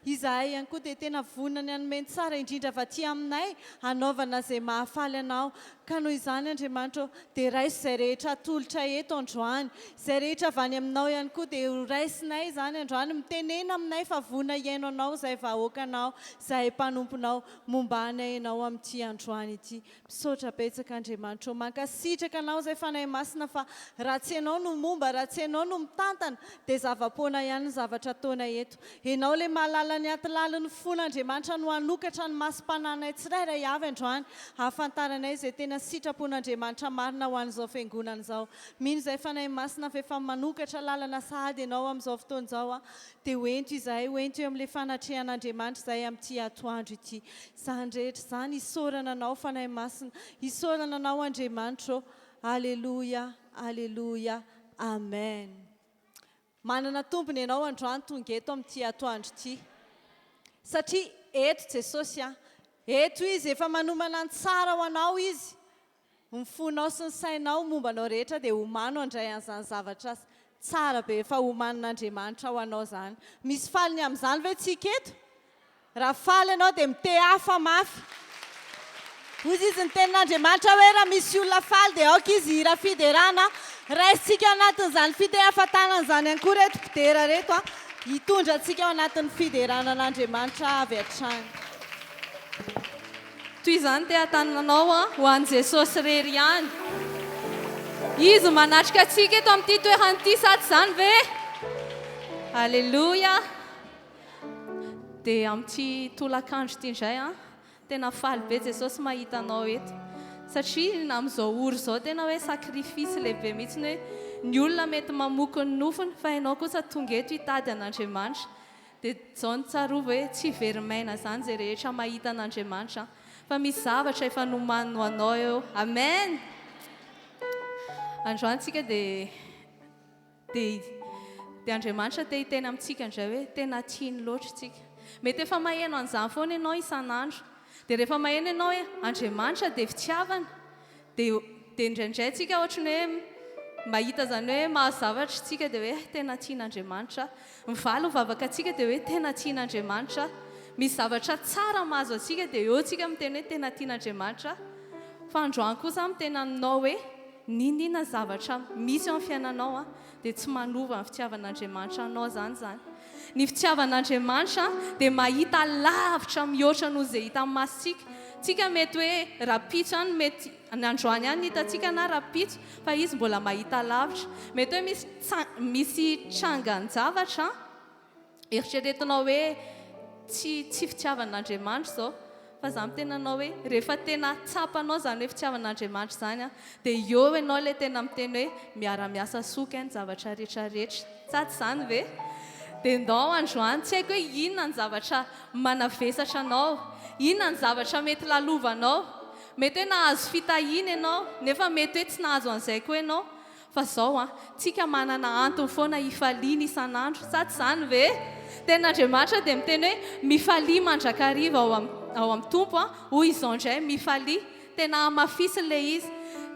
izahay ihany koa dia tena vonina ny hanome tsara indrindra fa ty aminay hanaovana izay mahafaly anao ka noho izany Andriamanitra dia raiso izay rehetra atolotra eto androany izay rehetra avy any aminao ihany koa dia raisinay izany androany mitenena aminay fa vonina iaino anao izay vahoakanao izay mpanomponao momba anay ianao amin'ity androany ity misaotra betsaka Andriamanitra mankasitraka anao izay fanahy masina fa raha tsy ianao no momba raha tsy ianao no mitantana dia zava-poana ihany ny zavatra ataona eto ianao ilay mahalala ny atilalin'ny fon'Andriamanitra no hanokatra ny masom-pananay tsirairay avy androany hahafantaranay izay tena sitrapon'Andriamanitra marina ho an'izao fiangonana izao mino izay fanahy masina fa efa manokatra lalana sahady ianao amin'izao fotoana izao dia hoento izahay hoento eo amin'ilay fanatrehan'Andriamanitra izay amin'ity atoandro ity izany rehetra izany hisaorana anao fanahy masina hisaorana anao Andriamanitra Alleluia Alleluia Amen manana tompony ianao androany tonga eto amin'ity atoandro ity satria eto Jesosy eto izy efa manomana ny tsara ho anao izy ny fonao sy ny sainao mombanao rehetra dia homano andray an'izany zavatra azy tsara be efa homanin'Andriamanitra ho anao izany misy faliny amin'izany ve tsika eto raha faly ianao dia mite hafa mafy hozy izy ny tenin'Andriamanitra hoe raha misy olona faly dia aoka izy hira fiderana raisitsika ao anatin'izany fitehafantanana izany ihany koa reto mpidera reto hitondra antsika ao anatin'ny fideranan'Andriamanitra avy hatrany toy izany te hatananao ho an'i Jesosy irery ihany izy manatrika antsika eto amin'ity toerana ity sady izany ve Alleluia dia amin'ity tolakandro ity indray tena faly be Jesosy mahita anao eto satria na amin'izao oro izao tena hoe sakrifisy lehibe mihitsy hoe ny olona mety mamoky ny nofony fa ianao kosa tonga eto hitady an'Andriamanitra dia izao ny tsarovy hoe tsy verimaina izany izay rehetra mahita an'Andriamanitra fa misy zavatra efa nomanino anao eo amen androany tsika dia Andriamanitra te hiteny amintsika indray hoe tena tiany loatra tsika mety efa maheno an'izany foana ianao isan'andro dia rehefa maheno ianao hoe Andriamanitra dia fitiavana dia indraindray tsika ohatry ny hoe mahita zany hoe mahazavatra tsika dia hoe tena tian'Andriamanitra mivaly ho vavaka tsika dia hoe tena tian'Andriamanitra misy zavatra tsara mahazo atsika dia eo tsika miteny hoe tena tian'Andriamanitra fa androany kosa mitena aminao hoe ninona zavatra misy eo amin'ny fiainanao dia tsy manova ny fitiavan'Andriamanitra anao zany ny fitiavan'Andriamanitra dia mahita lavitra mihoatra noho izay hita amin'ny masontsika tsika mety hoe rapitso any mety ny androany any hitatsika na rapitso fa izy mbola mahita lavitra mety hoe misy trangan-javatra eritreretinao hoe tsy fitiavan'Andriamanitra izao fa za mitenanao hoe rehefa tena tsapanao zany hoe fitiavan'Andriamanitra zany dia eo ianao ilay tena miteny hoe miara-miasa soka ny zavatra rehetrarehetra sady izany ve dia ndao androany tsy haiko hoe inona ny zavatra manavesatra anao inona ny zavatra mety lalovanao mety hoe nahazo fitahina ianao nefa mety hoe tsy nahazo an'izay koa ianao fa izao tsika manana antony foana hifaliana isan'andro sady izany ve tenin'Andriamanitra dia miteny hoe mifalia mandrakariva ao amin'ny tompo hoy izao indray mifalia tena hamafisiny ilay izy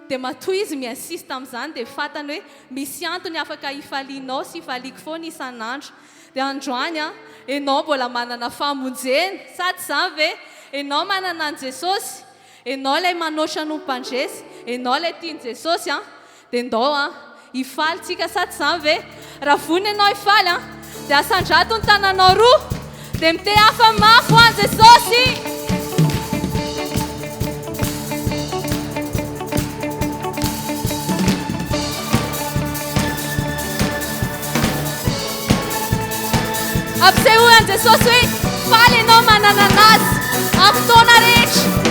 dia matoa izy miansisy tamin'izany dia fantany hoe misy antony afaka hifalianao sy hifaliako foana isan'andro dia androany ianao mbola manana famonjena sady izany ve ianao manana an Jesosy ianao ilay manoatra no mpandresy ianao ilay tiany Jesosy dia ndao hifaly tsika sady izany ve raha vonina ianao hifaly dia asandrato ny tananao roa dia mite hafa mafy ho an'i Jesosy ampisehoany Jesosy hoe faly ianao manana anazy amin'ny fotoana rehetra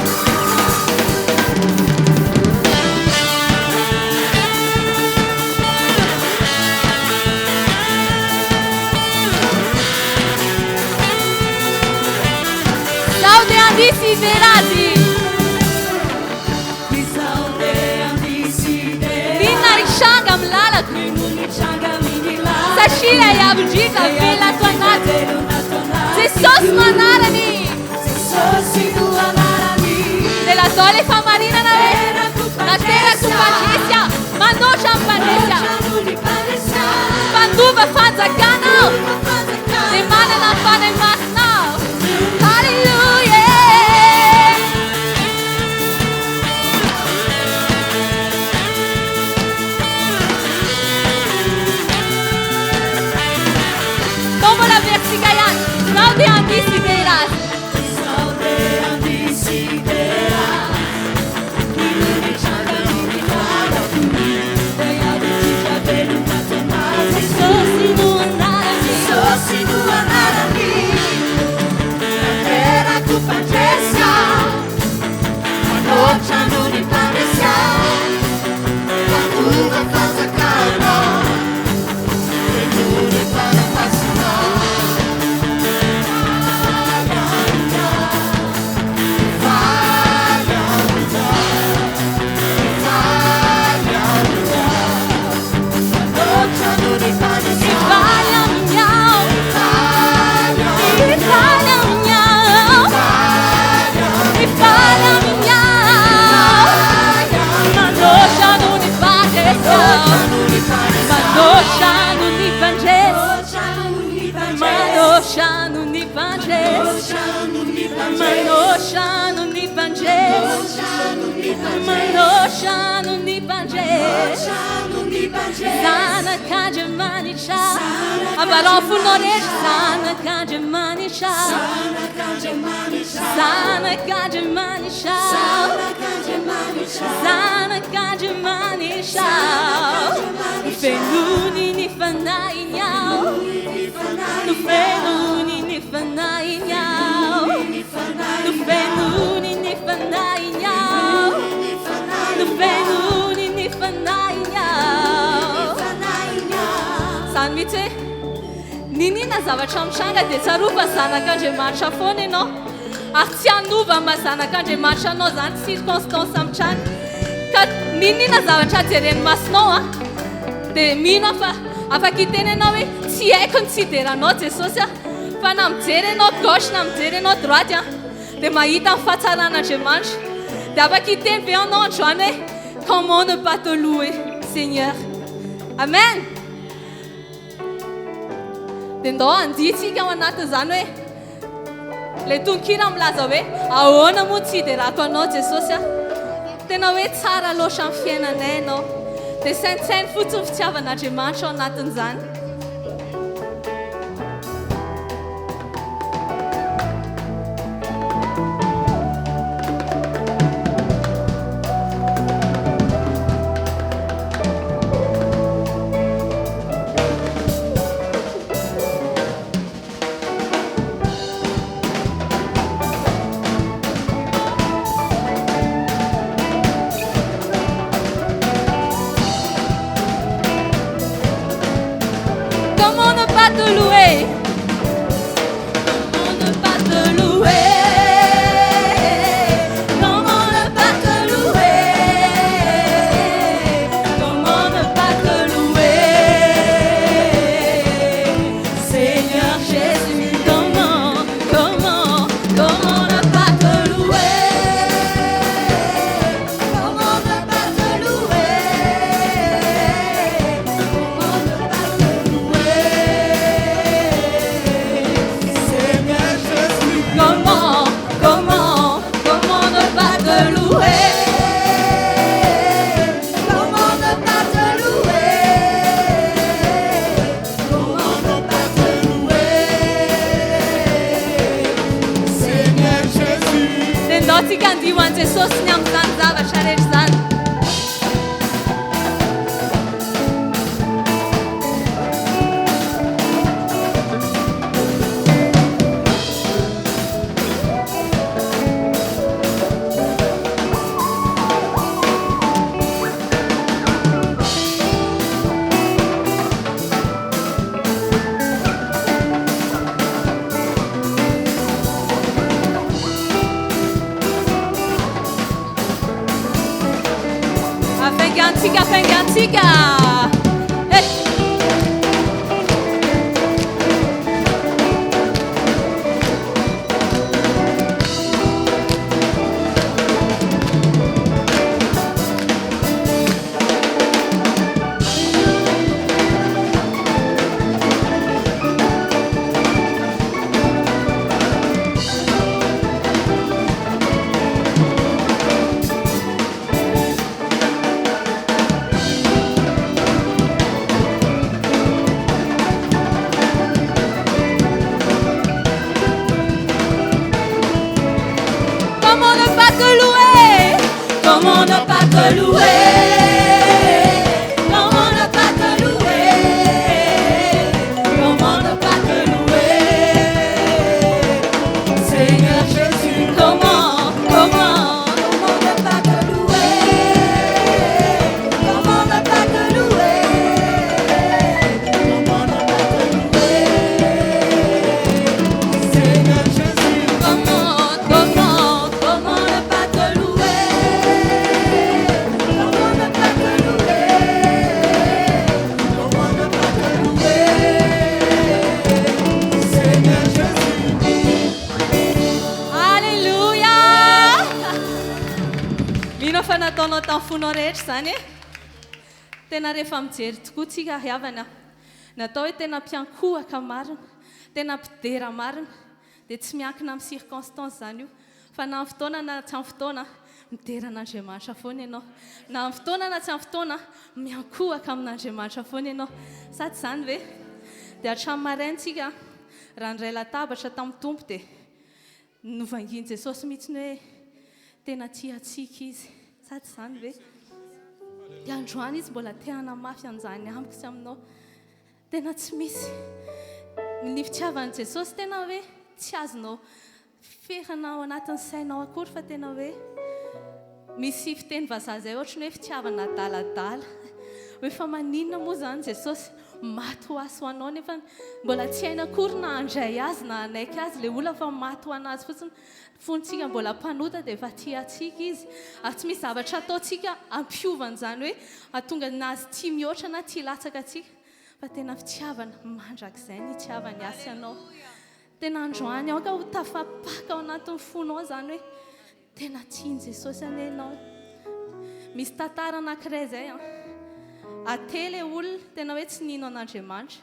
Desiderati Vinna rishanga mlalako Sashira yavujika vila tuanate Jesosy no anarany Della tole fa marina na terra kumpanesya Manotra mpanesya Panduva fanzakana De manana fane masna saldean desideras. Sana kajemanisha, abarofu noresh. Sana kajemanisha, sana kajemanisha, sana kajemanisha. Fenuni ni fanai nyao, fenuni ni fanai nyao, fenuni ni fanai nyao, fenuni ni fanai nyao. Sanmite ninina zavatra mitranga dia tsaroava zanak'Andriamanitra foana ianao ary tsy hanova ma zanak'Andriamanitra anao zany circonstance mitranga ka ninina zavatra jereny masonao a dia mino fa afaka hiteny ianao hoe tsy haiko ny tsideranao Jesosy a fa na mijery ianao gauche na mijery ianao droite a dia mahita ny fahatsaran'Andriamanitra dia afaka hiteny ve ianao androany hoe comment ne pas te louer Seigneur. Amen. Dia ndao anditsika ao anatin'izany hoe ilay tononkira milaza hoe ahoana moa tsy hiderako anao Jesosy a tena hoe tsara loatra amin'ny fiainanay ianao dia sainsainy fotsiny fitiavan'Andriamanitra ao anatin'izany. te louer? Comment ne pas te louer? Comment ne pas te louer? Seigneur Jésus, comment ne pas te louer? Comment ne pas te louer? Comment ne pas te louer? Seigneur Jésus, comment ne pas te louer? Comment ne pas te louer? Comment ne pas te louer? Seigneur Jésus. Alléluia! Mino fa nataonao tamin'ny fonao rehetra zany e. Tena rehefa mijery tokoa tsika havana. Natao hoe tena mpiankohaka marina, tena mpidera marina, dia tsy miankina amin'ny circonstance zany io. Fa na amin'ny fotoana na tsy amin'ny fotoana, mideran'Andriamanitra foana ianao. Na amin'ny fotoana na tsy amin'ny fotoana, miankohaka amin'Andriamanitra foana ianao. Sady zany ve? Dia hatramin'ny maraintsika, raha ndray latabatra tamin'ny tompo dia novanginy Jesosy mihitsy ny hoe tena tia antsika izy. Sady zany ve? Dia androany izy mbola te hanamafy an'izany amiko sy aminao. Tena tsy misy ny fitiavan'i Jesosy tena hoe tsy azonao ferana ao anatin'ny sainao akory fa tena hoe misy fiteny vazaha izay ohatrany hoe fitiavana adaladala. Hoe fa maninona moa zany Jesosy maty ho azy ho anao nefa mbola tsy haina akory na handray azy na hanaiky azy le olona fa maty ho anazy fotsiny. Fontsika mbola mpanota dia efa tia antsika izy. Ary tsy misy zavatra ataontsika ampiovana izany hoe ahatonga anazy tia mihoatra na tia latsaka antsika. Fa tena fitiavana mandrakizay ny itiavany asy ianao. Tena androany ao ka ho tafapaka ao anatin'ny fonao zany hoe tena tiany Jesosy anenao. Misy tantara anankiray zay ately olona tena hoe tsy nino an'Andriamanitra.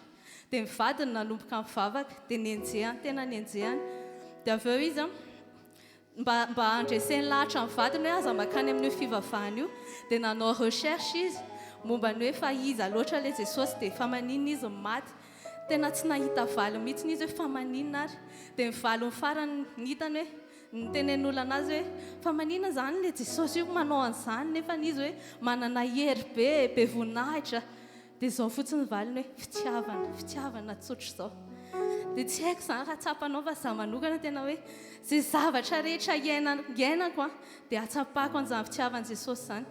Dia mivadiny nanomboka mivavaka dia nenjehany, tena nenjehany. Dia avy eo izy mba handreseny lahatra amin'ny vadiny hoe aza makany amin'io fivavahana io. Dia nanao recherche izy momba ny hoe fa iza loatra ilay Jesosy dia fa maninona izy maty. Tena tsy nahita valy mihitsy izy hoe fa maninona ary. Dia ny valiny farany nitany hoe nitenen'olona anazy hoe fa maninona zany ilay Jesosy io manao an'izany nefa izy hoe manana hery be voninahitra. Dia izao fotsiny valiny hoe fitiavana tsotra izao. Dia tsy haiko zany raha tsapanao fa za manokana tena hoe zay zavatra rehetra iainako dia atsapako an'izany fitiavan'i Jesosy zany.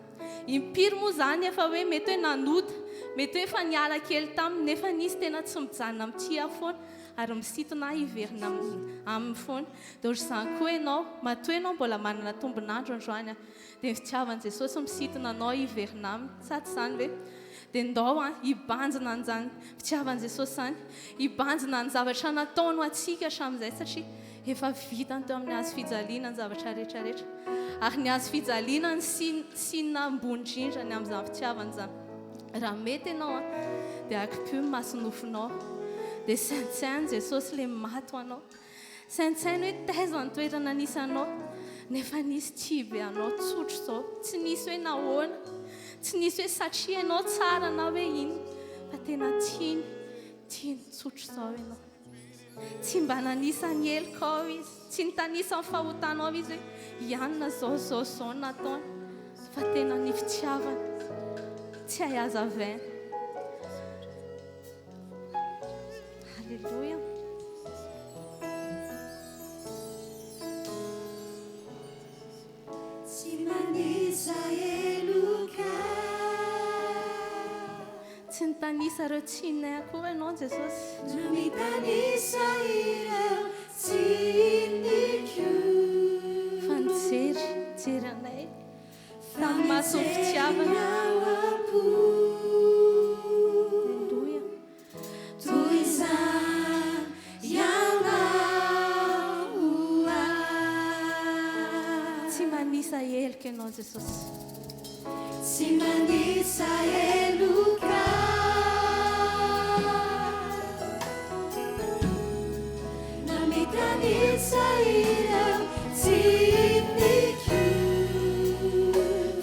Impiry moa zany efa hoe mety hoe nanota, mety hoe efa niala kely taminy nefa nisy tena tsy mijanona amin'ity foana ary misintona hiverina amin'ny foana. Dia ohatr'izany koa ianao, matoa ianao mbola manana tombonandro androany dia ny fitiavan'i Jesosy misintona anao hiverina aminy. Sady zany ve? Dia ndao hibanjina an'izany fitiavan'i Jesosy zany, hibanjina ny zavatra nataony ho antsika hatramin'izay satria efa vitany teo amin'ny hazo fijaliana ny zavatra rehetrarehetra. Ary ny hazo fijaliana ny sinina ambony indrindra ny amin'izany fitiavana izany. Raha mety ianao dia akipio ny masonofinao. Dia saintsainy Jesosy ilay maty ho anao. Saintsainy hoe taiza ny toerana nisy anao nefa nisy tibe anao tsotra izao. Tsy nisy hoe nahoana, tsy nisy hoe satria ianao tsara na hoe ino, fa tena tiany tsotra izao ianao. Tsy mba nanisany helika ao izy, tsy nitanisany fahotanao izy hoe ianona zao nataony, fa tena ny fitiavana tsy ahazavaina. Halleluja. Tsy manisa heloka, tsy nitanisa ireo tsinay akory ianao Jesosy. na mitanisa ireo tsiniko, Fa nijery anay tamin'ny maso ny fitiavana. Halleluja. toy izany ianao Tsy manisa helika ianao Jesosy. tsy manisa heloka, na mitanisa ireo tsiniko,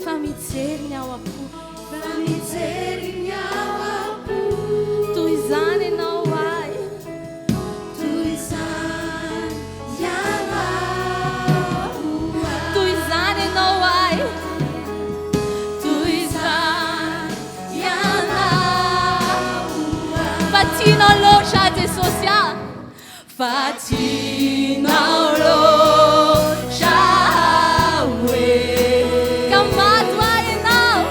Fa mijery ny ao apo. fa mijery ny ao apo. Toy izany ianao ay. Toy izany ianao Toy izany ianao ay. Fatinao loatra hoe kamaty ho ahy ianao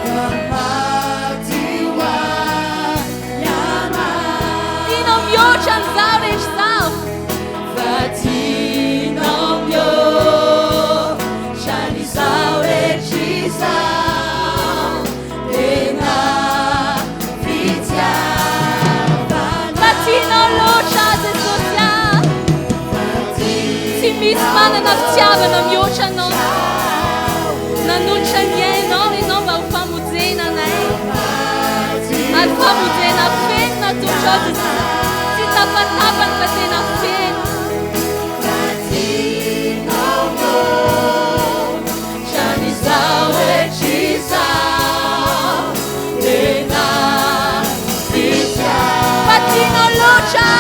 tianao mihoatra an'izao rehetra zao fatinao mihoatra an'izao rehetra izao tena fitiavana fatinao loatra Jesosy tsy misy manana fitiavana mihoatra anao nanolotra ny ainao ianao mba ho famojena anay ary famojena fenina totrao tsy tapatapany fa tena feno fatinao mihoatra an'izao rehetra izao tena fitiavana fatinao loatra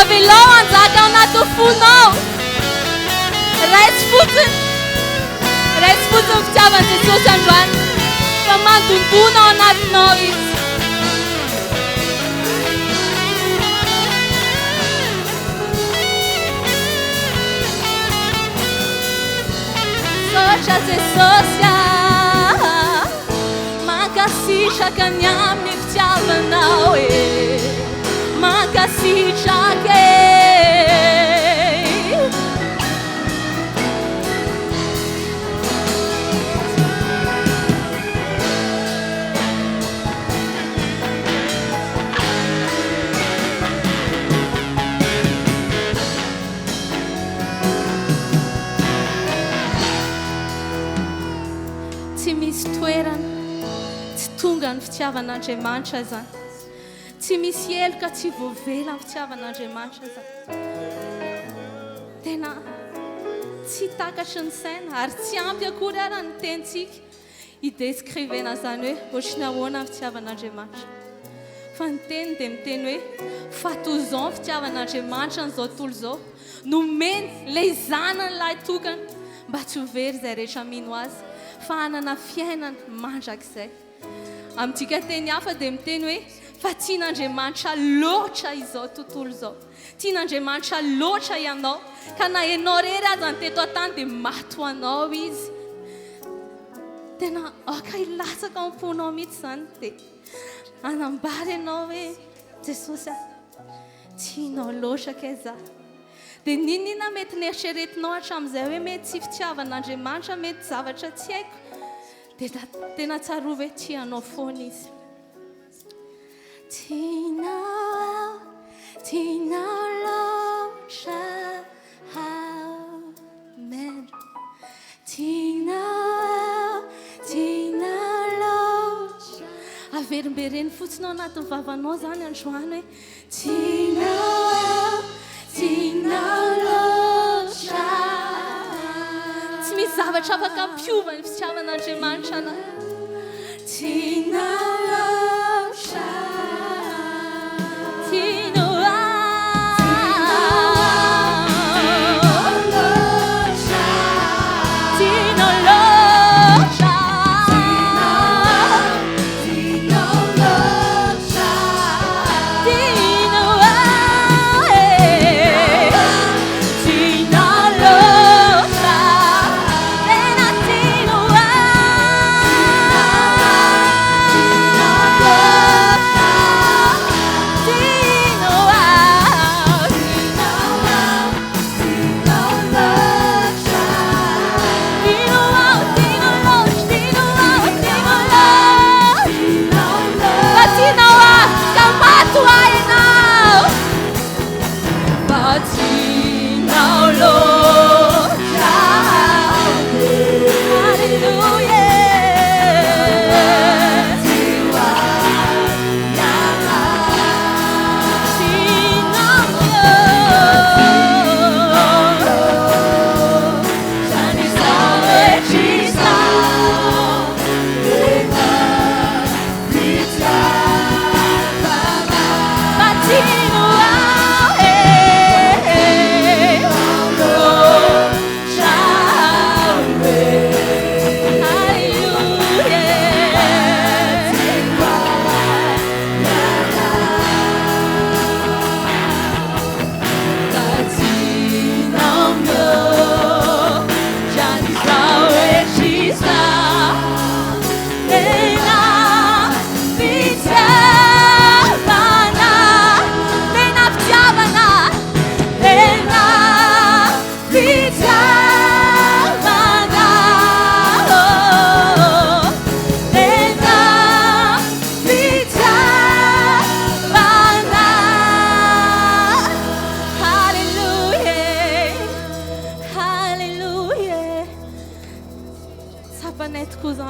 avelao anjaka ao anaty fonao raisy fotsiny fitiavan'i Jesosy androany fa mandondona ao anatinao izy sotra Jesosy mankasitraka ny amin'ny fitiavanao mankasitraka tsy misy toerana tsy tonga ny fitiavan'Andriamanitra zany tsy misy eloka tsy voavela ny fitiavan'Andriamanitra zany tena tsy takatry ny saina ary tsy ampy akory ara ny tentsika hideskrivena zany hoe ohatry ny ahoana ny fitiavan'Andriamanitra fa ny teny dia miteny hoe fatozao ny fitiavan'Andriamanitra n'izao tontolo izao nomeny ilay zanany lahy tokana mba tsy ho very izay rehetra mino azy fa hanana fiainana mandrakizay amintsika teny hafa dia miteny hoe fa tian'Andriamanitra loatra izao tontolo izao tian'Andriamanitra loatra ianao ka na ianao rery aza ny teto an-tany dia maty ho anao izy tena aka hilatsaka am-ponao mihitsy zany dia anambary ianao hoe Jesosy tianao loatra kay za dia ninona mety nieritreretinao hatramin'izay hoe mety tsy fitiavan'Andriamanitra mety zavatra tsy haiko dia tena tsarovy hoe tianao foana izy tianao loatra amen tianao loatra averimbereny fotsiny ao anatin'ny vavanao zany androany hoe tianao loatra tsy misy zavatra afaka ampiova ny fitiavan'Andriamanitra na tianao loatra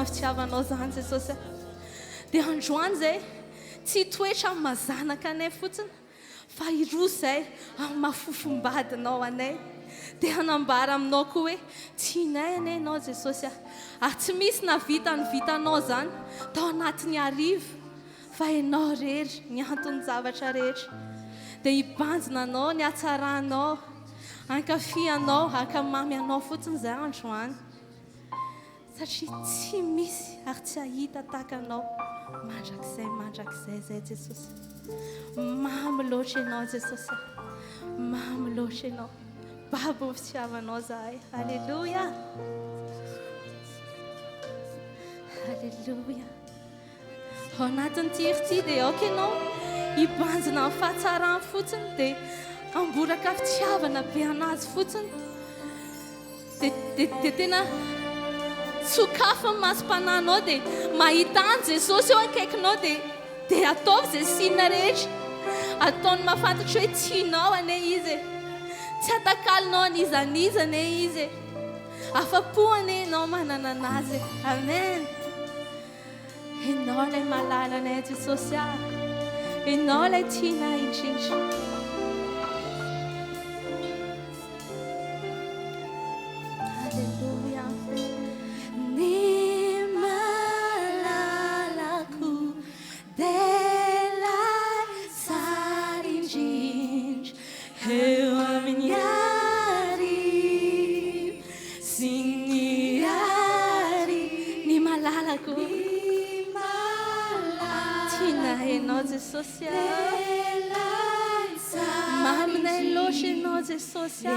fitiavanao zany Jesosy dia androany zay tsy toetra amin'ny mazanaka anay fotsiny fa iroa zay amin'ny mahafofombadinao anay dia hanambara aminao koa hoe tianay anay ianao Jesosy ary tsy misy na vita ny vitanao zany tao anatin'ny arivo fa ianao rery ny antony zavatra rehetra dia hibanjina anao ny hatsaranao ankafianao ankamamy anao fotsiny zay androany satria tsy misy ary tsy ahita takanao mandrakizay zay Jesosy mamy loatra ianao Jesosy mamy loatra ianao babo ny fitiavanao zahay halleluja halleluja ao anatin'ny tirity dia aoka ianao hibanjina amin'ny fahatsarany fotsiny dia amboraka fitiavana be anazy fotsiny dia tena sokafa ny masom-pananao dia mahita any Jesosy eo akaikinao dia ataovy izay sinona rehetra ataony mahafantatra hoe tianao ane izy tsy atakalinao an'izaniza ane izy afa-po ane ianao manana anazy amen ianao ilay malala anay Jesosy ianao ilay tianay indrindra halleluja Jesosy maminay loatra ianao Jesosy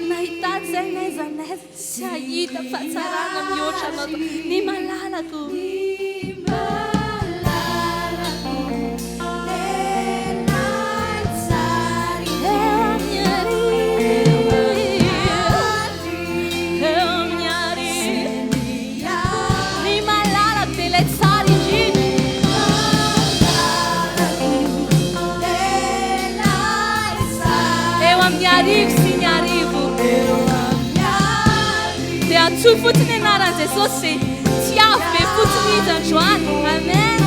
nahitady zay naiza naiza tsy ahita fahatsarana mihoatra anao ny malalako Atsoy fotsiny anaran'i Jesosy tsy avy be fotsiny izy androany amen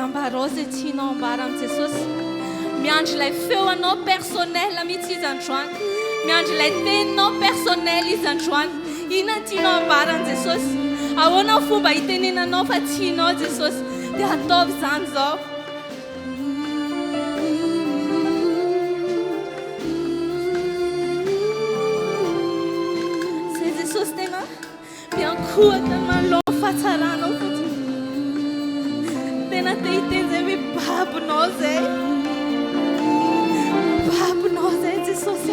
ambarao zay tianao ambara amin'ny Jesosy miandry ilay feoanao personnel mihitsy izy androany miandry ilay teninao personnel izy androany inona tianao ambara amin'ny Jesosy ahoana fomba hitenenanao fa tianao Jesosy dia ataovy izany zao ohatra manoloa ny fahatsarana fotsiny tena te-hiteny zay hoe babinao zay Jesosy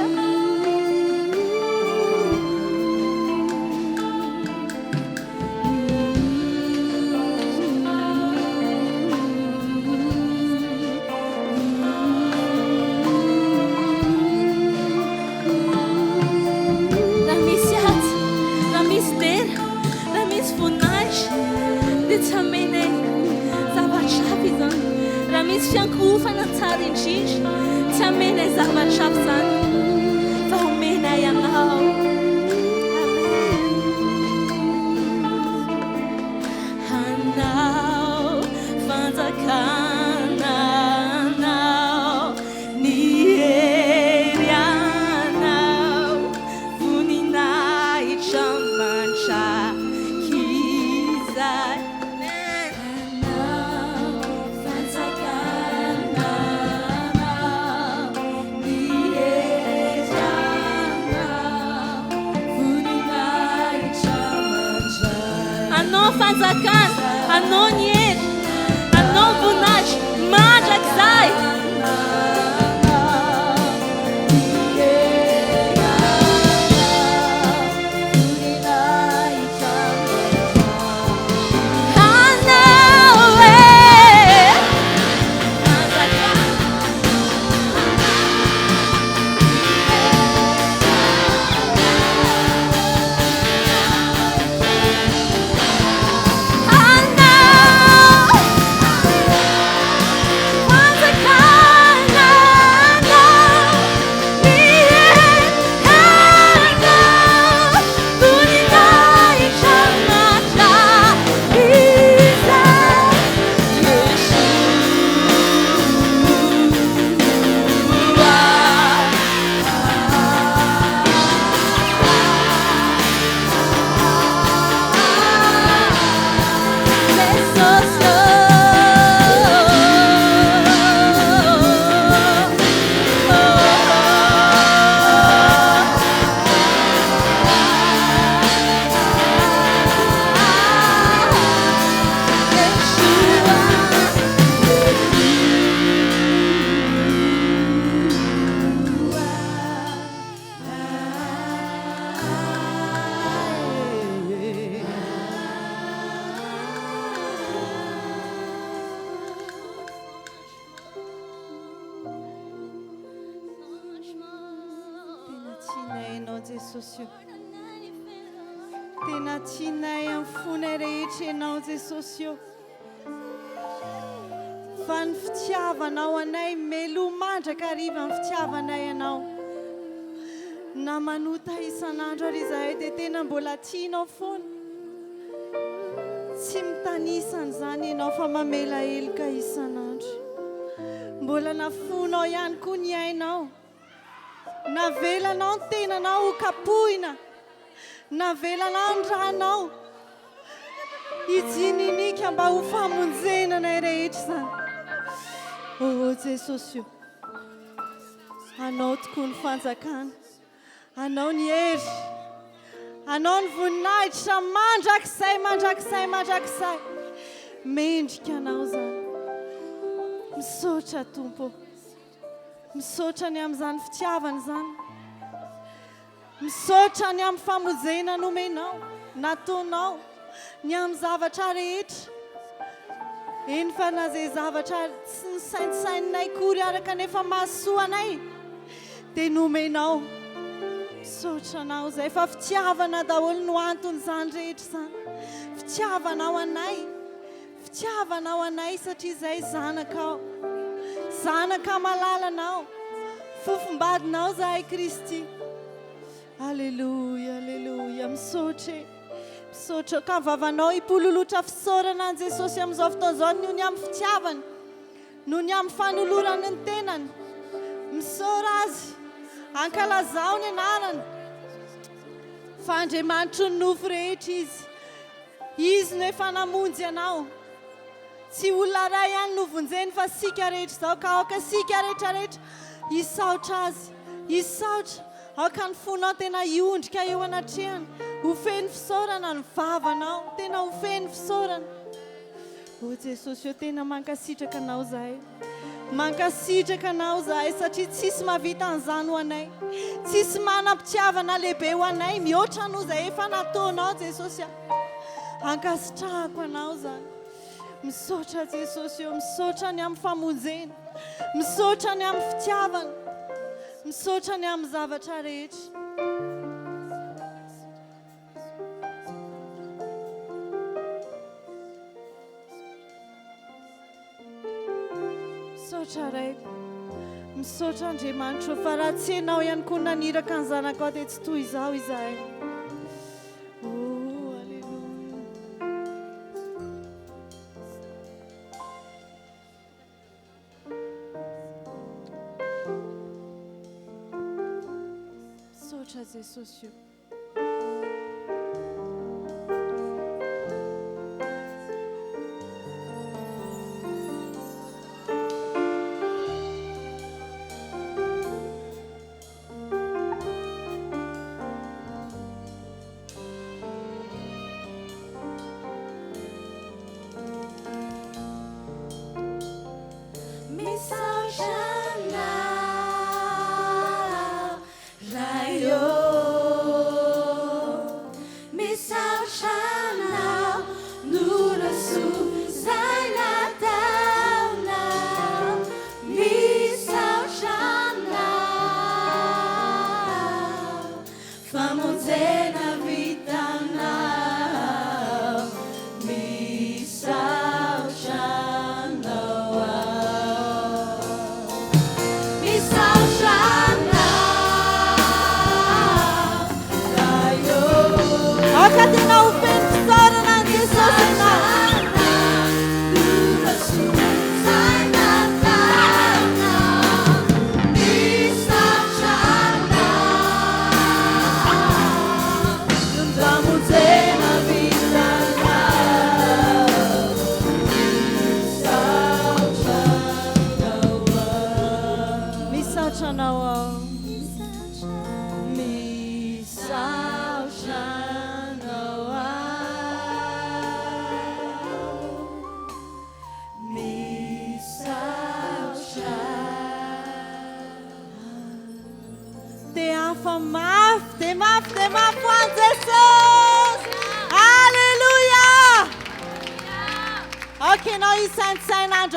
misy fiankofana tsara indrindra tsy hamena zavatra hafa zany fa homena ianao anao fanjakana anao ny hery anao voninahitra mandrakiza fanjakana anao ny hery anao voninahitra mandrakizay Jesosy tena tianay amin'ny fonay rehetra ianao Jesosy fa ny fitiavanao anay melomandraka hariva amin'ny fitiavanay ianao na manota isan'andro ary izahay dia tena mbola tianao foana tsy mitanisan'izany ianao fa mamela heloka isan'andro mbola nafonao ihany koa ny ainao navelanao ny tenanao ho kapohina navelanao ny ranao hijininika mba ho famonjenanay rehetra zany Jesosy anao tokoa ny fanjakana anao ny hery anao ny voninahitra mandrakizay mendrika anao zany misaotra tompo misaotra ny amin'izany fitiavana zany misaotra ny amin'ny famonjena nomenao nataonao ny amin'ny zavatra rehetra eny fa na zay zavatra tsy nisaintsaininay kory araka nefa mahasoanay dia nomenao misaotra anao zay fa fitiavana daholo no anton'izany rehetra zany fitiavanao anay satria zay zanakao zanaka malalanao fofombadinao zahay Kristy alleluia misaotra ka vavanao hipololotra fisaorana an Jesosy amin'izao fotoan'izao noho ny amin'ny fitiavany noho ny amin'ny fanolorany ny tenany misaora azy ankalazao ny anarany fa Andriamanitry ny nofo rehetra izy no efa namonjy anao tsy olona ray ihany no vonjeny fa sika rehetra zao ka aoka sika rehetrarehetra hisaotra azy hisaotra aoka ny fonao tena hiondrika eo anatrehany Hofeny fisaorana ny vavanao, tena hofeny fisaorana. O Jesosy, eo tena mankasitraka anao zahay. Mankasitraka anao zahay satria tsisy mahavita an'izany ho anay. Tsisy manam-pitiavana lehibe ho anay mihoatra anao izay efa nataonao Jesosy. Ankasitrahako anao zany. Misaotra Jesosy eo, misaotra ny amin'ny famonjena, misaotra ny amin'ny fitiavana, misaotra ny amin'ny zavatra rehetra. Misaotra raiko, misaotra Andriamanitra fa raha tsy ianao ihany koa naniraka ny zanakao dia tsy toy izao izahay. Jesosy.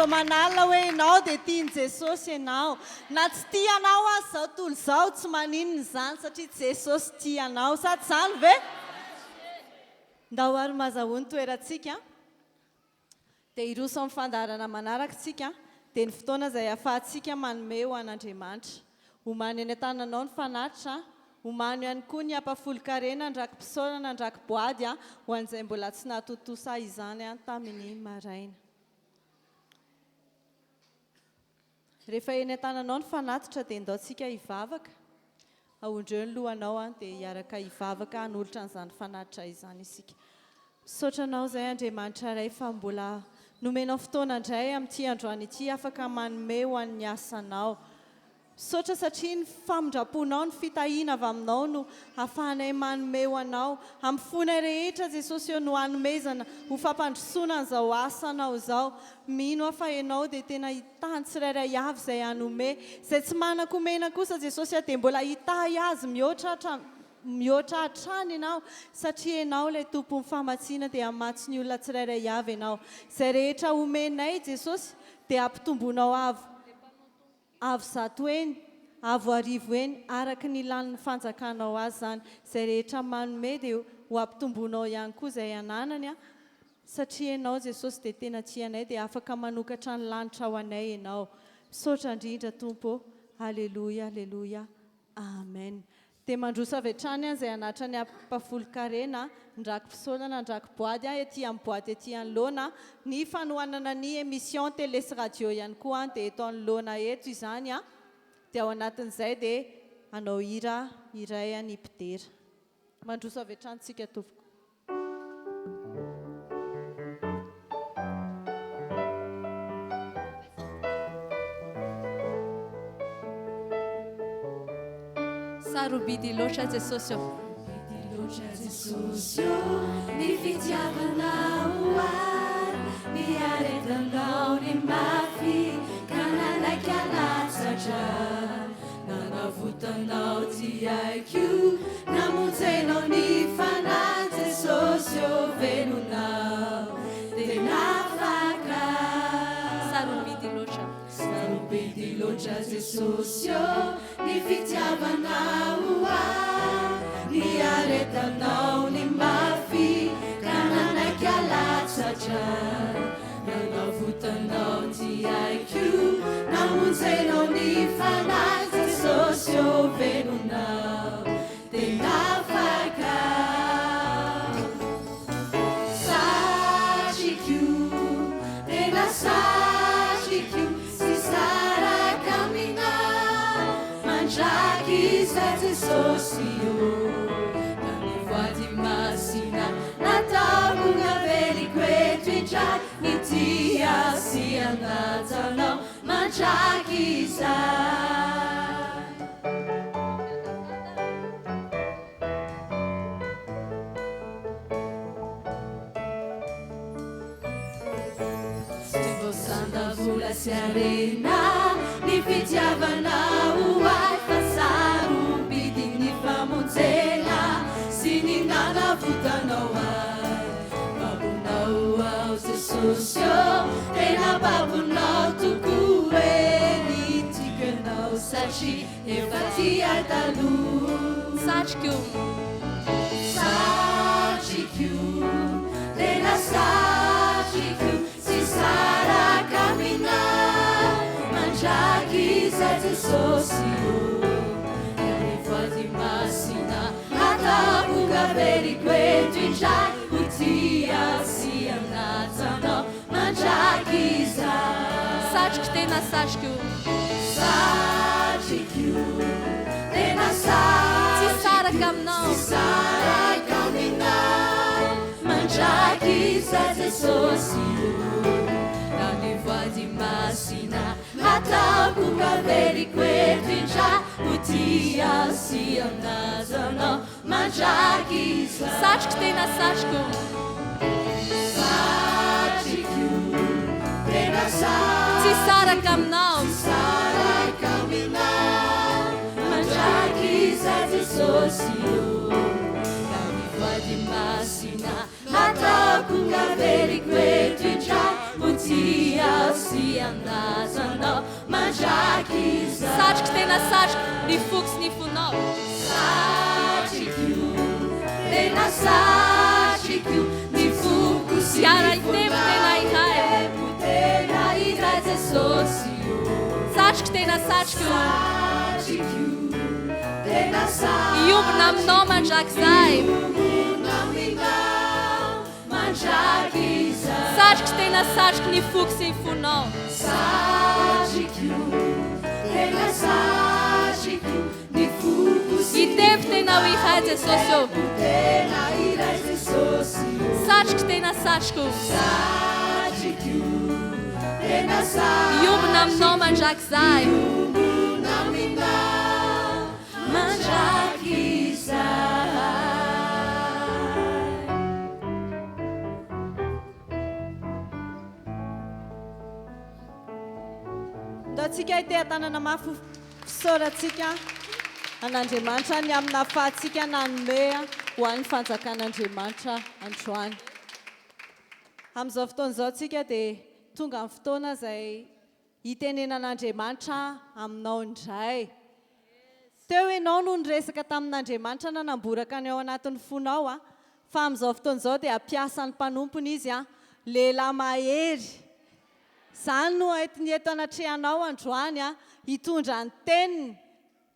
Manala hoe ianao dia tiany Jesosy ianao na tsy tia anao azy zao tontolo izao tsy maninona izany satria Jesosy tia anao sady izany ve? Ndao ary mazahony toerantsika dia hiroso amin'ny fandaharana manaraka tsika dia ny fotoana izay ahafahantsika manome ho an'Andriamanitra. Homany any an-tananao ny fanatitra, homany ihany koa ny ampafolo-karena, ndraki-pisaorana, ndraki-boady ho an'izay mbola tsy nahatotosa izany tamin'ny maraina. Rehefa eny an-tananao ny fanatitra dia ndaontsika hivavaka, ahondreo ny lohanao dia hiaraka hivavaka hanolotra an'izany fanatitra izany isika. Misaotra anao izay Andriamanitra iray fa mbola nomenao fotoana indray amin'ity androany ity afaka manome ho an'ny asanao. Misaotra satria ny famindraponao, ny fitahiana avy aminao no ahafahanay manome ho anao. Amin'ny fonay rehetra Jesosy eo no hanomezana ho fampandrosoana an'izao asanao izao. Mino aho fa ianao dia tena hitany tsirairay avy izay hanome. Izay tsy manan-komena kosa Jesosy dia mbola hitahy azy mihoatra hatrany ianao satria ianao ilay tompon'ny famatsiana dia hamatsy ny olona tsirairay avy ianao. Izay rehetra omenay Jesosy dia ampitomboinao avo zato eny, avo arivo eny, araka ny lanin'ny fanjakanao azy zany. Izay rehetra manome dia ho ampitomboinao ihany koa izay ananany satria ianao Jesosy dia tena tianay dia afaka manokatra ny lanitra ho anay ianao. Misaotra indrindra Tompo. Aleluia, aleluia, amen. Dia mandroso avy hatrany izay anatra ny ampafolo-karena, ndraki-pisaorana, ndraki-boady etỳ amin'ny boaty etỳ anoloana. Ny fanohanana ny émission télé sy radio ihany koa dia eto anoloana eto izany dia ao anatin'izay dia anao hira iray ny mpidera. Mandroso avy hatrany tsika tompoko. Sarobidy loatra Jesosy. loatra Jesosy ny fitiavanao ary ny aretanao ny mafy ka nanaiky alatsatra nanavotanao ty aiko namonjenao ny fanahy Jesosy velonao tena afaka sarobidy loatra Jesosy ny fitiavanao ary ny aretanao ny mafy ka nanaiky alatsatra nanavotanao ty aiko namonjenao ny fanahy Jesosy velonao tena afaka satriko tena satriko sy saraka aminao mandraky za Jesosy na mivoady masina nataoko naveliko eto indray ny tia sy anatanao mandraky za vola sy arena ny fitiavanao ay fa sarobidy ny famonjena sy ny nanavotanao ay babonao ao Jesosy tena babonao tokoa e ny tikanao satria efa tia taloha satriko tena satriko sy saraka aminao mandraky za Jesosy rehefa masina ataoko gaveriko eto indray ho tia sy anatanao mandraky za satriko tena satriko tena tsy saraka aminao mandraky za Jesosy na mivoady masina ataoko gaveriko eto indray ho tia sy anatanao mandraky za satriko tena satriko tena tsy saraka aminao mandraky za Jesosy na mivoady masina ataoko gaveriko eto indray ho tia sy anatanao mandraky za satriko tena satriko ny foko sy ny fonao tena satriko ny foko sy Iara i tempo tena ihay tena iray Jesosy satriko tena satriko tena iombona aminao mandrakizay mandraky za satriko tena satriko ny foko sy ny fonao tena satriko ny foko sy i tempo tena ho ihay Jesosy tena iray Jesosy satriko tena satriko tena iombona aminao mandrakizay mandraky za Antsika ite tanana mafy fisaorantsika an'Andriamanitra ny amina fahatsika nanome ho an'ny fanjakan'Andriamanitra androany. Amin'izao fotoan'izao tsika dia tonga amin'ny fotoana izay hitenenan'Andriamanitra aminao indray. Teo ianao no niresaka tamin'Andriamanitra nanamboraka ny ao anatin'ny fonao fa amin'izao fotoan'izao dia ampiasan'ny mpanompony izy lehilahy mahery. Izany no entiny eto anatrehanao androany hitondra ny teniny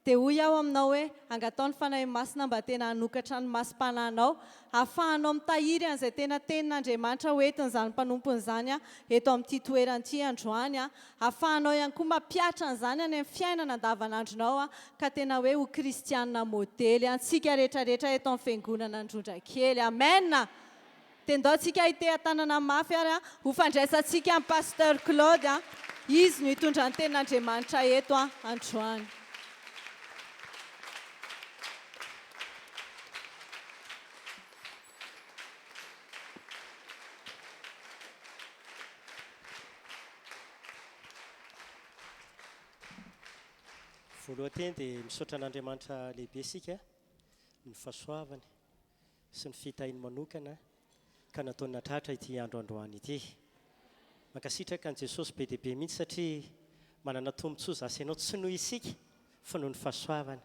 dia hoy aho aminao hoe angataony fanahy masina mba tena hanokatra ny masom-pananao ahafahanao mitahiry an'izay tena tenin'Andriamanitra hoentin'izany mpanompony izany eto amin'ity toeran'ity androany ahafahanao ihany koa mampiatra an'izany any amin'ny fiainana andavanandronao ka tena hoe ho kristianina modely antsika rehetrarehetra eto amin'ny fiangonana Androndrakely. Amen. Tendao tsika ite tanana mafy ary ho fandraisantsika amin'ny pasteur Claude izy no hitondra ny tenin'Andriamanitra eto androany. voalohany teny dia misaotra an'Andriamanitra lehibe sika ny fahasoavany sy ny fitahiny manokana ka nataony natratra ity andro androany ity. Mankasitraka an' Jesosy be dia be mihitsy satria manana tombontsoa zasy ianao tsy noho isika fa noho ny fahasoavana.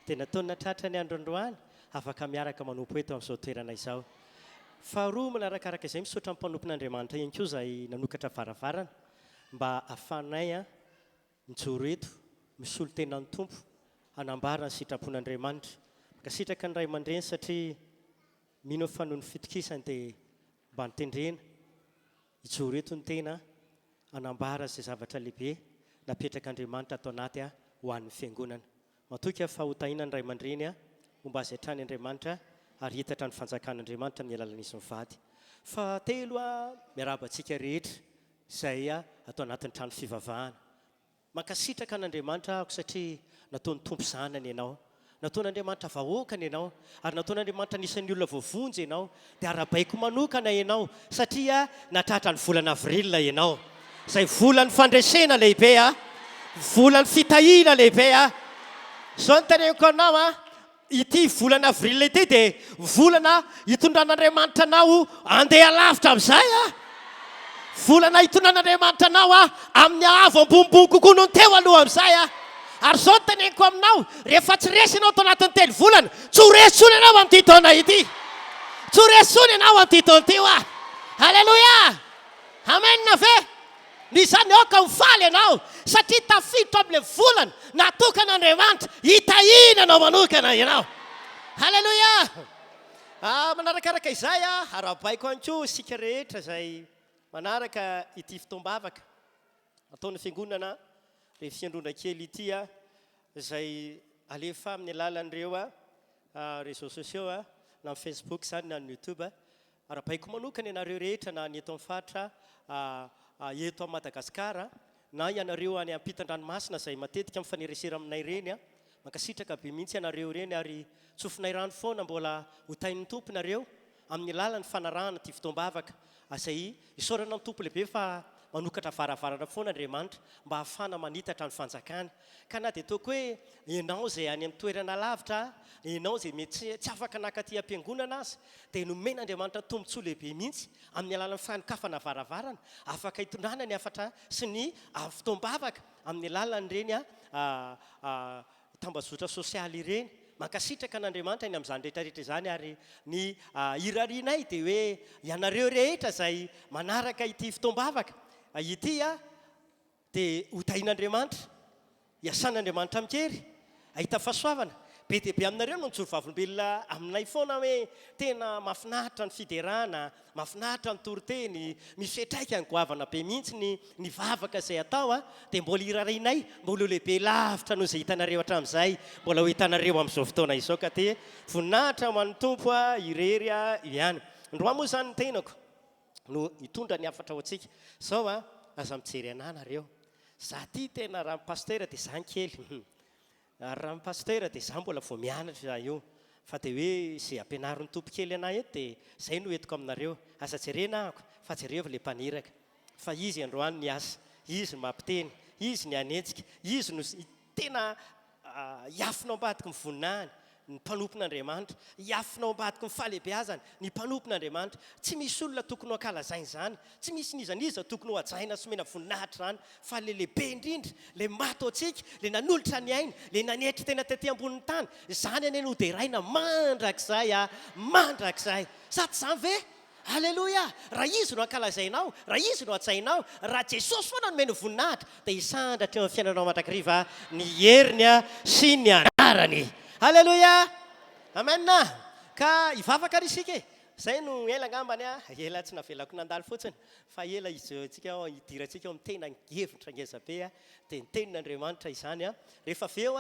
Dia nataony natratra ny andro androany afaka miaraka manompo eto amin'izao toerana izao. Faharoa manarakaraka izay misaotra amin'ny mpanompon'Andriamanitra ihany koa izay nanokatra varavarana mba ahafahanay mijoro eto misolo tena ny tompo hanambara ny sitrapon'Andriamanitra. Mankasitraka ny ray aman-dreny satria mino fa noho ny fitokisany dia mba nitendrena hijoro eto ny tena hanambara izay zavatra lehibe napetrak'Andriamanitra atao anaty ho an'ny fiangonana. Matoka fahotahiana ny ray aman-dreny momba azy hatrany Andriamanitra ary hitatra ny fanjakan'Andriamanitra amin'ny alalan'izy mivady. Fahatelo miarabantsika rehetra izay atao anatin'ny trano fivavahana. Mankasitraka an'Andriamanitra ako satria nataony tompo zanany ianao, nataon'Andriamanitra vahoakany ianao ary nataon'Andriamanitra nisan'ny olona voavonjy ianao. Dia arabaiko manokana ianao satria natratra ny volana avril ianao, izay volan'ny fandresena lehibe, volan'ny fitahiana lehibe. Zao ny teneniko anao ity volana avril ity dia volana hitondran'Andriamanitra anao andeha lavitra amin'izay. Volana hitondran'Andriamanitra anao amin'ny avo ambonimbony kokoa noho ny teo aloha amin'izay. Ary zao ny teneniko aminao, rehefa tsy resy ianao tao anatin'ny telo volana, tsy ho resy tsony ianao amin'ity taona ity, tsy ho resy tsony ianao amin'ity taona ity. Halleloia, amen ve? Izany aoka mifaly ianao satria tafiditra amin'ilay volana natokan'Andriamanitra hitahina anao manokana ianao. Halleloia. Manarakaraka izay arabaiko ihany koa isika rehetra izay manaraka ity fitoam-bavaka ataon'ny fiangonana ilay fiandrona kely ity izay alefa amin'ny alalan'ireo réseaux sociaux na amin'ny Facebook izany na ny YouTube. Arabaiko manokana ianareo rehetra na ny eto amin'ny faritra eto amin'ny Madagasikara na ianareo any ampitan-dranomasina izay matetika mifaneresera aminay reny. Mankasitraka be mihitsy ianareo reny ary tsofinay rano foana mbola ho tain'ny tomponareo amin'ny alalan'ny fanarahana ity fitoam-bavaka izay isaorana amin'ny tompo lehibe fa manokatra varavarana foana Andriamanitra mba ahafana manitatra ny fanjakana. Ka na dia ataoko hoe ianao izay any amin'ny toerana lavitra, ianao izay mety tsy afaka nakaty am-piangonana azy, dia nomen'Andriamanitra tombontsoa lehibe mihitsy amin'ny alalan'ny fanokafana varavarana afaka hitondrana ny afatra sy ny fitoam-bavaka amin'ny alalan'ireny tambazotra sosialy ireny. Mankasitraka an'Andriamanitra eny amin'izany rehetrarehetra izany ary ny irarianay dia hoe ianareo rehetra izay manaraka ity fitoam-bavaka ity dia hotahian'Andriamanitra, hiasan'Andriamanitra mikery, ahita fahasoavana be dia be aminareo no nijoro vavolombelona aminay foana hoe tena mahafinaritra ny fiderana, mahafinaritra ny toriteny, misy fiantraika ny goavana be mihitsy ny vavaka izay atao dia mbola irarianay mbola lehibe lavitra noho izay hitanareo hatramin'izay, mbola ho hitanareo amin'izao fotoana izao ka dia voninahitra ho an'ny tompo irery ihany. Androany moa izany ny tenako no hitondra ny hafatra ho antsika. Zao aza mijery anahy nareo, za ty tena raha ny pasteur dia za ny kely, raha ny pasteur dia za mbola vao mianatra io, fa dia hoe izay ampianarin'ny tompo kely anahy eto dia izay no entiko aminareo. Aza jerena ahako fa jereo ilay mpaniraka fa izy androany ny asa, izy no mampiteny, izy ny anetsika, izy no tena hiafinao ambadiky ny voninahiny ny mpanompon'Andriamanitra, hiafinao ambadiky ny fahalehibeazany ny mpanompon'Andriamanitra. Tsy misy olona tokony ho ankalazainy izany, tsy misy nizaniza tokony ho ajaina somena voninahitra izany, fa le lehibe indrindra le mato antsika, le nanolotra ny aina, le nanetry tena tetỳ ambonin'ny tany, izany ane no deraina mandrakizay mandrakizay. Sady izany ve? Halleloia. Raha izy no ankalazainao, raha izy no atsainao, raha Jesosy foana nomeny voninahitra dia hisandatra eo amin'ny fiainanao mandrakariva ny heriny sy ny anarany. Halleloia, amen. Ka hivavaka ry isika izay no ela ngambany ela tsy navelako nandalo fotsiny fa ela izy tsika hidirantsika amin'ny tena ngevitra ngeza be dia ny tenin'Andriamanitra izany rehefa avy eo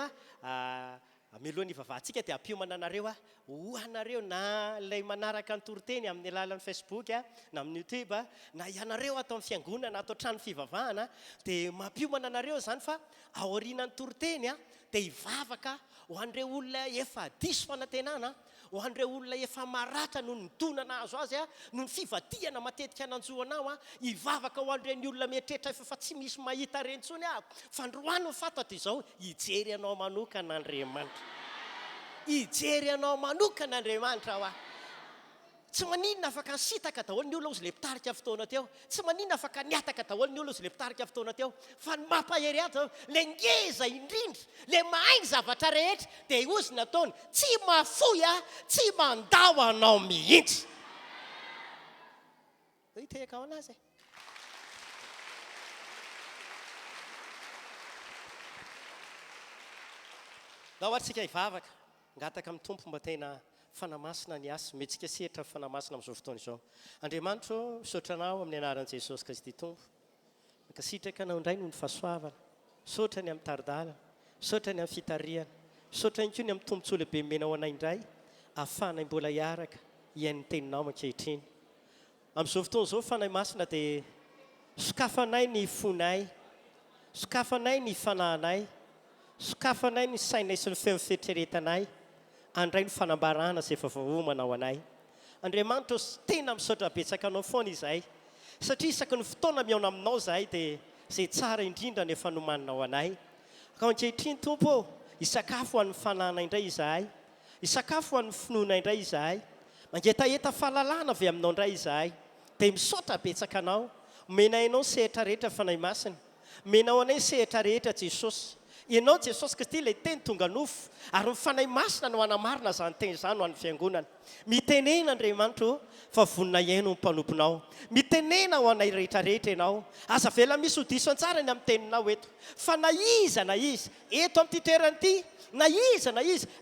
mialohan'ny hivavahantsika dia ampiomana anareo ho anareo na ilay manaraka ny toriteny amin'ny alalan'ny Facebook na amin'ny YouTube na ianareo atao amin'ny fiangonana atao trano fivavahana dia mampiomana anareo izany fa aorianan'ny toriteny dia hivavaka ho an'ireo olona efa diso fanantenana, ho an'ireo olona efa maratra no ny donana azo azy a no ny fivadiana matetika nanjoanao a hivavaka ho an'ireny olona mieritreritra fa tsy misy mahita reny ntsony ahako fa androany ny fantatra izao hijery anao manokana Andriamanitra hijery anao manokana Andriamanitra ho tsy maninona afaka nisitaka daholo ny olona ozy le mpitarika fotoana teo tsy maninona afaka niataka daholo ny olona ozy le mpitarika fotoana teo fa ny mampahery azy zao le ngeza indrindra le mahainy zavatra rehetra dia ozy nataony tsy mafoy tsy mandao anao mihitsy hiteka ao anazy dao atsika hivavaka ngataka amin'ny tompo mba tena fanamasina ny asy metsika sehatra fanamasina amin'izao fotoana izao Andriamanitra misaotranao amin'ny anaran'i Jesosy Kristy tompo makasitraka anao indray noho ny fahasoavana misaotra ny amin'ny taridalana misaotra ny amin'ny fitariana misaotra ihany koa ny amin'ny tombontsoa lehibe menao anay indray ahafahanay mbola hiaraka hiain'ny teninao ankehitriny amin'izao fotoana izao fanahy masina dia sokafanay ny fonay sokafanay ny fanahinay sokafanay ny sainay sy ny feofetreretanay andray ny fanambarana izay efa vahomanao anay Andriamanitra tena misaotra betsaka anao foana izahay satria isaky ny fotoana miaona aminao izahay dia izay tsara indrindra ny efa nomaninao anay ka ankehitriny tompo isakafo ho an'ny fanahinay indray izahay isakafo ho an'ny finoana indray izahay mangetaheta fahalalana avy aminao indray izahay dia misaotra betsaka anao menay anao sehatra rehetra fanahy masina menao anay sehatra rehetra Jesosy ianao Jesosy Kristy ilay teny tonga nofo ary mifanahy masina no hanamarina izany teny izany ho an'ny fiangonana mitenena Andriamanitra fa vonina iaino ny mpanomponao mitenena ho anay rehetrarehetra ianao aza vela misy hodiso antsara ny amin'ny teninao eto fa na iza eto amin'ity toerana ity na iza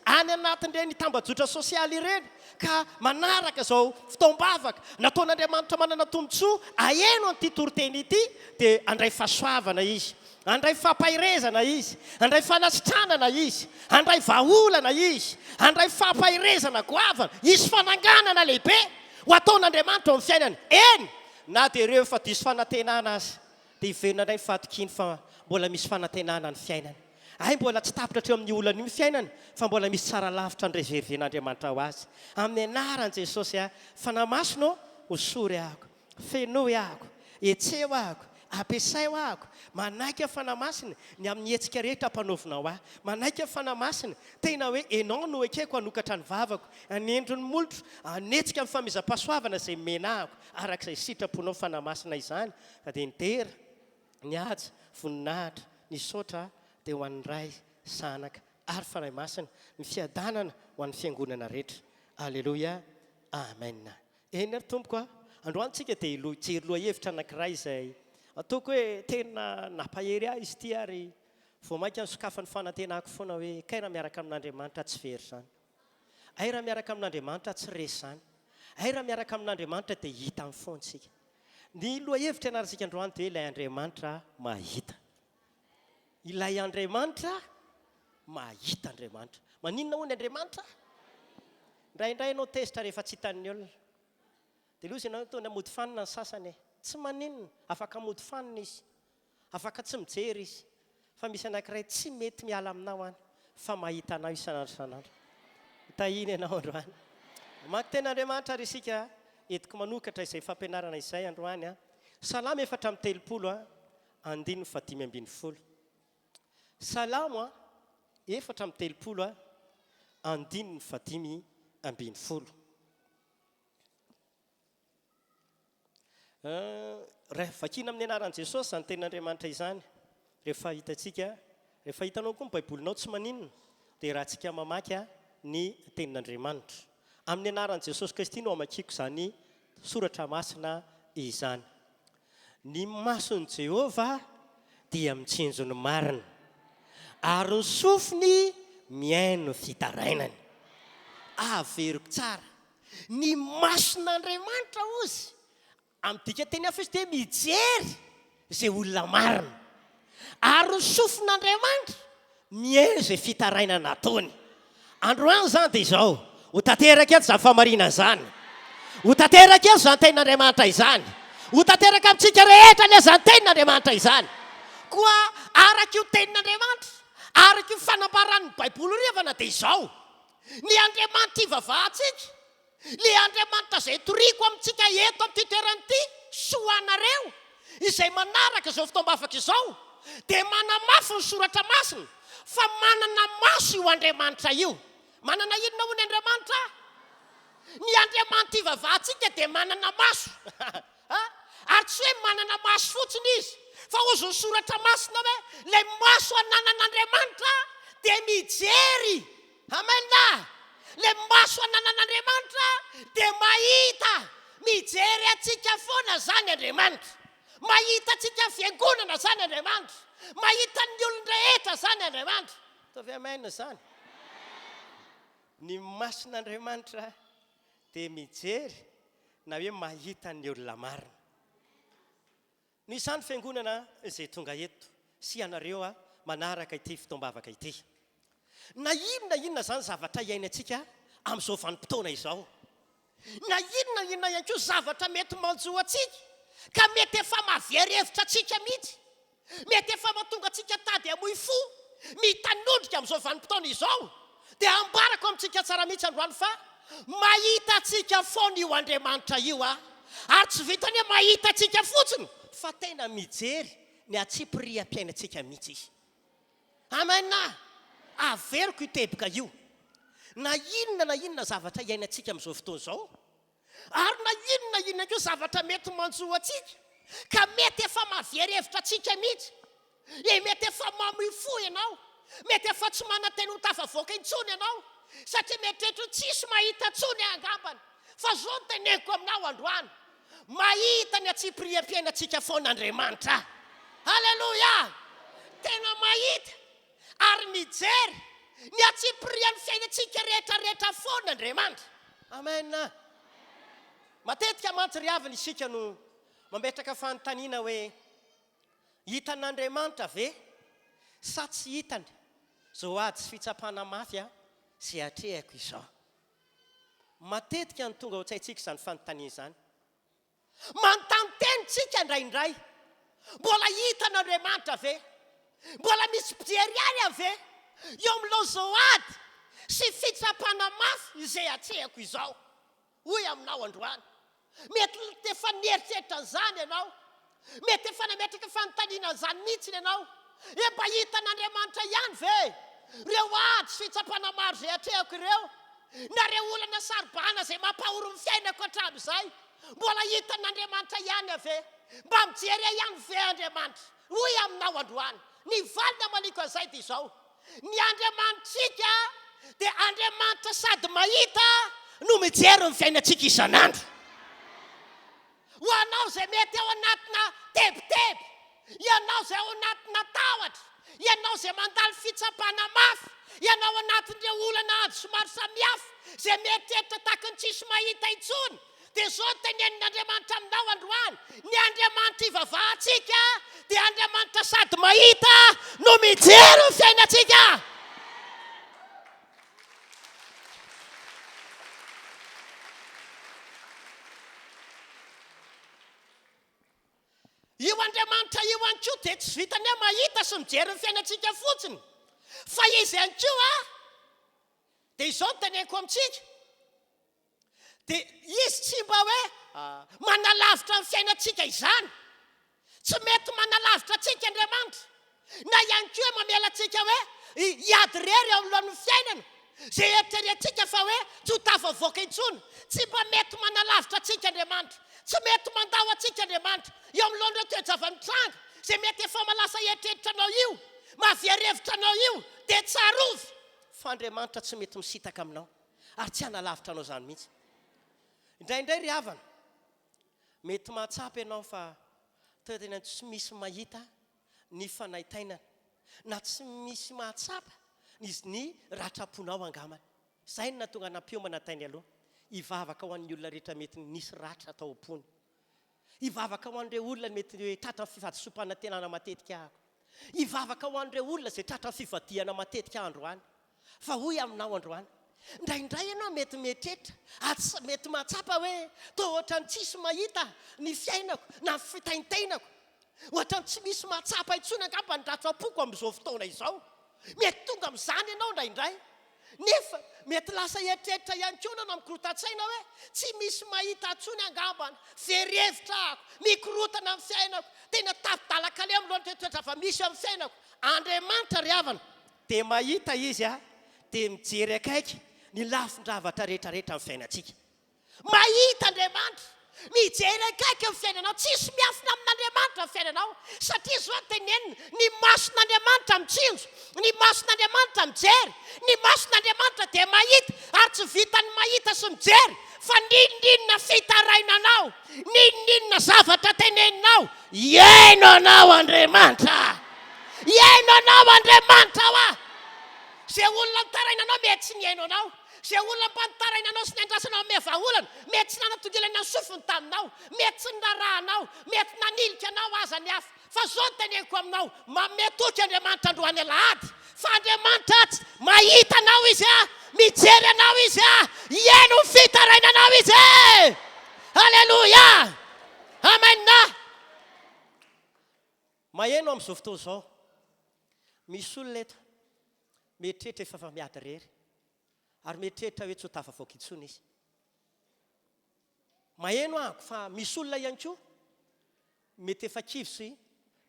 any anatin'ireny tambajotra sosialy ireny ka manaraka izao fitaombavaka nataon'Andriamanitra manana tombotsoa aeno an'ity toroteny ity dia andray fahasoavana izy andray fampahirezana izy andray fanasitranana izy andray vaolana izy andray fampahirezana goavana izy fananganana lehibe ho ataon'Andriamanitra amin'ny fiainana eny na dia ireo efa diso fanantenana azy dia hiverina indray fatokiny fa mbola misy fanantenana ny fiainana ay mbola tsy tapitra treo amin'ny olana io fiainana fa mbola misy tsara lavitra ny rezerven'Andriamanitra ho azy amin'ny anaran'i Jesosy fanamasino osory ahako fenoy ahako etseo ahako ampiasay ahako manaiky fanamasina ny amin'ny hetsika rehetra mpanaovinao manaiky fanamasina tena hoe enao no ekeko hanokatra ny vavako anendro ny molotro anetsika amin'ny famizam-pahasoavana izay menahako arak'izay sitraponao fanamasina izany ka dia nitera ny aja voninahitra ny saotra dia ho an'ny ray sanaka ary fanahy masina ny fiadanana ho an'ny fiangonana rehetra alleloia amen eny ary tompoko androantsika dia jery loha hevitra anankiray izay ataoko hoe tena nampahery ahy izy ity ary vao mainka nisokafany fanantenako foana hoe kay raha miaraka amin'Andriamanitra tsy very zany ay raha miaraka amin'Andriamanitra tsy resy zany ay raha miaraka amin'Andriamanitra dia hita amin'ny foantsika ny loha hevitra anarantsika androany dia ilay Andriamanitra mahita ilay Andriamanitra mahita Andriamanitra maninona hoy ny Andriamanitra indraindray ianao tezitra rehefa tsy hitan'ny olona dia loza ianao toa ny amody fanina ny sasany tsy maninona afaka mody fanina izy afaka tsy mijery izy fa misy anankiray tsy mety miala aminao any fa mahita anao isan'andro hitahiny ianao androany maky tena Andriamanitra ary isika etiko manokatra izay fampianarana izay androany Salamo 4:30 andininy 5:50 Salamo 4:30 andininy 5:50 vakina amin'ny anaran'i Jesosy izany tenin'Andriamanitra izany rehefa hitantsika rehefa hitanao koa ny baibolinao tsy maninona dia raha tsika mamaky ny tenin'Andriamanitra amin'ny anaran'i Jesosy Kristy no amakiako izany soratra masina izany ny mason'i Jehovah dia mitsinjo ny marina ary ny sofiny miaino fitarainany averiko tsara ny mason'Andriamanitra ozy amin'ny dika teny hafa izy dia mijery izay olona marina ary ny sofin'Andriamanitra miaino izay fitaraina nataony androany zany dia izao ho tanteraka eto izany famarina izany ho tanteraka eto izany tenin'Andriamanitra izany ho tanteraka amintsika rehetra ane izany tenin'Andriamanitra izany koa araka io tenin'Andriamanitra araka io fanambaran'ny baiboly revana dia izao ny Andriamanitra ivavahantsika, le Andriamanitra izay toriko amintsika eto amin'ity toerana ity, soanareo izay manaraka izao fotoam-bavaka izao, dia manamafy ny soratra masina fa manana maso io Andriamanitra io. Manana inona hoy ny Andriamanitra? Ny Andriamanitra ivavahantsika dia manana maso. Ary tsy hoe manana maso fotsiny izy, fa ozy ny soratra masina hoe ilay maso ananan'Andriamanitra dia mijery. Amena. Ilay maso ananan'Andriamanitra dia mahita, mijery atsika foana zany Andriamanitra. Mahita atsika fiangonana zany Andriamanitra. Mahita ny olon-drehetra zany Andriamanitra. Tovy amena zany. Ny mason'Andriamanitra dia mijery na hoe mahita ny olona marina. Ny izany fiangonana izay tonga eto sy ianareo manaraka ity fotoam-bavaka ity. Na inona zany zavatra iainantsika amin'izao vanim-potoana izao. Na inona ihany koa zavatra mety manjo atsika, ka mety efa mahavery hevitra atsika mihitsy. Mety efa mahatonga atsika tady hamoy fo, mitanondrika amin'izao vanim-potoana izao. Dia ambarako amintsika tsara mihitsy androany fa mahita atsika foana io Andriamanitra io ary tsy vitany hoe mahita atsika fotsiny, fa tena mijery ny atsipiriam-piainantsika mihitsy izy. Amena. Averiko io teboka io. Na inona zavatra iainantsika amin'izao fotoana izao, ary na inona koa zavatra mety manjo atsika, ka mety efa mahavery hevitra atsika mihitsy. Mety efa mamoy fo ianao, mety efa tsy manantena ho tafavoaka intsony ianao, satria mieritreritry tsisy mahita intsony angambany. Fa zao no teneniko aminao androany, mahita ny atsipiriam-piainantsika foan'Andriamanitra. Halleluja. Tena mahita ary mijery ny atsipirian'ny fiainantsika rehetrarehetra foan'Andriamanitra. Amen. Matetika mantsy ry havana isika no mametraka fanontaniana hoe hitan'Andriamanitra ve sa tsy hitany zao ady sy fitsapana mafy sy atrehako izao. Matetika ny tonga ao an-tsaintsika izany fanontaniana izany. Manontany tenitsika indraindray, mbola hitan'Andriamanitra ve? Mbola misy mpijery ihany ve eo amin'ilay zao ady sy fitsapana mafy izay atrehako izao? Hoy aminao androany. Mety efa nieritreritra an'izany ianao, mety efa nametraka fanontaniana an'izany mihitsy ianao. Mba hitan'Andriamanitra ihany ve reo ady sy fitsapana maro izay atrehako ireo, na reo olana saribana izay mampahoro ny fiainako hatramin'izay? Mbola hitan'Andriamanitra ihany ve? Mba mijery ihany ve Andriamanitra? Hoy aminao androany. Ny valina maniko an'izay dia izao, ny Andriamanitrika dia Andriamanitra sady mahita no mijery ny fiainantsika isan'andro. Ho anao izay mety ao anatina tebotebo, ianao izay ao anatina tahotra, ianao izay mandalo fitsapana mafy, ianao anatin'ireo olana ady somary samihafa izay mieritreritry tahaka ny tsisy mahita intsony, dia zao tenenin'Andriamanitra aminao androany, ny Andriamanitra ivavahantsika dia Andriamanitra sady mahita no mijery ny fiainantsika. Io Andriamanitra io ihany koa dia tsy vitany hoe mahita sy mijery ny fiainantsika fotsiny, fa izy ihany koa dia izao teneniko amintsika, dia izy tsy mba hoe manalavitra ny fiainantsika izany. Tsy mety manalavitra antsika Andriamanitra, na ihany koa hoe mamela antsika hoe hiady rery eo alohan'ny fiainana izay eritreretintsika fa hoe tsy ho tafavoaka intsony. Tsy mba mety manalavitra antsika Andriamanitra, tsy mety mandao antsika Andriamanitra eo amin'ilay toe-java-mitranga izay mety efa malasa eritreritranao io, mahaviarevitranao io, dia tsarovy fa Andriamanitra tsy mety misitaka aminao ary tsy hanalavitra anao izany mihitsy. Indraindray ry havana, mety mahatsapa ianao fa tena tsy misy mahita ny fanaitainana, na tsy misy mahatsapa izy ny ratraponao angamana. Izay no natonga nampiomana tainy aloha, hivavaka ho an'ny olona rehetra mety nisy ratra tao am-pony, hivavaka ho an'ireo olona mety hoe tratra ny fivadisom-panantenana matetika ahako, hivavaka ho an'ireo olona izay tratra ny fivadihana matetika androany. Fa hoy aminao androany, indraindray ianao mety mietreritra, mety mahatsapa hoe toa ohatrany tsisy mahita ny fiainako na fitaintainako, ohatrany tsy misy mahatsapa intsony angamba ny ratro am-poko amin'izao fotoana izao. Mety tonga amin'izany ianao indraindray, nefa mety lasa eritreritra ihany koa na mikorotan-tsaina hoe tsy misy mahita antsony angambana verevitra ako mikorotana amin'ny fiainako tena tapidalaka le amin'loany toetra fa misy amin'ny fiainako Andriamanitra ry havana dia mahita izy dia mijery akaiky ny lafindravatra rehetrarehetra amin'ny fiainantsika mahita Andriamanitra mijery akaiky amin'ny fiainanao tsisy miafina amin'Andriamanitra amin'ny fiainanao satria zao tenenina ny mason'Andriamanitra mitsinjo ny mason'Andriamanitra mijery ny mason'Andriamanitra dia mahita ary tsy vitany mahita sy mijery fa ninona fitarainanao ninona zavatra teneninao iaino anao Andriamanitra iaino anao Andriamanitra zay olona mitarainanao mety tsy niaino anao zay olona mpanitarainanao sy niandrasanao amin'ny vahaolana mety tsy nanatongilana ny sofiny taminao mety tsy nirarahanao mety nanilika anao aza ny hafa fa zao no teneniko aminao mametoky Andriamanitra androany alahady fa Andriamanitra tsy mahita anao izy mijery anao izy iaino ny fitarainanao izy Halleluja amena maheno amin'izao fotoana izao misy olona eto mieritreritra efa miady rery ary mieritreritra hoe tsy ho tafavoaka intsony izy maheno ahako fa misy olona ihany koa mety efa kivy sy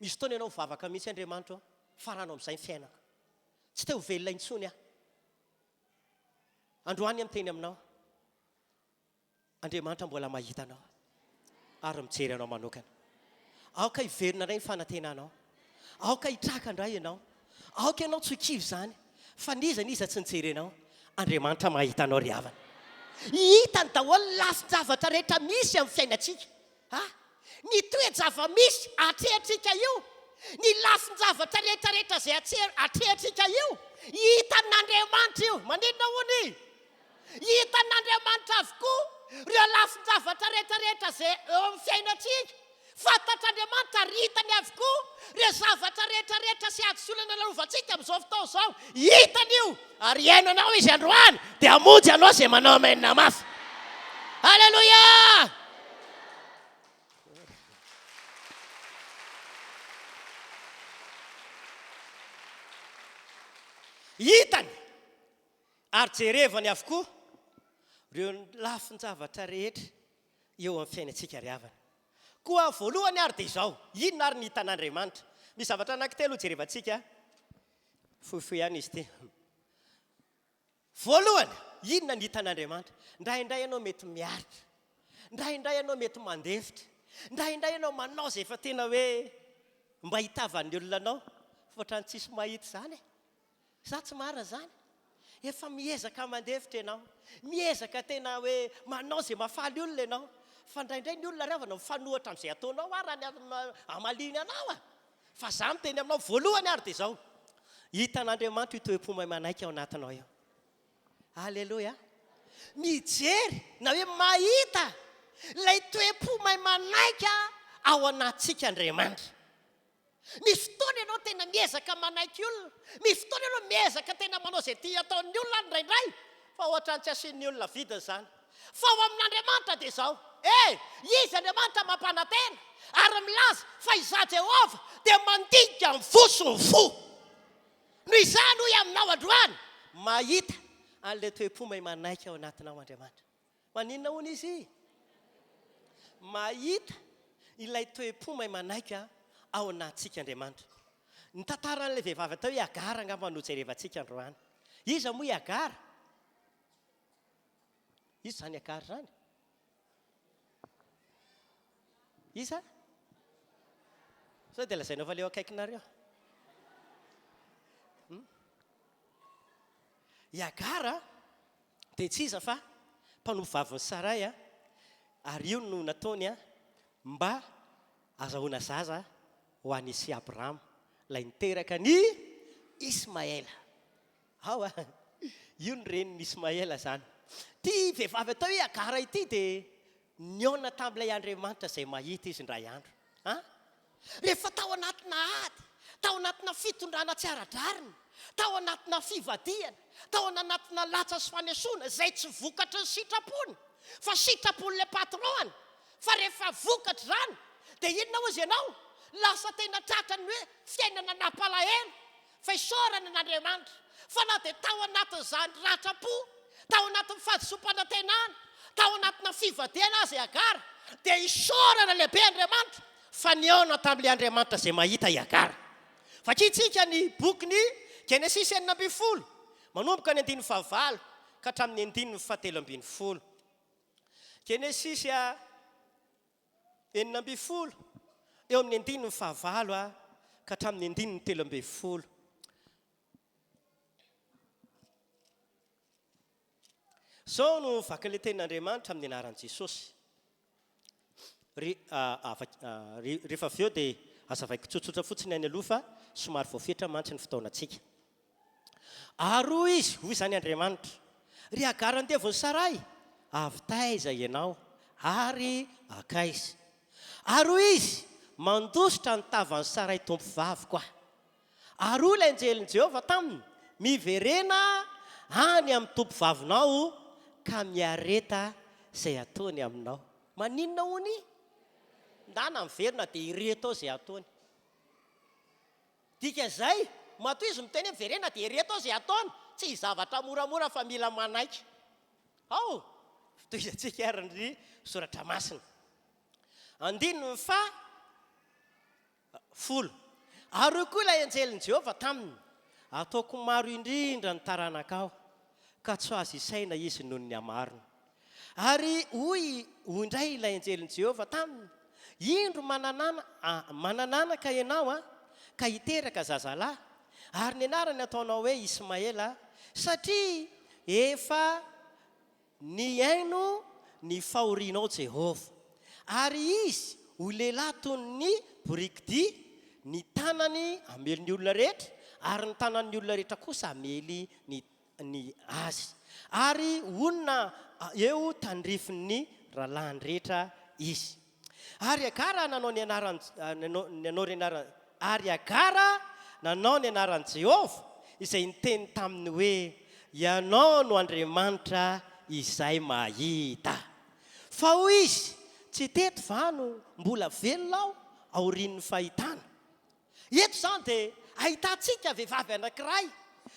misy fotoana ianao mivavaka mihitsy Andriamanitra farano amin'izay ny fiainako tsy te ho velona intsony androany amin'ny teny aminao Andriamanitra mbola mahita anao ary mijery anao manokana aoka hiverina indray ny fanantenanao aoka hitraka indray ianao aoka ianao tsy ho kivy zany fa niza tsy nijery anao Andriamanitra mahita anao ry havana hitany daholo lafin-javatra rehetra misy amin'ny fiainantsika ny toe-java-misy atrehatrika io ny lafin-javatra rehetrarehetra zay atrehatrika io hitan'Andriamanitra io maninona hony hitan'Andriamanitra avokoa ireo lafin-javatra rehetrarehetra zay eo amin'ny fiainantsika fantatr'Andriamanitra ary hitany avokoa ireo zavatra rehetrarehetra sy ady sy olana lalovantsika amin'izao fotoana izao hitany io ary iaino anao izy androany dia amonjy anao zay manao amainina mafy Halleluja hitany ary jerevany avokoa ireo lafin-javatra rehetra eo amin'ny fiainantsika ry havana koa voalohany ary dia izao inona ary ny hitan'Andriamanitra misy zavatra anankitelo jerevantsika fohifohy ihany izy ty voalohany inona ny hitan'Andriamanitra indraindray ianao mety miaritra indraindray ianao mety mandefitra indraindray ianao manao zay efa tena hoe mba hitavan'ny olona anao fotrany tsisy mahita zany za tsy marina zany efa miezaka mandefitra ianao miezaka tena hoe manao zay mahafaly olona ianao fa indraindray ny olona ravana mifanohatra amin'izay ataonao raha ny amaliny anao fa za miteny aminao voalohany ary dia izao hitan'Andriamanitra io toe-pomay manaiky ao anatinao eo Halleluja mijery na hoe mahita ilay toe-pomay manaiky ao anatsika Andriamanitra misy fotoana ianao tena miezaka manaiky olona misy fotoana ianao miezaka tena manao zay tia ataon'ny olona indraindray fa ohatrany tsy asian'ny olona vidiny zany fa ao amin'Andriamanitra dia izao izy Andriamanitra mampanantena ary milaza fa izaho Jehova dia mandinika ny vosony fo no izany hoy aminao androany mahita an'ilay toe-pomay manaiky ao anatinao Andriamanitra maninona hono izy mahita ilay toe-pomay manaiky ao anatsika Andriamanitra ny tantaran'ilay vehivavy atao hoe Agara angamba no jerevantsika androany iza moa i Agara izy zany Agara zany iza sao dia lazainao fa leo akaikinareo i Agara dia tsy iza fa mpanompo vaviny Saray ary io no nataony mba azahoana zaza ho an'isi Abrahama ilay niteraka ny Ismaela io ny renin'ny Ismaela zany ty vehivavy atao hoe Agara ity dia niona tamin'ilay Andriamanitra zay mahita izy indray andro rehefa tao anatina ady tao anatina fitondrana tsy ara-dravina tao anatina fivadiana tao anatina latsa sy fanesoana zay tsy vokatra ny sitrapony fa sitrapon'ilay patroany fa rehefa vokatra zany dia inona hozy ianao lasa tena tratrany hoe fiainana napalahelo fa isaorana n'Andriamanitra fa na dia tao anatin'izany ratrapo, tao anatin'ny fahadisom-panantenana, tao anatina fivadiana azy Agara, dia isaorana lehibe Andriamanitra fa niaona tamin'ilay Andriamanitra izay mahita i Agara. Vakitsika ny bokyny Genesisy 9 manomboka ny 19 ka hatramin'ny 17. Genesisy 9 eo amin'ny 19 ka hatramin'ny 17. Zao no vakin'ilay tenin'Andriamanitra amin'ny anaran'i Jesosy. Rehefa avy eo dia azavaiko tsotsotra fotsiny any aloha fa somary voafetra mantsy ny fotoanantsika. Aroa izy, hoy izany Andriamanitra, ry Agara ny devon'ny Saray, avy taiza ianao ary akaiza. Aroa izy, mandositra ny tavan'ny Saray tompo vavy koa. Aroa ilay anjelin'i Jehovah taminy, miverena any amin'ny tompo vavinao ka miareta izay ataony aminao. Maninona hony? Ndana miverina dia ireto izay ataony. Dika izay, matoa izy miteny miverena dia ireto izay ataony, tsy zavatra moramora fa mila manaiky. Ao, fitoizantsika ary soratra masina. 10. Aroa koa ilay anjelin'i Jehovah taminy, ataoko maro indrindra ny taranakao, ka tsy azo isaina izy noho ny hamarina. Ary hoy indray ilay anjelin'i Jehovah taminy, indro manananaka ianao ka hiteraka zazalahy, ary ny anarany ataonao hoe Ismaela, satria efa niaino ny fahorianao Jehovah. Ary izy ho lehilahy toy ny borikidi, ny tanany amely ny olona rehetra, ary ny tanan'ny olona rehetra kosa amely ny azy. Ary onona eo tandrifin'ny rahalahy rehetra izy. Ary Agara nanao ny anaran'i Jehovah izay niteny taminy hoe ianao no Andriamanitra izay mahita. Fa hoy izy, tsy teto vano mbola velona aho aorian'ny fahitana. Eto izany dia ahitantsika vehivavy anankiray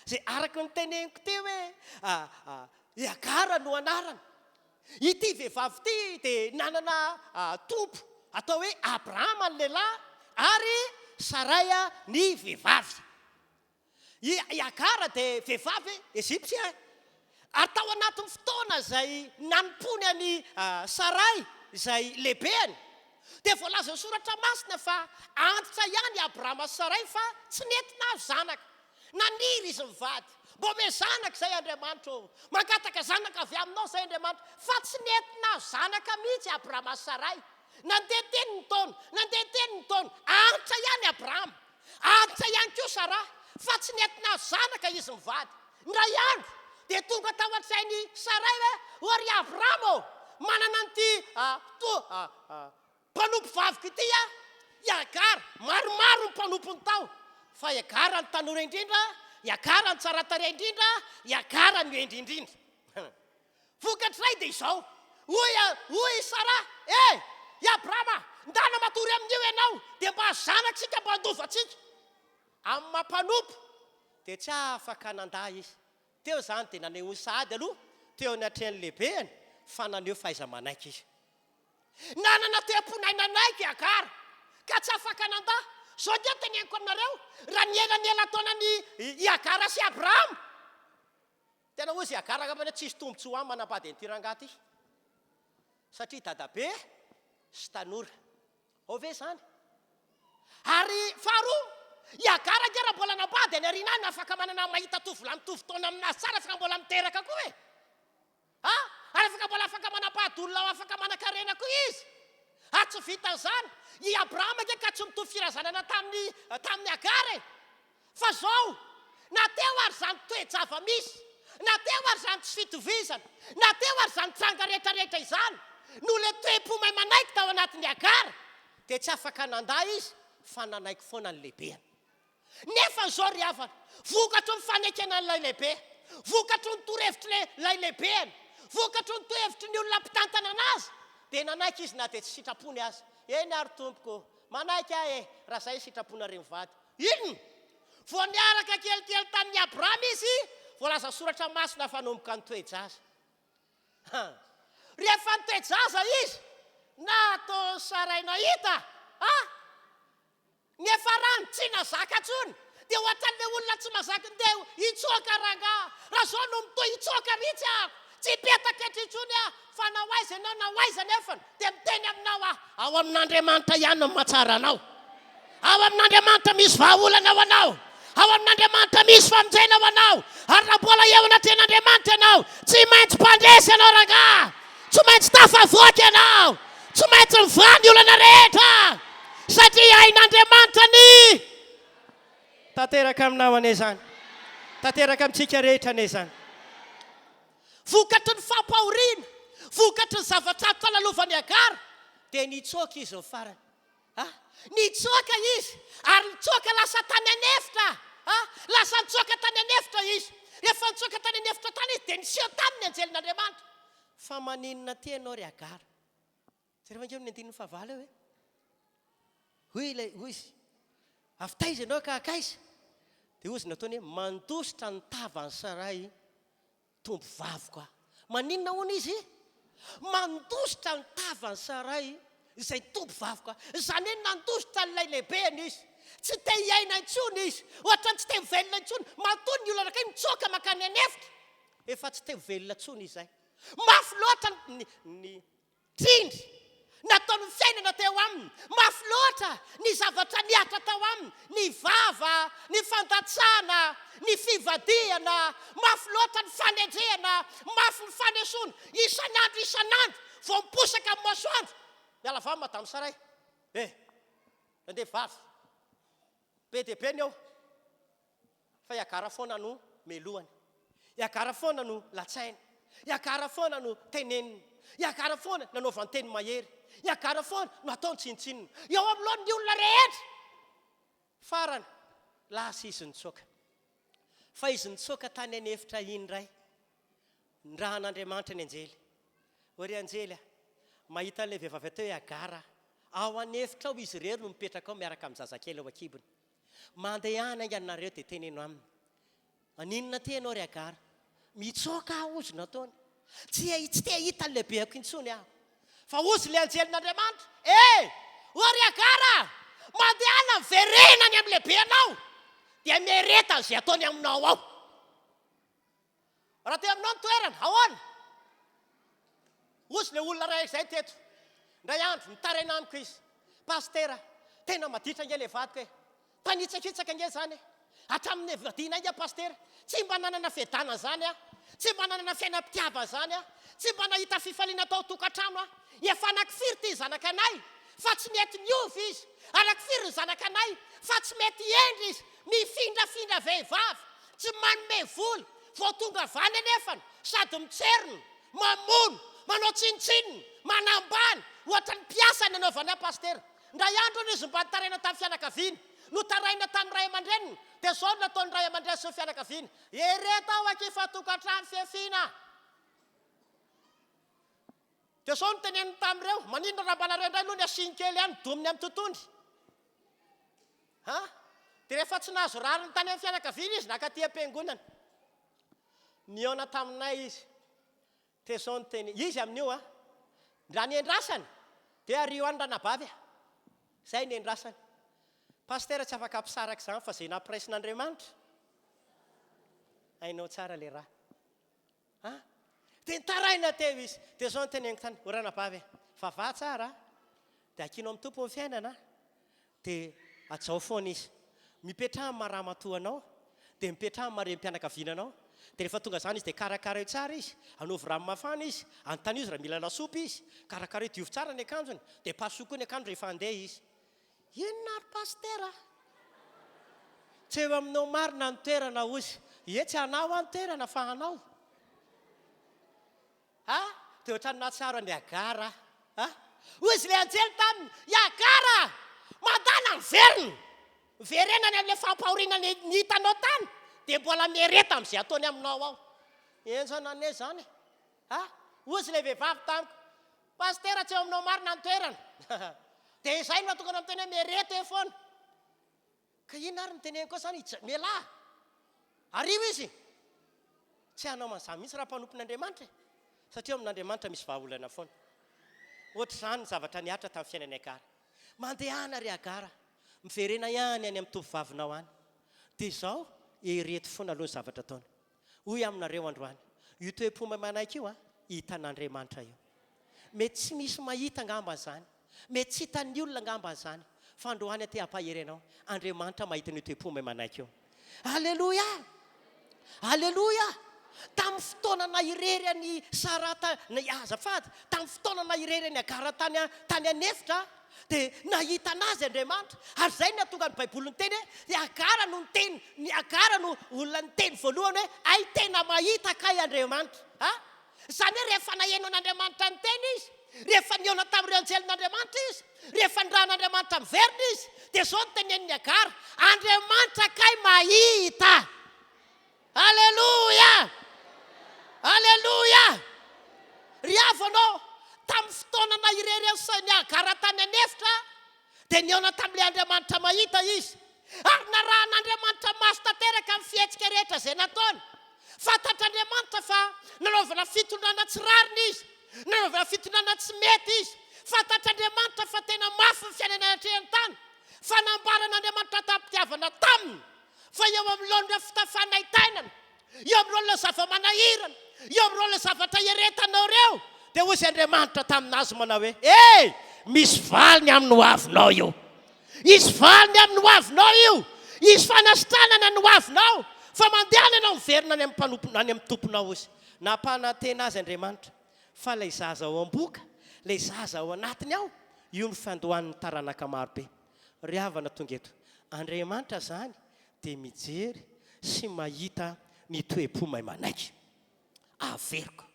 izay araka ny teneniko teo hoe Agara no anarany. Ity vehivavy ity dia nanana tompo atao hoe Abrahama ny lehilahy ary Saraya ny vehivavy. I Agara dia vehivavy Ezipsia. Atao anatin'ny fotoana izay nanompony any Saray izay lehibeny. Dia voalaza ny soratra masina fa antitra ihany Abrahama sy Saray fa tsy nentina azo zanaka. Naniry izy mivady. Mbo me zanaka izay Andriamanitra, mangataka zanaka avy aminao izay Andriamanitra, fa tsy nentina azo zanaka mihitsy Abrahama sy Saray. Nandeha teny ny taona, antitra ihany Abrahama, antitra ihany koa Sara, fa tsy nentina azo zanaka izy mivady. Ndray andro dia tonga tao an-tsainy Saray hoe ory Abrahama manana an'ity mpanompo vaviko ity i Agara, maromaro ny mpanompony tao, fa i Agara ny tanora indrindra, i Agara ny tsara tarehy indrindra, i Agara ny hendry indrindra. Vokatray dia izao, hoy Sara, i Abrahama, ndana matory amin'io ianao dia mba zanaktsika mba handovatsika. Amin'ny mampanompo dia tsy afaka nandà izy. Teo izany dia naneho sady aloha, teo ny hatreny lehibeny, fa naneho faiza manaiky izy. Nanana te-ponaina anaiky i Agara, ka tsy afaka nandà. Zao dia teneniko aminareo, raha niela taonany i Agara sy Abrahama. Tena hoy izy Agara ka tsisy tombontsoa aminy manambady an'ity rangahy ity. Satria dadabe sy tanora. Ao ve izany? Ary faharoa, i Agara dia raha mbola nambady any ariana any afaka manana mahita tovolahy mitovy taona aminazy tsara, afaka mbola miteraka koa e. Ary afaka manambady olona afaka manakarena koa izy. Tsy vita an'izany, i Abrahama dia ka tsy mitovy firazanana tamin'ny Agara e. Fa zao, nateo ary izany toe-java misy, nateo ary izany tsy fitovizana, nateo ary izany tranga rehetrarehetra izany, no le toe-pomay manaiky tao anatin'ny Agara, dia tsy afaka nandà izy, fa nanaiky foana ny lehibeny. Nefa zao ry havana, vokatro ny fanekena n'ilay lehibe, vokatro ny torohevitry ilay lehibeny, vokatro ny torohevitry ny olona mpitantana anazy, dia nanaiky izy na dia tsy sitrapony azy. Eny ary tompoko, manaiky ahy raha izay sitrapona reny vady. Inona? Vao niaraka kelikely tamin'ny Abrahama izy, voalaza soratra masina fanomboka ny toe-jaza. Rehefa ny toe-jaza izy, na atao saraina hita, nefa rano tsy nazaka intsony, dia ohatran'ilay olona tsy mazaka dia hitsoaka rangahy. Raha zao no mitoy hitsoaka mihitsy aho, tsy petaka hatritsony aho, fa na hoaiza ianao na hoaiza nefany, dia miteny aminao aho, ao amin'Andriamanitra ihany no mahatsara anao. Ao amin'Andriamanitra misy vahaolana ho anao. Ao amin'Andriamanitra misy famonjena ho anao. Ary raha mbola eo anatin'Andriamanitra ianao, tsy maintsy mpandresy ianao rangahy, tsy maintsy tafavoaka ianao, tsy maintsy mivany olana rehetra, satria hain'Andriamanitra ny tanteraka aminao ane zany, tanteraka amintsika rehetra ane zany. Vokatry ny fampahoriana, vokatry ny zavatra talalovany Agara, dia nitsoaka izy ny farany. Nitsoaka izy, ary nitsoaka lasa tany anefitra. Lasa nitsoaka tany anefitra izy. Rehefa nitsoaka tany anefitra tany izy, dia niseho tany ny anjelin'Andriamanitra. Fa maninona ty ianao ry Agara? Tsy rehefa nkeo ny andininy fahavalo eo hoy izy, avy taiza ianao ka akaiza? Dia ozy nataony hoe mandositra ny tavany Sarai tombo vavoko aho. Maninona hono izy? Mandositra ny tavany Sarai izay tombo vavoko aho. Izany hoe nandositra n'ilay lehibeny izy. Tsy te hiaina intsony izy, ohatrany tsy te velona intsony. Matoa ny olona kay mitsoaka makany anefitra, efa tsy te velona intsony izay. Mafy loatra ny trindry nataony fiainana teo aminy. Mafy loatra ny zavatra niatra tao aminy, ny vava, ny fandatsana, ny fivadiana, mafy loatra ny fanendrehana, mafy ny fanesona, isan'andro, vao miposaka amin'ny masoandro. Miala vamy madamo Sarai. Andeha vavy. Be dia be ny ao. Fa Agara foana no melohany. Agara foana no latsainy. Agara foana no teneniny. Agara foana nanaovany teny mahery. Agara foana no ataony tsinitsinina. Eo amin'lohan'ny olona rehetra. Farany, lasa izy nitsoaka. Fa izy nitsoaka tany anefitra indray. Ndrahan'Andriamanitra ny anjely. Hory anjely, mahita an'ilay vehivavy atao hoe Agara. Ao anefitra ao izy rery no mipetraka ao miaraka amin'ny zazakely ao akibony. Mandehana ianareo dia teneno aminy. Aninona ty ianao ry Agara? Mitsoaka aho ozy nataony. Tsy te hita an'ilay beako intsony aho. Fa ozy ilay anjelin'Andriamanitra. Hory Agara, mandehana miverenany amin'ilay beanao, dia miaretany izay ataony aminao ao. Raha te aminao ny toerana, ahoana? Ozy ilay olona ray izay teto. Ndray andro nitaraina amiko izy. Pastera, tena maditra nge ilay vadiko e. Mpanitsakitsaka nge zany e. Hatramin'ny vadiana inga pastera. Tsy mba nanana fiadana zany a. Tsy mba nanana fiainam-pitiava zany a. Tsy mba nahita fifaliana tao tokantrano a. Efa anankifiry ty zanak'anay, fa tsy mety miovy izy. Anankifiry ny zanak'anay, fa tsy mety endry izy. Mifindrafindra vehivavy, tsy manome voly, vao tonga vany anefany, sady mitseriny, mamono, manao tsinitsininy, manambany, ohatra ny mpiasa ny anaovany a pastera. Ndray andro no izy mba nitaraina tamin'ny fianakaviany, no taraina tamin'ny ray aman-dreniny, dia zao no nataon'ny ray aman-dreny sy ny fianakaviany. Ereto ao aky tokantrano fiafiana. Dia zao no teneniny tamin'ireo, maninona raha mbanareo indray aloha ny asiany kely ihany, dominy amin'ny totondry. Dia rehefa tsy nahazo rariny tany amin'ny fianakaviany izy, nakaty am-piangonana. Niona taminay izy. Dia zao no teny, izy amin'io raha ny endrasany, dia rio any ranabavy. Zay ny endrasany. Pastera tsy afaka ampisaraka izany fa izay nampiresin'Andriamanitra. Hainao tsara le raha. Dia nitaraina teo izy. Dia zao no teneniko tany, ho ranabavy, vavà tsara, dia akinao amin'ny tompo ny fiainana, dia ajao foana izy. Mipetraha amin'ny maramatoa anao, dia mipetraha amin'ny marem-pianakaviananao. Dia rehefa tonga zany izy dia karakara eo tsara izy, anaovy rano mafana izy, anontany izy raha mila lasopy izy, karakara eo diovy tsara ny akanjony, dia pasokoa ny akanjo rehefa handeha izy. Inona ary pastera? Tsy eo aminao marina ny toerana ozy. Tsy anao any toerana fa anao. Dia ohatrany nahatsiaro ny Agara. Ozy ilay anjely taminy, Agara, mandana ny veriny. Verenany amin'ilay fampahoriana ny hitanao tany, dia mbola miereta amin'izay ataony aminao ao. Enjana ane zany. Ozy ilay vehivavy tamiko, pastera tsy eo aminao marina ny toerana. Dia izay no mahatonga anao miteny hoe miereta e foana. ka ina ary nyteneniko koa zany mialahy arivo izy tsy hanao manzamy mihitsy raha mpanompon'Andriamanitra satria amin'Andriamanitra misy vahaolana foana ohatra zany ny zavatra niatra tamin'ny fiainanay Agara mandehana ry Agara miverena ihany any amin'ny tovovavinao any dia izao ereto foana aloha ny zavatra ataony hoy aminareo androany io toe-po manaiky io hitan'Andriamanitra io mety tsy misy mahita angamba zany mety tsy hitan'ny olona angamba zany fa androany aty ampaherenao Andriamanitra mahita ny toe-po manaiky io alleloia alleloia tamin'ny fotoana na irery any Sarata azafady tamin'ny fotoana na irery any Agara tany anefitra dia nahita anazy Andriamanitra ary zay ny atonga ny Baiboly niteny hoe Agara no niteny ny Agara no olona niteny voalohany hoe ay tena mahita kay Andriamanitra zany hoe rehefa naheno an'Andriamanitra ny teny izy rehefa niona tamin'ireo anjelin'Andriamanitra izy rehefa nirahan'Andriamanitra miverina izy dia zao ny tenen'ny Agara Andriamanitra kay mahita alleluia alleluia ry avanao tamin'ny fotoana na irery ny Agara tany anefitra dia niona tamin'ilay Andriamanitra mahita izy ary narahan'Andriamanitra maso tanteraka amin'ny fihetsika rehetra izay nataony fantatr'Andriamanitra fa nanaovana fitondrana tsy rariny izy nanaovana fitondrana tsy mety izy fantatr'Andriamanitra fa tena mafy ny fiainana atrehany tany fanambaran'Andriamanitra tampitiavana taminy fa eo amin'ny lohan'ireo fitafanaitanana eo amin'ireo zava-manahirana eo amin'ireo zavatra ieretanao ireo dia hoy izy Andriamanitra taminazy manao hoe misy valiny amin'ny hoavinao io isy valiny amin'ny hoavinao io isy fanasitranana ny hoavinao fa mandehana ianao miverina any amin'ny tomponao izy nampanantena azy Andriamanitra fa ilay zaza ao am-boka ilay zaza ao anatiny ao io ny fandohan'ny taranaka marobe ry havana tonga eto Andriamanitra zany dia mijery sy mahita ny toe-po manaiky averiko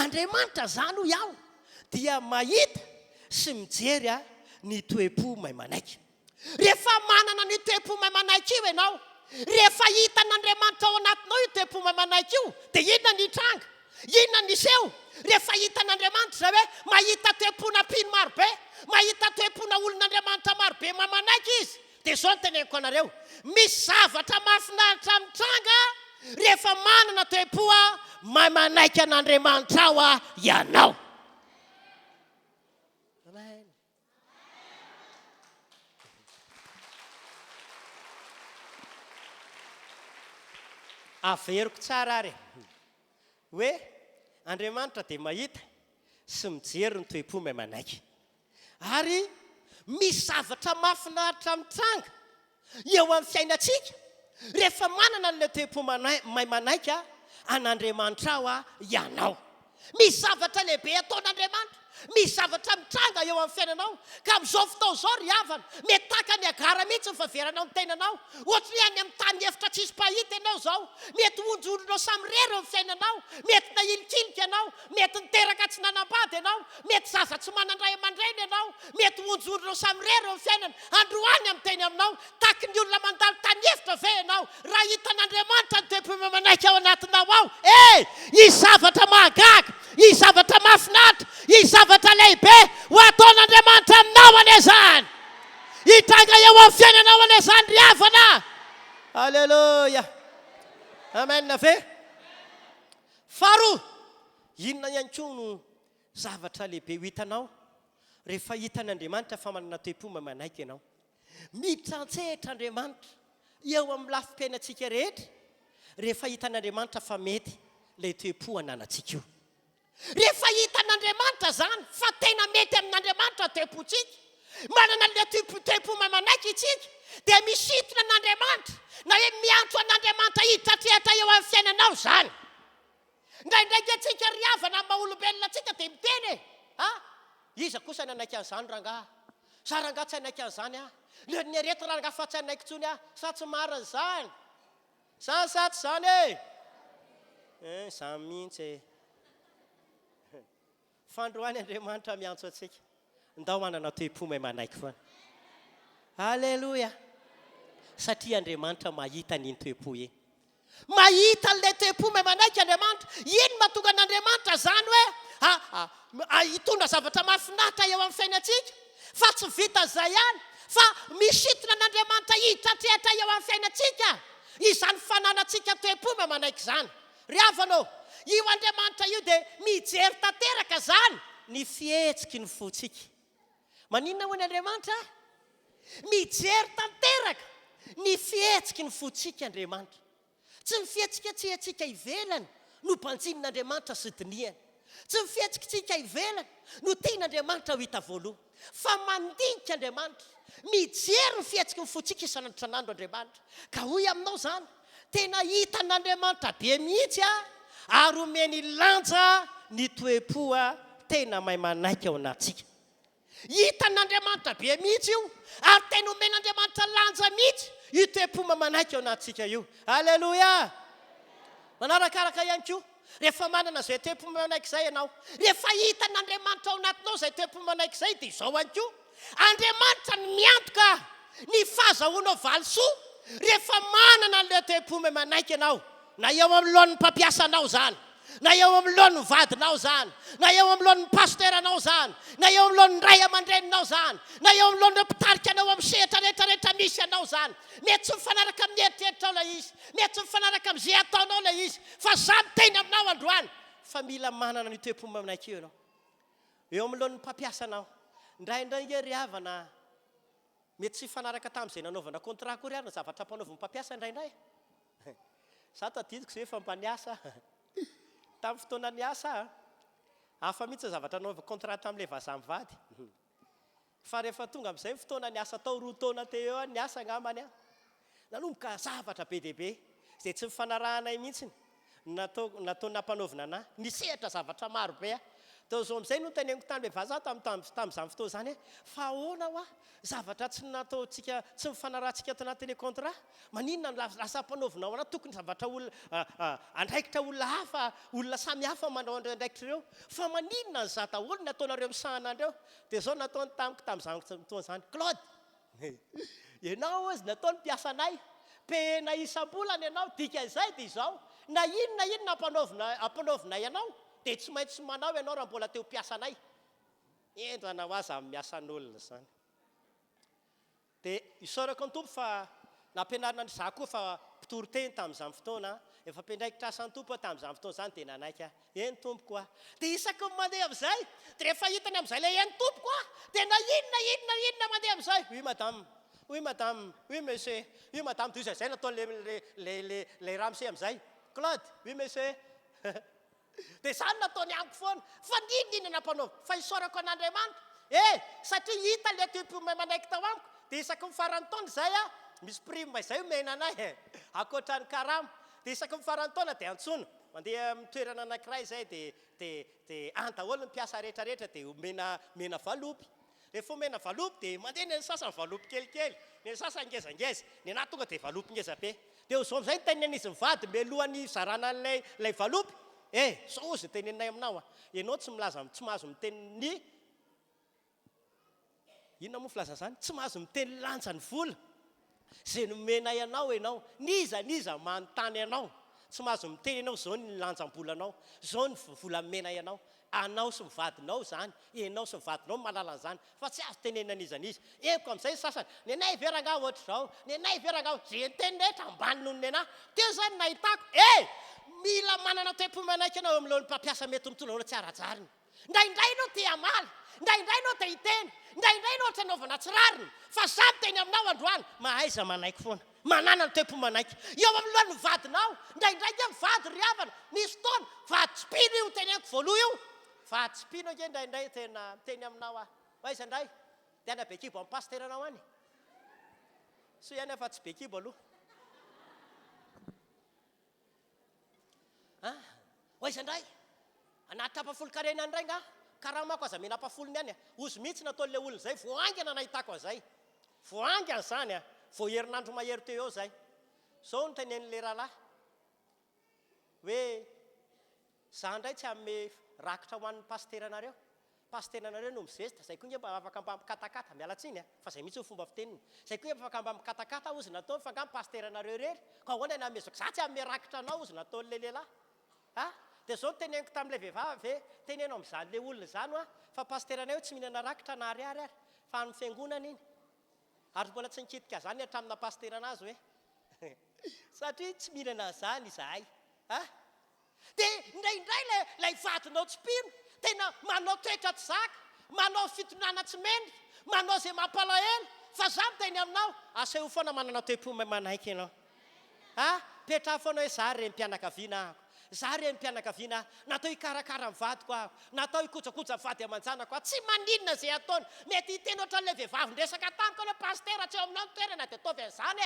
Andriamanitra zany ho iaho dia mahita sy mijery ny toe-po manaiky rehefa manana ny toe-po manaiky io ianao rehefa hitan'Andriamanitra ao anatinao io toe-po manaiky io dia inona ny tranga inona ny seho rehefa hitan'Andriamanitra zay hoe mahita toe-pona mpino marobe mahita toe-pona olon'Andriamanitra marobe manaiky izy dia zao ny teneniko anareo misy zavatra mahafinaritra amin'ny tranga rehefa manana toe-po manaiky an'Andriamanitra ao ianao amen averiko tsara ary hoe Andriamanitra dia mahita sy mijery ny toe-po manaiky ary misy zavatra mahafinaritra amin'ny tranga eo amin'ny fiainantsika rehefa manana n'ilay toe-po manaiky an'Andriamanitra ao ianao misy zavatra lehibe ataon'Andriamanitra misy zavatra mitranga eo amin'ny fiainanao ka amin'izao fotoana izao ry havana mety tahaka ny Agara mihitsy nyfaveranao ny tenanao ohatra ny any amin'ny tany efitra tsisy mpahita ianao izao mety honjolonao samy rery amin'ny fiainanao mety nahilikiliky ianao mety niteraka tsy nanambady ianao mety zaza tsy manandray aman-dreny ianao mety honjolonao samy rery amin'ny fiainana androany amin'ny teny aminao tahaky ny olona mandalo tany efitra ve ianao raha hitan'Andriamanitra ny toe-po manaiky ao anatinao ao izy zavatra mahagaga izy zavatra mahafinaritra izy zavatra lehibe ho ataon'Andriamanitra aminao an'izany hitranga eo amin'ny fiainanao an'izany ry havana alleluia amen ve faharoa inona ihany koa no zavatra lehibe ho hitanao rehefa hitan'Andriamanitra fa manana toe-po manaiky ianao mitrantsehitra Andriamanitra eo amin'ny lafim-piainantsika rehetra rehefa hitan'Andriamanitra fa mety ilay toe-po ananantsika io rehefa hitan'Andriamanitra zany fa tena mety amin'Andriamanitra toe-potsika manana ilay toe-po manaiky itsika dia misintona an'Andriamanitra na hoe miantso an'Andriamanitra hitratrehatra eo amin'ny fiainanao zany ndraindraiky atsika ry havana maha-olombelona atsika dia miteny iza kosa nanaiky an'izany rangaha sa rangaha tsy anaiky an'izany ny areta rangaha fa tsy anaiky tsony sa tsy marina zany sa tsy zany zany mihitsy fandroany Andriamanitra miantso atsika ndao manana toe-po manaiky foana alleluia satria Andriamanitra mahita n'iny toe-po iny mahita n'ilay toe-po manaiky Andriamanitra iny mahatonga an'Andriamanitra zany hoe hitondra zavatra mahafinaritra eo amin'ny fiainantsika fa tsy vita zay ihany fa misitona n'Andriamanitra hitratrehatra eo amin'ny fiainantsika izany fananantsika toe-poma manaiky izany ry havanao io Andriamanitra io dia mijery tanteraka zany ny fihetsiky ny fotsika maninona hoy ny Andriamanitra mijery tanteraka ny fihetsiky ny fotsika Andriamanitra tsy ny fihetsikatsika ivelany no mpanjinin'Andriamanitra sy dinihany tsy ny fihetsikatsika ivelany no tian'Andriamanitra ho hita voaloha fa mandinika Andriamanitra mijery ny fihetsiky ny fotsika isan'andro Andriamanitra ka hoy aminao zany tena hitan'Andriamanitra be mihitsy ary omeny lanja ny toe-poa tena mahay manaiky ao anatsika hitan'Andriamanitra be mihitsy io ary tena omen'Andriamanitra lanja mihitsy io toe-poma manaiky ao anatsika io aleloia manarakaraka ihany koa rehefa manana zay toe-poma manaiky izay ianao rehefa hitan'Andriamanitra ao anatinao zay toe-poma manaiky izay dia izao ihany koa Andriamanitra ny miantoka ny fahazahoanao valisoa rehefa manana an'ilay toe-poma manaiky ianao na eo amin'ny lohan'ny mpampiasa anao zany na eo amin'ny lohan'ny vadinao zany na eo amin'ny lohan'ny pasteranao zany na eo amin'ny lohan'ny ray aman-dreninao zany na eo amin'ny lohan'ny mpitarika anao amin'ny sehatra rehetrarehetra misy anao zany mety tsy mifanaraka amin'ny eritreritrao ilay izy mety tsy mifanaraka amin'izay ataonao ilay izy fa samy teny aminao androany fa mila manana ny toe-poma manaiky io ianao eo amin'ny lohan'ny mpampiasa anao indraindray nge ry havana mety tsy mifanaraka tamin'izay nanaovana contrat koa ry havana zavatra mpanaovy mpampiasa indraindray za tadidiko zay efa mpaniasa tamin'ny fotoana ny asa hafa mihitsy zavatra naova contrat tamin'ilay vazaha mivady fa rehefa tonga amin'izay fotoana ny asa tao 2 taona teo eo ny asa ngamany nanomboka zavatra be deaibe izay tsy mifanarahanay mihitsiny natao nampanaovina anahy nisehatra zavatra maro be tao zao amin'izay no teneniko tany vazaha tamin'izany fotoana zany fa ahoana ho zavatra tsy nataontsika tsy mifanarahantsika ato anatin'ilay contrat maninona lasa mpanaovina ao anaty tokony zavatra olona andraikitra olona hafa olona samy hafa manao andraikitra ireo fa maninona ny zataolo nataonareo misahanandreo dia zao nataony tamiko tamin'izany fotoana zany Claude ianao izy nataony mpiasa anay pena isam-bolana ianao dika izay dia izao na inona ampanaovina ianao dia tsy maintsy manao ianao raha mbola teo mpiasa anay endrana ho aza amin'ny asan'olona zany dia isaorako ny tompo fa nampianarina ny za koa fa mpitoro teny tamin'izany fotoana efa mpiandraikitra asan'ny tompo tamin'izany fotoana zany dia nanaiky eny tompoko dia isaky ny mandeha amin'izay dia rehefa hitany amin'izay ilay eny tompoko dia na inona mandeha amin'izay oui madame oui monsieur oui madame dia izay nataon'lay ramose amin'izay Claude oui monsieur dia zany nataony amiko foana fa ninona nampanaovy fa isaorako an'Andriamanitra satria hita ilay toe-poma manaiky tao amiko dia isaky ny farany taona izay misy prime izay omena anay akoatra ny karama dia isaky ny farany taona dia antsoina mandeha mitoerana anankiray izay dia andaholy ny mpiasa rehetrarehetra dia mena valopy rehefa omena valopy dia mandeha ny sasany valopy kelikely ny sasany ngezangeza ny anahy tonga dia valopy ngezabe dia zao amin'izay nytenenina izy mivady mialohan'ny zarana n'ilay valopy sao izy teneninay aminao ianao tsy milaza tsy mahazo miteny inona moa filaza zany tsy mahazo miteny lanja ny vola zay nomena ianao niza manontany ianao tsy mahazo miteny ianao zao ny lanjam-bolanao zao ny vola mena anao sy mivadinao zany ianao sy mivadinao malala an'izany fa tsy azo tenenina nizanizy eko amin'izay sasany ny anay veranga ohatra zao ny anay veranga zay teny rehetra ambany noho ny anahy teo zany nahitako mila manana toe-poma manaiky ianao amin'ny lohan'ny mpampiasa mety mitondra anao tsy ara-jariny ndraindray anao te amaly ndraindray anao te hiteny ndraindray anao ohatra anaovana tsirariny fa samy teny aminao androany mahaiza manaiky foana manana ny toe-poma manaiky eo amin'ny lohan'ny vadinao ndraindraiky mivady ry havana misy fotoana vaditsipino io teneniko voaloha io vaditsipino ake ndraindray teny aminao aiza ndray dia ana bekibo amin'ny pasteranao any so ihany afa tsy bekibo aloha oaiza ndray anaty ampafolo karena ndray nga karaha mako aza mena ampafolony any ozy mihitsy nataon'ilay olona zay voangana nahitako azay voangana zany vao herinandro mahery teo eo zay zao ny tenen'ilay rahalahy hoe za ndray tsy ame rakitra ho an'ny pasteranareo no mizezitra zay koa nge mba afaka mba mikatakata mialatsiny fa zay mihitsy ho fomba fiteniny zay koa afaka mba mikatakata ozy natao fa nga pasteranareo rery ka ahoana namezako za tsy ame rakitra anao ozy nataon'lay lehilahy dia zao teneniko tamin'ilay vehivavy tenenao amin'izany le olona zany fa pasteranay tsy mihinana rakitra na ariary fa ny fiangonana iny ary mbola tsy nikitika zany hatramina pasterana azy hoe satria tsy mihinana zany izahay dia indraindray lay vadinao tsy pino tena manao toetra tsy zaka manao fitonana tsy mendrika manao izay mampalahelo fa za miteny aminao aseho foana manana toe-po manaiky ianao petraha foana hoe za re mpianakaviana ahako za re mpianakaviana natao hikarakara mivadiko ahako natao hikojakoja vady aman-janako aho tsy maninona izay ataony mety hiteny ohatran'ilay vehivavy ndresaka tamiko le pastera tsy eo aminao ny toerana dia ataovy an'izany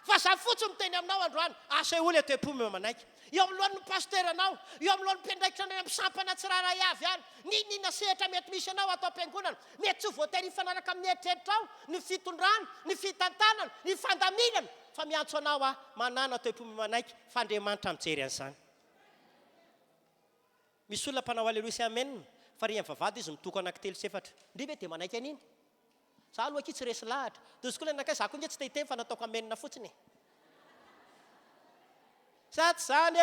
fa za fotsiny miteny aminao androany aseho le toe-po manaiky eo amin'lohan'ny pasteranao eo amin'lohan'ny mpiandraikitra any ampisampana tsiraray avy any ninina sehatra mety misy anao atao am-piangonana mety tsy voatery hifanaraka amin'ny eritreritra ao ny fitondrana ny fitantanana ny fandaminana fa miantso anao manana toe-po manaiky fa Andriamanitra mijery an'izany misy olona mpanao aleloia sy amen fa ry am'vavady izy mitoko anankitelo sy efatra ndrive dia manaiky an'iny za aloha aky tsy resy lahatra dosiko le anakay za koa nge tsy tehiteny fa nataoko amenina fotsiny sa tsy zany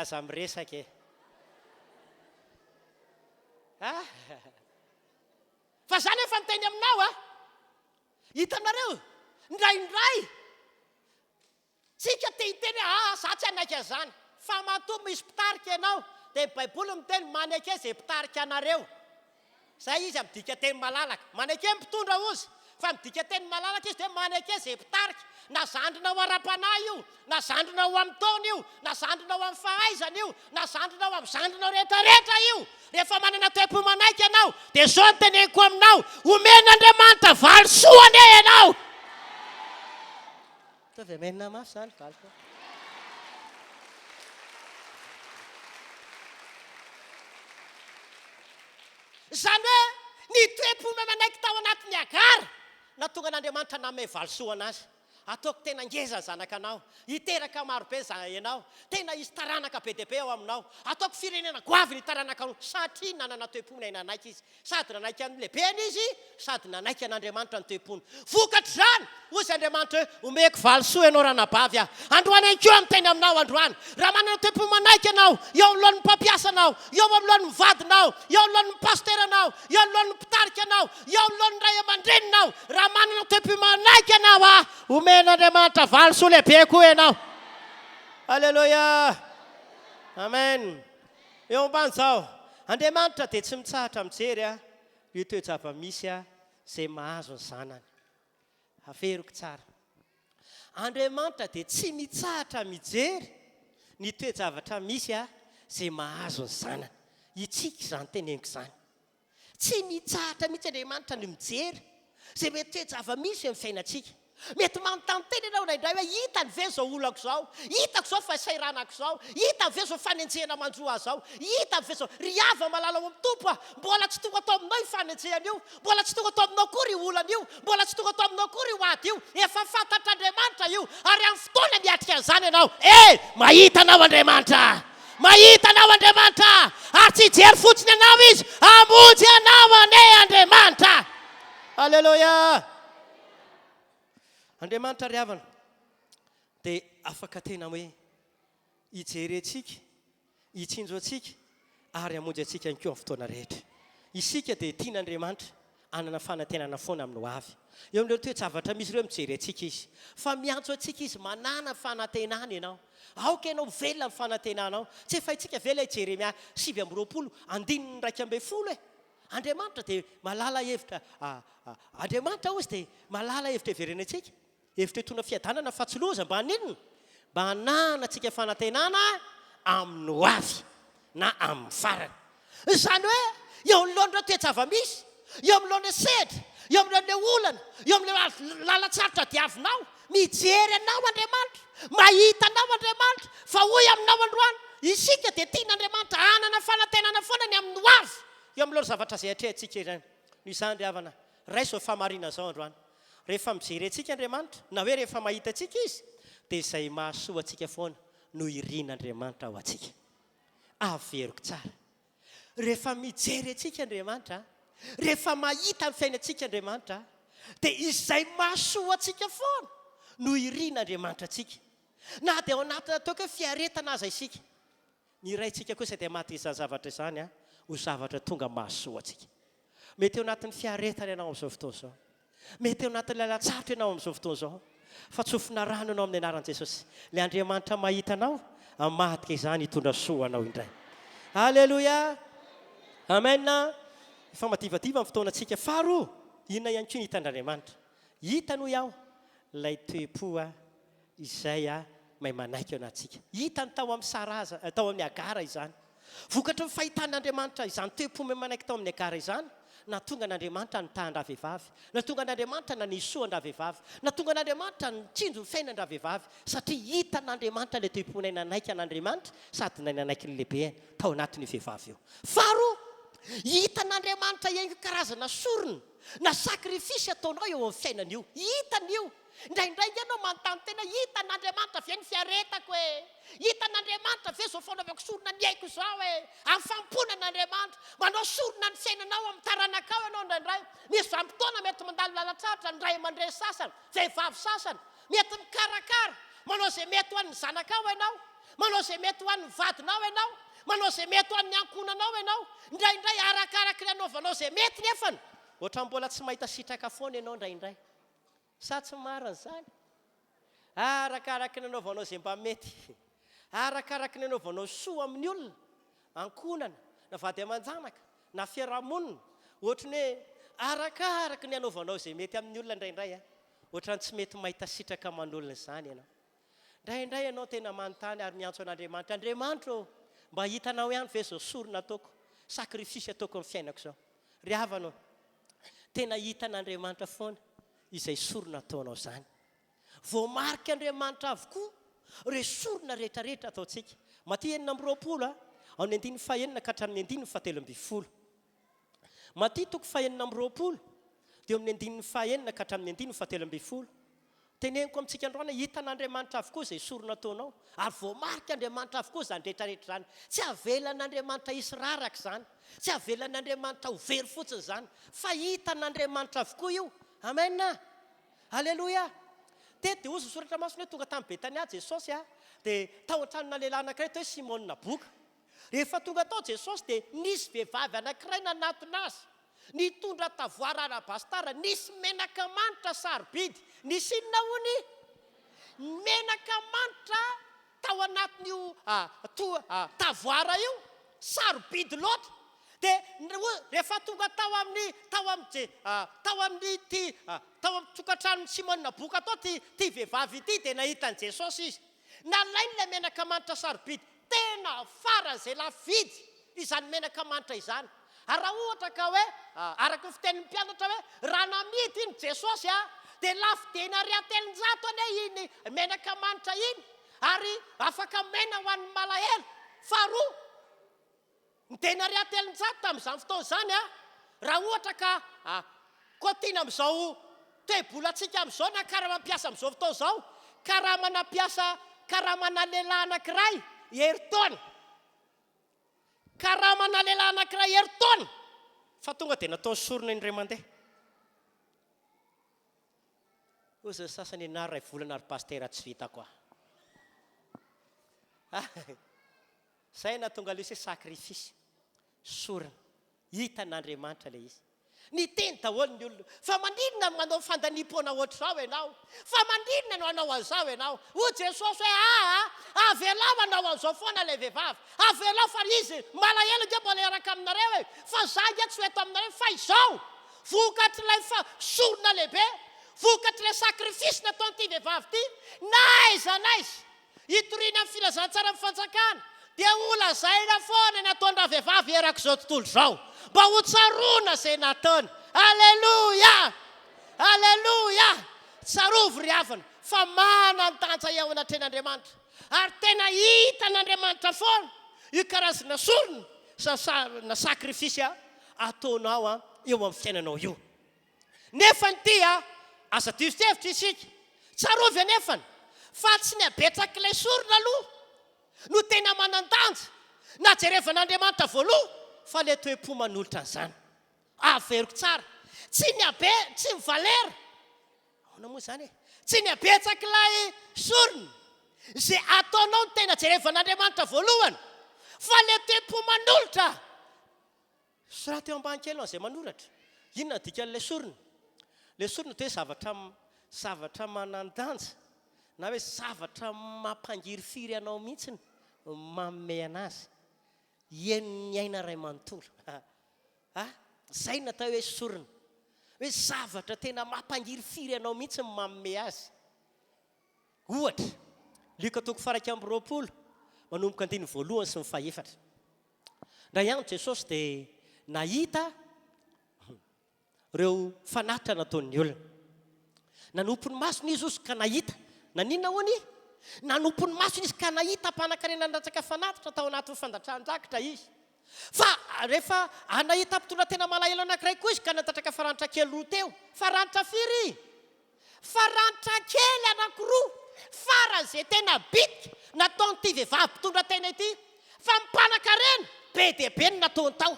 aza miresaka fa zany efa miteny aminao hitanareo ndraindray tsika te hiteny za tsy anaiky an'izany fa matoa misy mpitarika ianao dia baiboly miteny manaiky izay mpitarika anareo zay izy amidika teny malalaka manaiky mpitondra ozy fa midika teny malalaka izy dia manaiky izay mpitarika na zandrinao ara-panahy io na zandrinao amin'ny taona io na zandrinao amin'ny fahaizana io na zandrinao amin'ny zandrinao rehetrarehetra io rehefa manana toe-po manaiky ianao dia zao no teneniko aminao omen'Andriamanitra valisoany ianao tovy amenina mafy zany valiko zany hoe ny toe-po manaiky tao anatin'ny agara na tonga an'Andriamanitra namay valisoana azy ataoko tena ngeza zanakanao hiteraka marobe ianao tena hisy taranaka be dia be ao aminao ataoko firenena goavy ny taranaka satria nanana toe-pony nanaiky izy sady nanaiky amin'ny lehibeny izy sady nanaiky an'Andriamanitra ny toe-pony vokatra zany ozy Andriamanitra hoe omeko valisoa ianao ranabavy androany any koa miteny aminao androany raha manana toe-po manaiky ianao eo amin'lohan'ny mpampiasanao eo amin'lohan'ny mivadinao eo amin'lohan'ny pasteranao eo amin'lohan'ny mpitarika anao eo amin'lohan'ny ray aman-dreninao raha manana toe-po manaiky ianao omen'Andriamanitra valisoa lehibe koa ianao alleloia amen eo ambany zao Andriamanitra dia tsy mitsahatra mijery io toe-java-misy izay mahazo ny zanany averiko tsara Andriamanitra dia tsy mitsahatra mijery ny toe-javatra misy izay mahazo ny zanany itsika izany teneniko izany tsy mitsahatra mihitsy Andriamanitra ny mijery izay mety toe-java-misy amin'ny fiainantsika mety manontany teny ianao naindray hoe hitany ve zao olako zao hitako zao fasairanako zao hitany ve zao fanenjehana manjoa zao hitany ve zao ry ava malala ao amin'ny tompo mbola tsy tonga atao aminao ifanenjehana io mbola tsy tonga atao aminao kory olana io mbola tsy tonga atao aminao kory ady io efa fantatr'Andriamanitra io ary amin'ny fotoana miatrika an'izany ianao mahita anao Andriamanitra mahita anao Andriamanitra ary tsy jery fotsiny anao izy amonjy anao ane Andriamanitra alleloia Andriamanitra ry havana dia afaka tena hoe hijery antsika hitsinjo antsika ary hamonjy antsika ihany koa amin'ny fotoana rehetra isika dia tian'Andriamanitra anana fanantenana foana amin'ny ho avy eo amin'ireo toe-javatra misy ireo mijery antsika izy fa miantso antsika izy manana fanantenana ianao aoka ianao velona amin'ny fanantenanao tsy efa itsika vela hijery 9 andininy 140 Andriamanitra dia malala hevitra Andriamanitra ozy dia malala hevitra heverena antsika hevitra hitona fiadanana fa tsy loza mba ninona mba hanana antsika fanantenana amin'ny ho avy na amin'ny farany izany hoe eo amin'lohan'ireo toe-java-misy eo amin'lohan'ilay sedra eo amin'ilay olana eo amin'ilay lalatsarotra diavinao mijery anao Andriamanitra mahita anao Andriamanitra fa hoy aminao androany isika dia tian'Andriamanitra hanana fanantenana foana ny amin'ny ho avy eo amin'ilao zavatra izay atrehantsika izany no izany ry havana raiso famarina zao androany rehefa mijery antsika Andriamanitra na hoe rehefa mahita antsika izy dia izay mahasoa antsika foana no irian'Andriamanitra ao antsika averiko tsara rehefa mijery antsika Andriamanitra rehefa mahita ny fiainantsika Andriamanitra dia izay mahasoa antsika foana no irian'Andriamanitra antsika na dia ao anaty toaka hoe fiaretana aza isika ny irayntsika kosa dia maty izany zavatra izany a ho zavatra tonga mahasoa atsika mety eo anatin'ny fiaretana ianao amin'izao fotoana izao mety eo anatin'ny lalatsarotra ianao amin'izao fotoana izao fa tsofina rano ianao amin'ny anaran'i Jesosy ilay Andriamanitra mahita anao amatika izany hitondra soa anao indray halleloia amen efa madivadiva amin'ny fotoana antsika faharoa inona ihany koa ny hitan'Andriamanitra hitano iaho ilay toe-po izay mahay manaiky eo anatsika hitany tao amin'ny Sara tao amin'ny Agara izany vokatra ny fahitan'Andriamanitra izany toe-po mahay manaiky tao amin'ny Agara izany na tonga n'Andriamanitra nitahan-dravehivavy na tonga n'Andriamanitra nanisoan-dravehivavy na tonga n'Andriamanitra nitsinjo ny fiainan-dravehivavy satria hitan'Andriamanitra ilay toe-ponay nanaiky an'Andriamanitra sady nay nanaiky ny lehibe tao anatin'ny vehivavy io faharoa hitan'Andriamanitra ihany karazana sorona na sakrifisy ataonao eo amin'ny fiainana io hitany io indraindray ianao manontany tena hitan'Andriamanitra ve ny fiaretako hitan'Andriamanitra ve zao fanaovako sorona ny haiko izao amin'ny famponan'Andriamanitra manao sorona ny fiainanao amin'ny taranakao ianao indraindray misy vanim-potoana mety mandalo lalatsarotra ny ray aman-dreny sasany vehivavy sasany mety mikarakara manao izay mety ho an'ny zanakao ianao manao izay mety ho an'ny vadinao ianao manao izay mety ho an'ny ankonanao ianao indraindray arakaraka ny anaovanao izay mety nefany ohatra mbola tsy mahita sitraka foana ianao indraindray sa tsy marina izany arakaraka ny anaovanao izay mba mety arakaraka ny anaovanao soa amin'ny olona ankonana na vady aman-janaka na fiarahamonina ohatra ny hoe arakaraka ny anaovanao izay mety amin'ny olona indraindray ohatra ny tsy mety mahita sitraka aman'olona izany ianao indraindray ianao tena manontany ary miantso an'Andriamanitra Andriamanitra mba hitanao ihany ve zao sorona ataoko sakrifisy ataoko amin'ny fiainako izao ry havanao tena hitan'Andriamanitra foana izay sorona ataonao izany voamarika Andriamanitra avokoa re sorona rehetrarehetra ataontsika Maty 4:20 ao ny 9:1 ka hatramin'ny 9:17 Maty 4:20 dia amin'ny 9:1 ka hatramin'ny 9:17 teneniko amintsika androana hitan'Andriamanitra avokoa izay sorona ataonao ary voamarika Andriamanitra avokoa izany rehetrarehetra izany tsy avelan'Andriamanitra hisy raraka izany tsy avelan'Andriamanitra ho very fotsiny izany fa hitan'Andriamanitra avokoa io amen halleloia dia ozy soratra masina hoe tonga tamin'ny Betania Jesosy dia tao an-tranona lehilahy anankiray tao hoe Simona Boka rehefa tonga tao Jesosy dia nisy vehivavy anankiray nanatona azy nitondra tavoara alabastara nisy menaka manitra sarobidy nisy inona hony menaka manitra tao anatin'io tavoara io sarobidy loatra dia rehefa tonga tao amin'ny tokantrano Simona Boka tao ty vehivavy ity dia nahitan'i Jesosy izy nalainy ilay menaka manitra sarobidy tena faran'izay lafidy izany menaka manitra izany ary raha ohatra ka hoe araka ny fitenin'ny mpianatra hoe raha namidy iny Jesosy dia lafidena ary atelonjato ane iny menaka manitra iny ary afaka mena ho an'ny malahelo faharoa ny tena ary atelonjato tamin'izany fotoana izany raha ohatra ka kotiana amin'izao toe-bolantsika amin'izao na karaha mampiasa amin'izao fotoana izao karaha mana lehilahy anankiray herin-taona karaha mana lehilahy anankiray herin-taona fa tonga dia natao sorona indray mandeha ozy sasany na ray volana ary pastera tsy vitako zay na tonga loisy hoe sakrifisy sorona hitan'Andriamanitra ilay izy ny teny daholo ny olona fa mandrinona manao fandaniam-poana ohatr'izao ianao fa mandrinona no anao an'izao ianao ho Jesosy hoe avelao anao an'izao foana ilay vehivavy avelao fa izy malahelo nge mbola iaraka aminareo fa za nge tsy ho eto aminareo fa izao vokatr'ilay sorona lehibe vokatr'ilay sakrifisy nataon'ity vehivavy ity naiza hitoriana amin'ny filazantsara amin'ny fanjakana dia olazaina foana nataon-dra vehivavy eraka izao tontolo izao mba ho tsaroana izay nataony halleloia tsarovy ry havana fa manan-danja eo anatren'Andriamanitra ary tena hitan'Andriamanitra foana io karazana sorona na sakrifisy ataonao eo amin'ny fiainanao io nefa nyty asa diso-tevitra isika tsarovy anefany fa tsy ny abetsaka ilay sorona aloha no tena manan-danja na jerevan'Andriamanitra voaloha fa le toe-po manolotra an'izany averiko tsara tsy mivalera aona moa izany tsy ny abetsaka ilay sorona zay ataonao ny tena jerevan'Andriamanitra voalohany fa le tempo manolotra sy raha teo ambany kely zay manoratra inona dikan'ilay sorona le sorona toe zavatra manandanja na hoe zavatra mampangiry firy anao mihitsiny mamme anazy ny aina ray manontolo zay natao hoe sorona hoe zavatra tena mampangiry firy anao mihitsy mamme azy ohatra lika toko faraka amby 20 manomboka andiny voalohany sy ny faefatra raha ihany Jesosy dia nahita ireo fanatitra nataon'ny olona nanompo ny masony izy osy ka nahita naninona hoany nanompo ny masony izy ka nahita mpanankarena nandratsaka fanatitra tao anatin'ny fandatran-drakitra izy fa rehefa nahita mpitondra tena malahelo anankiray koa izy ka natatraka faranitra kely roa teo faranitra firy faranitra kely anankiroa faran'izay tena bitika nataon'ity vehivavy mpitondra tena ity fa mpanankarena be dia be ny nataony tao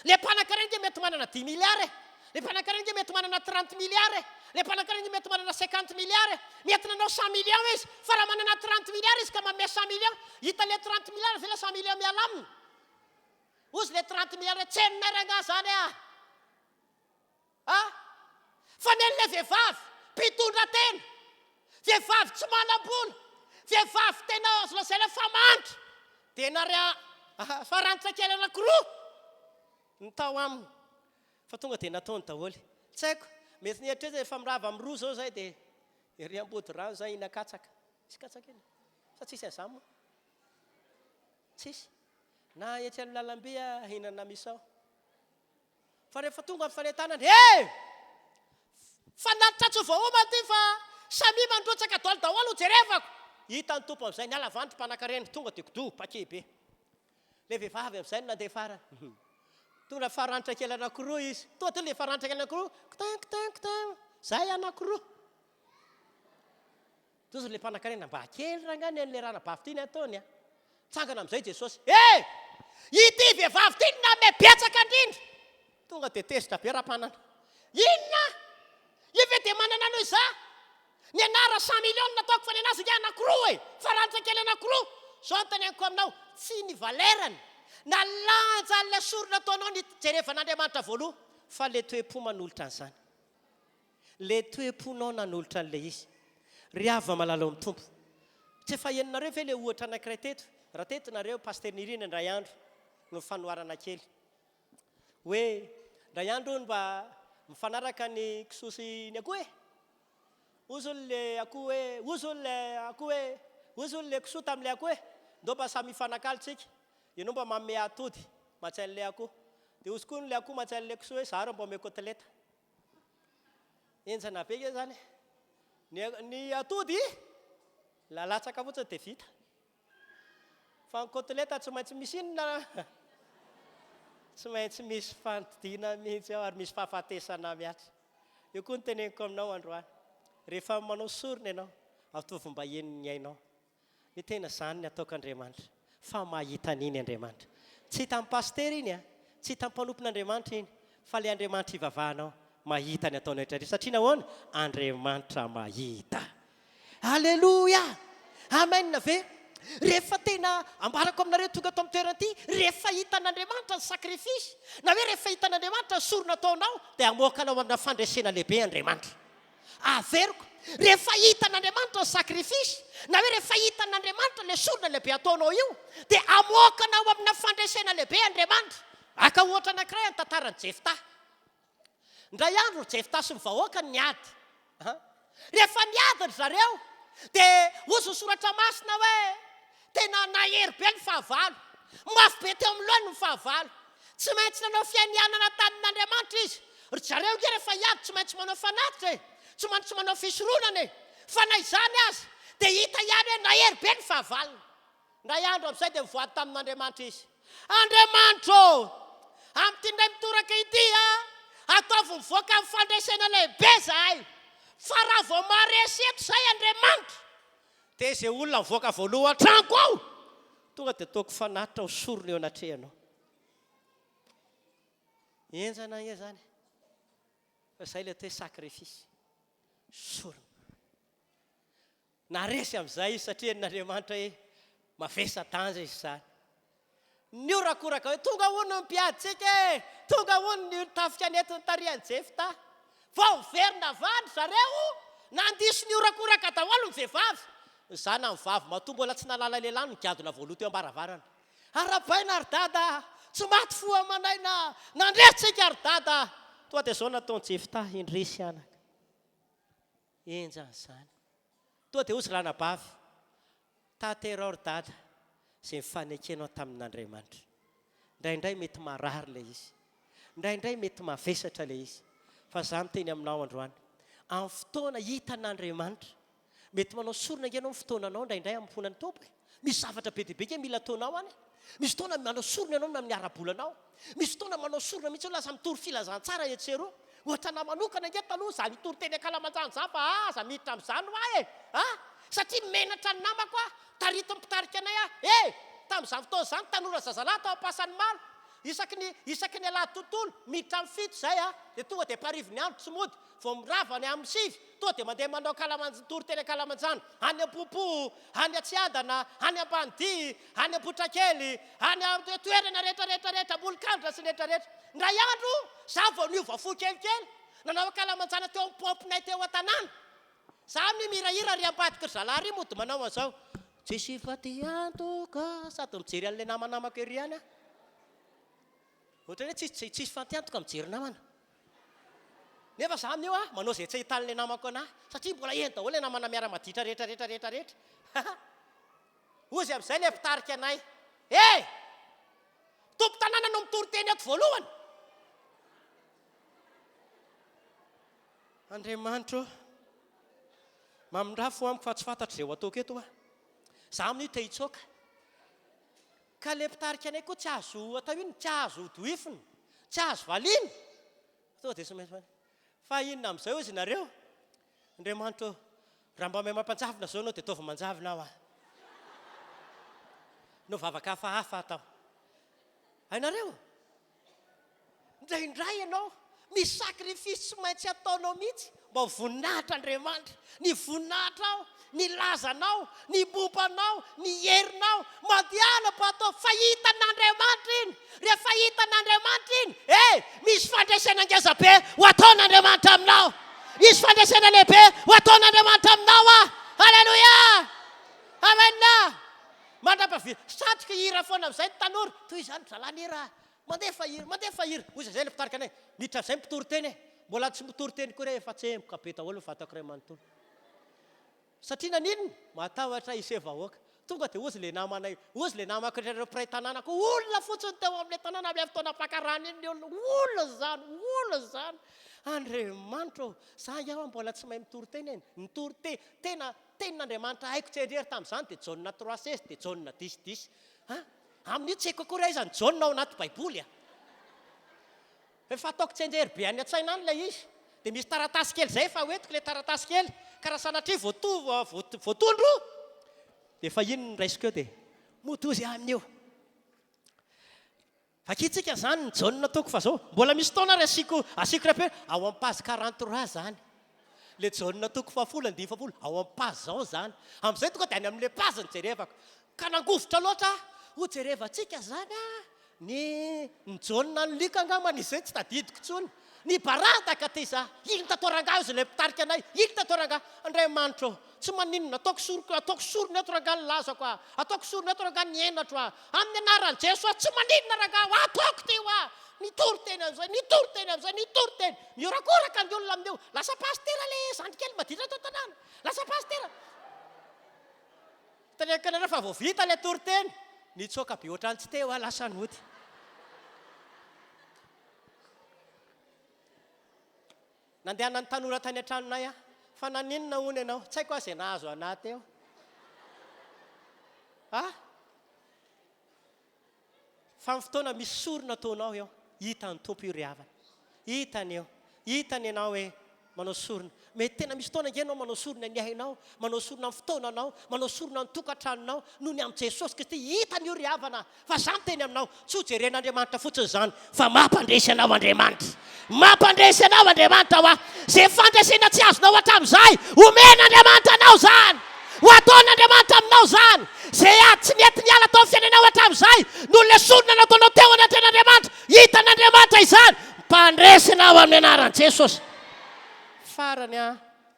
le mpanankarena dia mety manana 10 miliara le mpanankarena dia mety manana 30 miliara le mpanankarena dia mety manana 50 miliara mety nanao 100 million izy fa raha manana 30 miliara izy ka manome 100 million hita le 30 miliara ve le 100 million miala aminy ozy le 30 miliara tsy henonaranga zany fa nen'le vehivavy mpitondra tena vehivavy tsy manam-bola vehivavy tena azo lazay le famantra dia narya faranitra kely anankiroa ny tao aminy fa tonga dia nataony daholy tsy haiko mety nietreza efa mirava amin'ny roa zao zay dia ery ambody rano zay inakatsaka isy katsaka iny fa tsisy azany moa tsisy na etsy amin'ny lalambe hinana misao fa rehefa tonga amin'ny fanentanany fanatitra tsy vahoama ty fa samy mandrotsaka daholo jerevako hita ny tompo amin'izay ny alavantry mpanankarena tonga dia kodo pakebe le vehivavy amin'izay no nandeha farany tonga faranitra kely anankiroa izy toa le faranitra kely anankiroa ktan zay anankiroa tozy le mpanankarena mba kely rangany an'le ranabavy ty ny ataony tsangana amin'izay Jesosy ity vehivavy ty name betsaka indrindra tonga dia tezitra be raha-panana inona ive dia manana anao iza ny anara 100 million nataoko fa ny anazy ngy anankiroa faranitra kely anankiroa zao ny teneniko aminao tsy ny valerany na lanja an'ilay sorona ataonao ny jerevan'Andriamanitra voaloha fa le toe-po manolotra an'izany le toe-ponao nanolotra an'ilay izy ry ava malala amin'ny tompo tsy efa heninareo ve le ohatra anankiray teto raha teto nareo paster Nirina ndray andro no fanoharana kely hoe ndray andro mba mifanaraka ny kisosy ny akoho ozony le akoho ozony le kisoa tamin'le akoho ndomba samy mifanakalotsika ianao mba manome atody matsain'le akoho dia ozy koa le akoho matsain'le kisoa hoe zaro mba ome koteleta enjana be ke zany ny atody lalatsaka fotsiny dia vita fa ny koteleta tsy maintsy misy inona tsy maintsy misy fantidina mihitsy ao ary misy fahafatesana miatra io koa ny teneniko aminao androany rehefa manao sorona ianao atovy-mba henony ainao ny tena zany ny ataok'Andriamanitra fa mahita n'iny Andriamanitra tsy hitan'ny paster iny tsy hitan'ny mpanompon'Andriamanitra iny fa le Andriamanitra ivavahanao mahita ny ataonao rehetra satria nahoana Andriamanitra mahita aleloia amen ve rehefa tena ambarako aminareo tonga ato amin'ny toerana ity rehefa hitan'Andriamanitra ny sakrifisy na hoe rehefa hitan'Andriamanitra ny sorona ataonao dia amoakanao amina fandresena lehibe Andriamanitra averiko rehefa hitan'Andriamanitra ny sakrifisy na hoe rehefa hitan'Andriamanitra le sorona lehibe ataonao io dia amoakanao amina fandresena lehibe Andriamanitra aka ohatra anankiray ny tantaran'i Jefta ndray andro Jefta sy ny vahoaka ny ady rehefa niady ry zareo dia ozy ny soratra masina hoe tena nahery be ny fahavalo mafy be teo amin'ny loany ny fahavalo tsy maintsy nanao fiainianana tamin'Andriamanitra izy ry zareo nge rehefa hiady tsy maintsy manao fanatitra tsy maintsy manao fisoronana fa na izany azy dia hita ihany hoe nahery be ny fahavalona ndray andro amin'izay dia mivoady tamin'Andriamanitra izy Andriamanitra amin'ity ndray mitoraka ity ataovy mivoaka amin'ny fandresena lehibe zahay fa raha vao maresy eto izay Andriamanitra dia izay olona mivoaka voaloha an-tranoko ao tonga dia ataoko fanatitra ho sorona eo anatrehanao enjana e zany fa izay le toe sakrifisy sorona naresy amin'izay izy satria n'Andriamanitra hoe mavesa-danja izy zany. Ny orakoraka hoe tonga hono ny mpiaditsika e, tonga hono ny tafika netiny tarihan'i Jefta. Vao miverina vady zareo, nandisy ny orakoraka daholo ny vehivavy. Zana ny vavy matoa mbola tsy nalala lehilahy no giadona voaloha teo ambaravarana. Arabaina ry dada, tsy maty fo amanaina, nandresitsika ry dada. Toa dia izao nataon'i Jefta indresy anaka. Enjan'izany. Toa dia ozy ranabavy, tanterao ry dada, izay mifanekenao tamin'Andriamanitra. Indraindray mety marary ilay izy. Indraindray mety mavesatra ilay izy. Fa za miteny aminao androany, amin'ny fotoana hitan'Andriamanitra, mety manao sorona ianao amin'ny fotoananao, indraindray amin'ny fonan'ny tompoka. Misy zavatra be dia be ke mila ataonao any. Misy fotoana manao sorona ianao amin'ny ara-bolanao. Misy fotoana manao sorona mihitsy lasa mitory filazantsara etsero. Ohatra na manokana nge taloha za nitory teny Akalamanjana za fa aza miditra amin'izany hoa e. Satria menatra ny namako a, tarito mpitarika anay a. Tamin'izany fotoana izany tanora zazalahy tao am-pasan'ny maro. Isaky ny alahady tontolo, miditra amin'ny fito zay a, dia tonga dia parivony andro tsy mody. Vao miravany amin'ny sivy, tonga dia mandeha manao tory teny Akalamanjana. Any Ampopo, any Atsiadana, any Ambanidia, any Ambotrakely, any amin'ny toerana rehetrarehetra, Molikandra sy rehetrarehetra. Ndray andro, za vao niova fo kelikely, nanao Akalamanjana teo amin'ny paompinay teo an-tanàna. Za mirahira ry ambadika ry zalahy ry mody manao an'izao. Tsisy faty antoka, sady mijery an'ilay namanamako ery any a. Ohatra hoe tsisy faty antoka mijery namana. Nefa za amin'io a, manao izay tsy ahitan'ilay namako anahy, satria mbola eny daholo ilay namana miara-maditra rehetrarehetra. Ozy amin'izay ilay mpitarika anay. Tompo tanàna no mitory teny eto voalohany. Andriamanitra, mamindrafo amiko fa tsy fantatro izay ho ataoko eto a. Za amin'io te hitsoaka. Ka ilay mpitarika anay koa tsy azo atao iny, tsy azo doifiny, tsy azo valiana. Tonga dia somesy fa inona amin'izay ozy nareo? Andriamanitra, raha mba mahay mampanjavina zao anao dia ataovy manjavina aho a. No vavaka hafahafa atao. Hainareo? Indraindray ianao, misy sakrifisy tsy maintsy ataonao mihitsy mba ho voninahitra Andriamanitra. Ny voninahitra ao, ny lazanao, ny bombanao, ny herinao, mandiana mba atao fahitan'Andriamanitra iny. Rehefa hitan'Andriamanitra iny, misy fandraisana ngeza be ho ataon'Andriamanitra aminao. Misy fandraisana lehibe ho ataon'Andriamanitra aminao a. Halleluja! Amen. Mandrapavia, satroka hira foana amin'izay ny tanora. Toy izany zalahy hira, mandefa hira. Ozy izay ilay mpitarika anay, miditra amin'izay mitory teny e. Mbola tsy mitory teny koa re efa tsemboka be daholo ny vatako iray manontolo. Satria naninona? Matahotra ishe vahoaka. Tonga dia ozy ilay namanay, ozy ilay namako ireo mpiray tanànako, olona fotsiny teo amin'ilay tanàna amin'ny fotoana mpakarana iny ny olona, olona zany. Andriamanitra, za iaho mbola tsy mahay mitory teny eny. Mitory tena tenin'Andriamanitra haiko tsenjery tamin'izany dia Jaune 3:16 dia Jaune 10:10. Amin'io tsy haiko koa izany Jaune ao anaty Baiboly a. Efa ataoko tsenjery be any an-tsaina any ilay izy. Dia misy taratasy kely zay efa hoentiko ilay taratasy kely. Karaha sanatria voatondro. Dia efa ino ny raisiko eo dia mody ozy amin'io. Fakitsika zany ny Jaune ataoko fa zao. Mbola misy taona ary asiko rape ao amin'ny page 43 zany. Le Jaune ataoko fa 10, ao amin'ny page zao zany. Amin'izay tonga dia any amin'ilay page ny jerevako. Ka nangovotra loatra ho jerevantsika zany a. Ny Jaune ny lika angambany izay tsy tadidiko tsony. Ny barataka ty za. Iny tatoranga izy ilay mpitarika anay. Iny tatoranga. Andriamanitra, tsy maninona ataoko sorona eto ranga ny lazako a. Ataoko sorona eto ranga ny henatro a. Amin'ny anaran'i Jesosy tsy maninona ranga ataoko ty a. Nitory teny amin'izay. Miorakoraka ny olona amin'io. Lasa pastera le zandrikely maditra tao tanàna. Lasa pastera. Tanekana fa vao vita le tory teny. Nitsoaka be ohatrany tsy teo a lasa ny ody. Nandehana ny tanora tany an-tranonay a. Fa naninona hono ianao? Tsy haiko izay nahazo anaty eo. Fa amin'ny fotoana misy sorona ataonao eo, hitany tompo io ry havana. Hitany ianao hoe manao sorona. Mety tena misy fotoana ianao manao sorona ny hainao, manao sorona amin'ny fotoananao, manao sorona ny tokantranonao, noho ny amin'ny Jesosy Kristy hitany io ry havana. Fa zany teny aminao, tsy ho jeren'Andriamanitra fotsiny zany, fa mampandresy anao Andriamanitra. Mampandresy anao Andriamanitra ho a. Izay fandraisana tsy azonao hatramin'izay, omen'Andriamanitra anao zany. ho ataon'Andriamanitra aminao zany zay tsy mety niala tao fiainanao hatramin'izay no lesonina nataonao teo anatin'Andriamanitra hitan'Andriamanitra izany mpandresina ao amin'ny anaran'i Jesosy farany a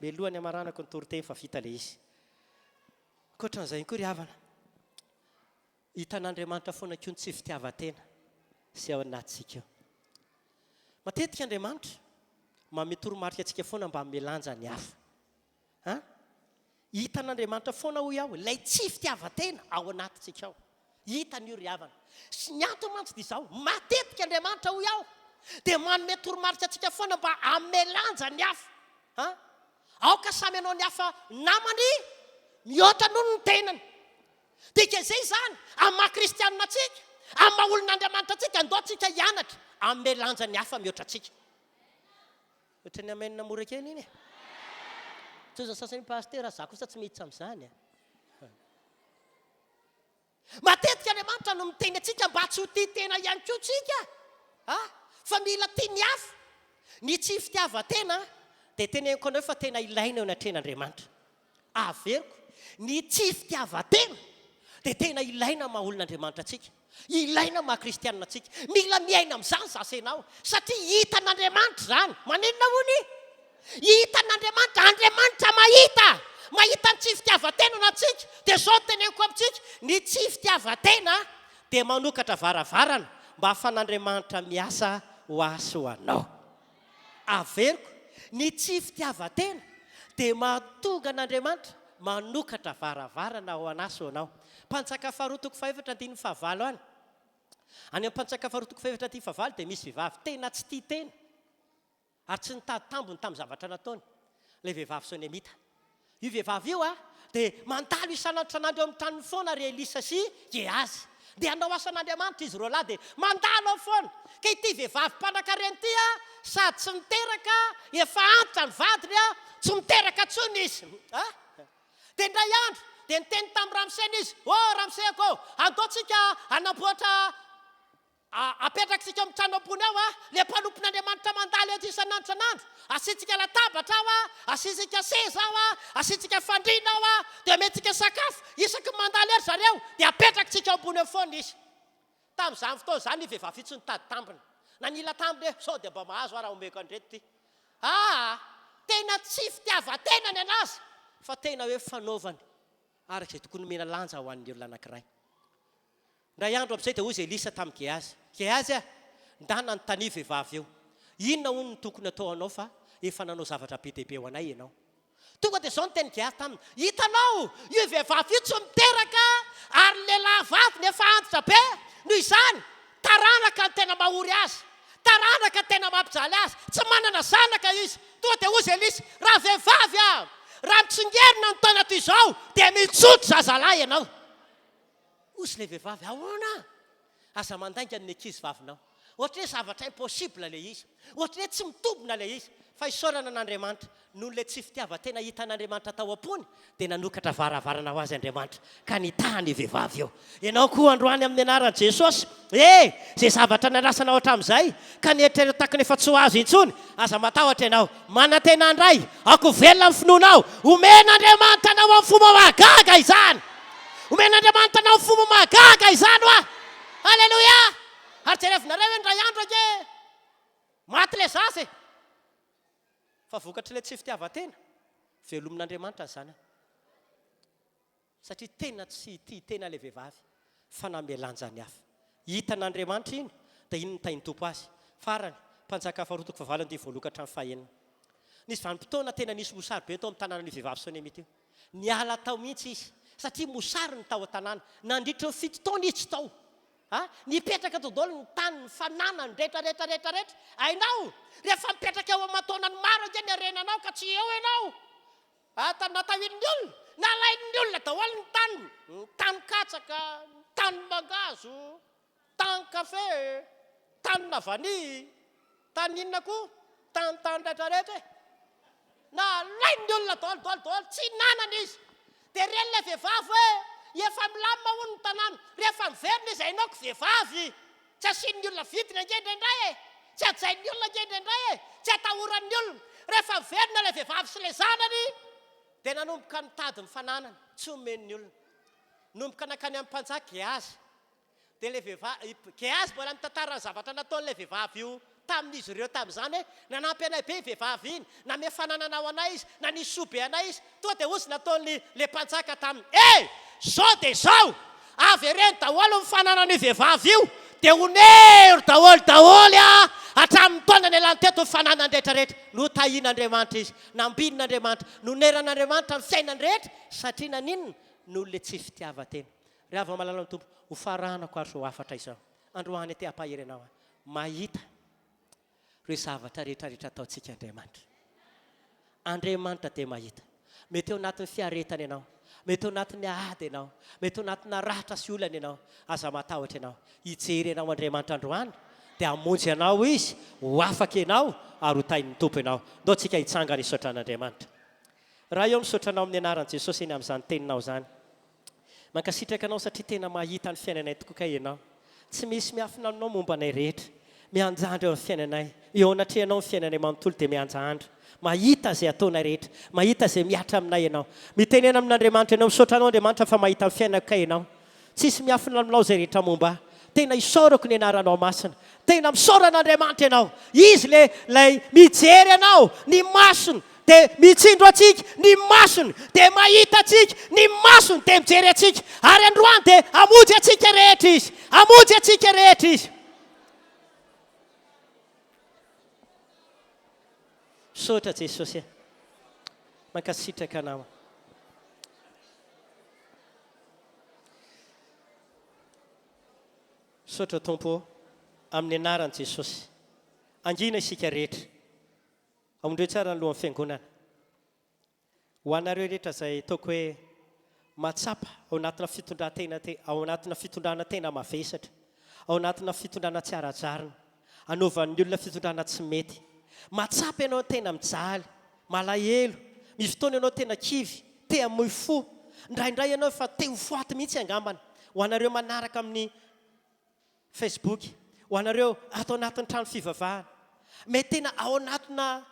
melohany amaranako ny toriteny fa vita le izy koatran'izay koa ry havana hitan'Andriamanitra foana koa ny tsy fitiavan-tena sy ao anatsika eo matetika Andriamanitra manome toromarika antsika foana mba melanja ny hafa hitan'Andriamanitra foana hoy aho ilay tsy fitiavan-tena ao anatintsika ao hitany io ry havana sy ny antony mantsy dia izao matetika Andriamanitra hoy aho dia manome toromarika antsika foana mba amelanja ny hafa aoka samy anao ny hafa namany mihoatra noho ny tenany dia zay zany amin'ny maha-kristianina atsika amin'ny maha-olon'Andriamanitra atsika andao tsika hianatra amelanja ny hafa mihoatra atsika ohatra ny amenina mora kely iny tsoza sasany pasteur za kosa tsy miditra amin'izany matetika Andriamanitra no miteny atsika mba tsy ho tia tena ihany koa tsika fa mila tia ny hafa ny tsy fitiavan-tena dia teneniko anao fa tena ilaina eo anatren'Andriamanitra averiko ny tsy fitiavan-tena dia tena ilaina maha-olon'Andriamanitra atsika ilaina maha-kristianina atsika mila miaina amin'izany zasenao satria hitan'Andriamanitra zany manenona hony hitan'Andriamanitra Andriamanitra mahita ny tsy fitiavan-tena natsika dia zao teneniko amintsika ny tsy fitiavan-tena dia manokatra varavarana mba ahafan'Andriamanitra miasa ho asy ho anao averiko ny tsy fitiavan-tena dia mahatonga an'Andriamanitra manokatra varavarana ho anasy ho anao mpantsaka faharoa toko fahaefatra andiny fahavalo any amin'ny mpantsaka faharoa toko fahaefatra andiny fahavalo dia misy vehivavy tena tsy tia tena ary tsy nitady tambony tamin'ny zavatra nataony ilay vehivavy Sonemita io vehivavy io dia mandalo isan'andro eo amin'ny tranony foana ry Elisa sy Gehazy dia hanao asan'Andriamanitra izy roa lahy dia mandalo ao foana ka ity vehivavy mpanan-karena ity sady tsy miteraka efa antitra ny vadiny tsy miteraka tsony izy dia indray andro dia niteny tamin'ny Ramsena izy Ramseko andaontsika anamboatra apetraksika amin'ny trano ambony ao le mpanompon'Andriamanitra mandalo eto isan'andro isan'andro asitsika latabatra ao asitsika seza ao asitsika fandriana ao dia mentsika sakafo isaky mandalo ery zareo dia apetraksika ambony eo foana izy tamin'izany fotoana izany ny vehivavy tsy nitady tambiny nanila tambiny sao dia mba mahazo raha omeko andreto ty tena tsy fitiavan-tena ny anazy fa tena hoe fanaovany arak'izay tokony mena lanja ho an'ny olona anankiray ndray andro amin'izay dia hozy Elisa tamin'ny Gehazy ndana ny tany vehivavy eo inona hono ny tokony atao anao fa efa nanao zavatra be dehibe ho anay ianao tonga dia izao ny teny Gehazy taminy hitanao io vehivavy io tsy miteraka ary lehilahy vadiny efa antitra be noho izany taranaka ny tena mahory azy taranaka ny tena mampijaly azy tsy manana zanaka izy tonga dia hozy Elisa raha vehivavy raha mitsingerina ny taona toy izao dia mitsotro zazalahy ianao osy ilay vehivavy ahoana aza mandainga ny ankizy vavinao ohatra hoe zavatra impossible le izy ohatra hoe tsy mitombona le izy fa isaorana an'Andriamanitra noho le tsy fitiavan-tena hitan'Andriamanitra tao am-pony dia nanokatra varavarana ho azy Andriamanitra ka nitahany vehivavy eo ianao koa androany amin'ny anaran'i Jesosy zay zavatra nandrasanao hatramin'izay ka nieritreretaka efa tsy ho azo intsony aza matahotra ianao manantena andray ako velona amin'ny finoanao omen'Andriamanitra anao amin'ny fomba mahagaga izany omen'Andriamanitra anao amin'ny fomba mahagaga izany Alleluia ary jerevinareo hoe ndray andro ake maty le zasy fa vokatry le tsy fitiavan-tena velomin'Andriamanitra zany satria tena tsy tia tena le vehivavy fa namelanja ny hafa hitan'Andriamanitra iny dia iny nitainy tompo azy farany mpanjaka faharoa toko fahavalo andiny voalokatra amin'ny fahaenina nisy vanim-potoana tena nisy mosary be tao amin'ny tanànan'ny vehivavy Sonemita io niala tao mihitsy izy satria mosary ny tao an-tanàna nandritra ny fito taona izy tsy tao nipetraka tao daholo ny tany ny fananany rehetrarehetra ainao rehefa mipetraka eo aman-taonany maro ake ny arenanao ka tsy eo ianao natahirin'ny olona nalain'ny olona daholo ny tany katsaka ny tany mangazo tany kafe tany navani tany inona koa tany rehetrarehetra nalain'ny olona daholo tsy nanany izy dia reny le vehivavy hoe efa milamina hono ny tanàna rehefa miverina izy hainaoko vehivavy tsy asian'ny olona vidina angendrindray tsy ajain'ny olona angendrindray tsy atahoran'ny olona rehefa miverina le vehivavy sy le zanany dia nanomboka nitady mifananana tsy omeny olona nomboka nakany amin'ny mpanjaka Gehazy dia ilay vehivavy Gehazy mbola nitantarany zavatra nataon'ilay vehivavy io tamin'izy ireo tamin'izany hoe nanampy anay be vehivavy iny na mifananana ao anay izy na nisy soa be anay izy toa dia osy nataon'le mpanjaka taminy zao dia zao avy ireny daholo mifananany vehivavy io dia onery daholo hatramin'ny taona ny lany teto mifananany rehetrarehetra no tahian'Andriamanitra izy nambinin'Andriamanitra noneran'Andriamanitra amin'ny fiainany rehetra satria naninona n'olona tsy fitiavan-tena ry avy malala ny tompo ho faranako ary zao afatra izao androany te hampahirinao mahita ireo zavatra rehetrarehetra ataontsika Andriamanitra dia mahita mety eo anatin'ny fiaretana ianao mety eo anatin'ny ady ianao mety eo anatina rahatra sy olana ianao aza matahotra ianao hijery ianao Andriamanitra androany dia hamonjy ianao izy ho afaka ianao ary ho tain'ny tompo ianao ndao tsika hitsangana hisaotran'Andriamanitra raha eo misaotranao amin'ny anaran'i Jesosy eny amin'izany teninao zany mankasitraka anao satria tena mahita ny fiainanay tokoa ka ianao tsy misy miafina aminao momba anay rehetra mianjandra eo amin'ny fiainanay eo anatria ianao ny fiainanay manontolo dia mianjandra mahita izay ataonay rehetra mahita izay miatra aminay ianao mitenena amin'Andriamanitra ianao misaotra anao Andriamanitra fa mahita ny fiainako ka ianao tsisy miafina aminao izay rehetra momba tena hisaorako ny anaranao masina tena misaoran'Andriamanitra ianao izy lay mijery ianao ny masina dia mitsindro atsika ny masony dia mahita atsika ny masony dia mijery atsika ary androany dia hamonjy atsika rehetra izy hamonjy atsika rehetra izy sotra Jesosy mankasitraka anao sotra tompo amin'ny anaran'i Jesosy angina isika rehetra amindreo tsara ny lohan'ny fiangonana ho anareo rehetra izay taoko hoe matsapa ao anatina fitondran-tena ao anatina fitondrana tena mavesatra ao anatina fitondrana tsy ara-jarina anaovan'ny olona fitondrana tsy mety matsapa ianao tena mijaly malahelo misy fotoana ianao tena kivy te hamoy fo indraindray ianao fa te ho foaty mihitsy angambana ho anareo manaraka amin'ny Facebook ho anareo ato anatin'ny trano fivavahana mety tena ao anatina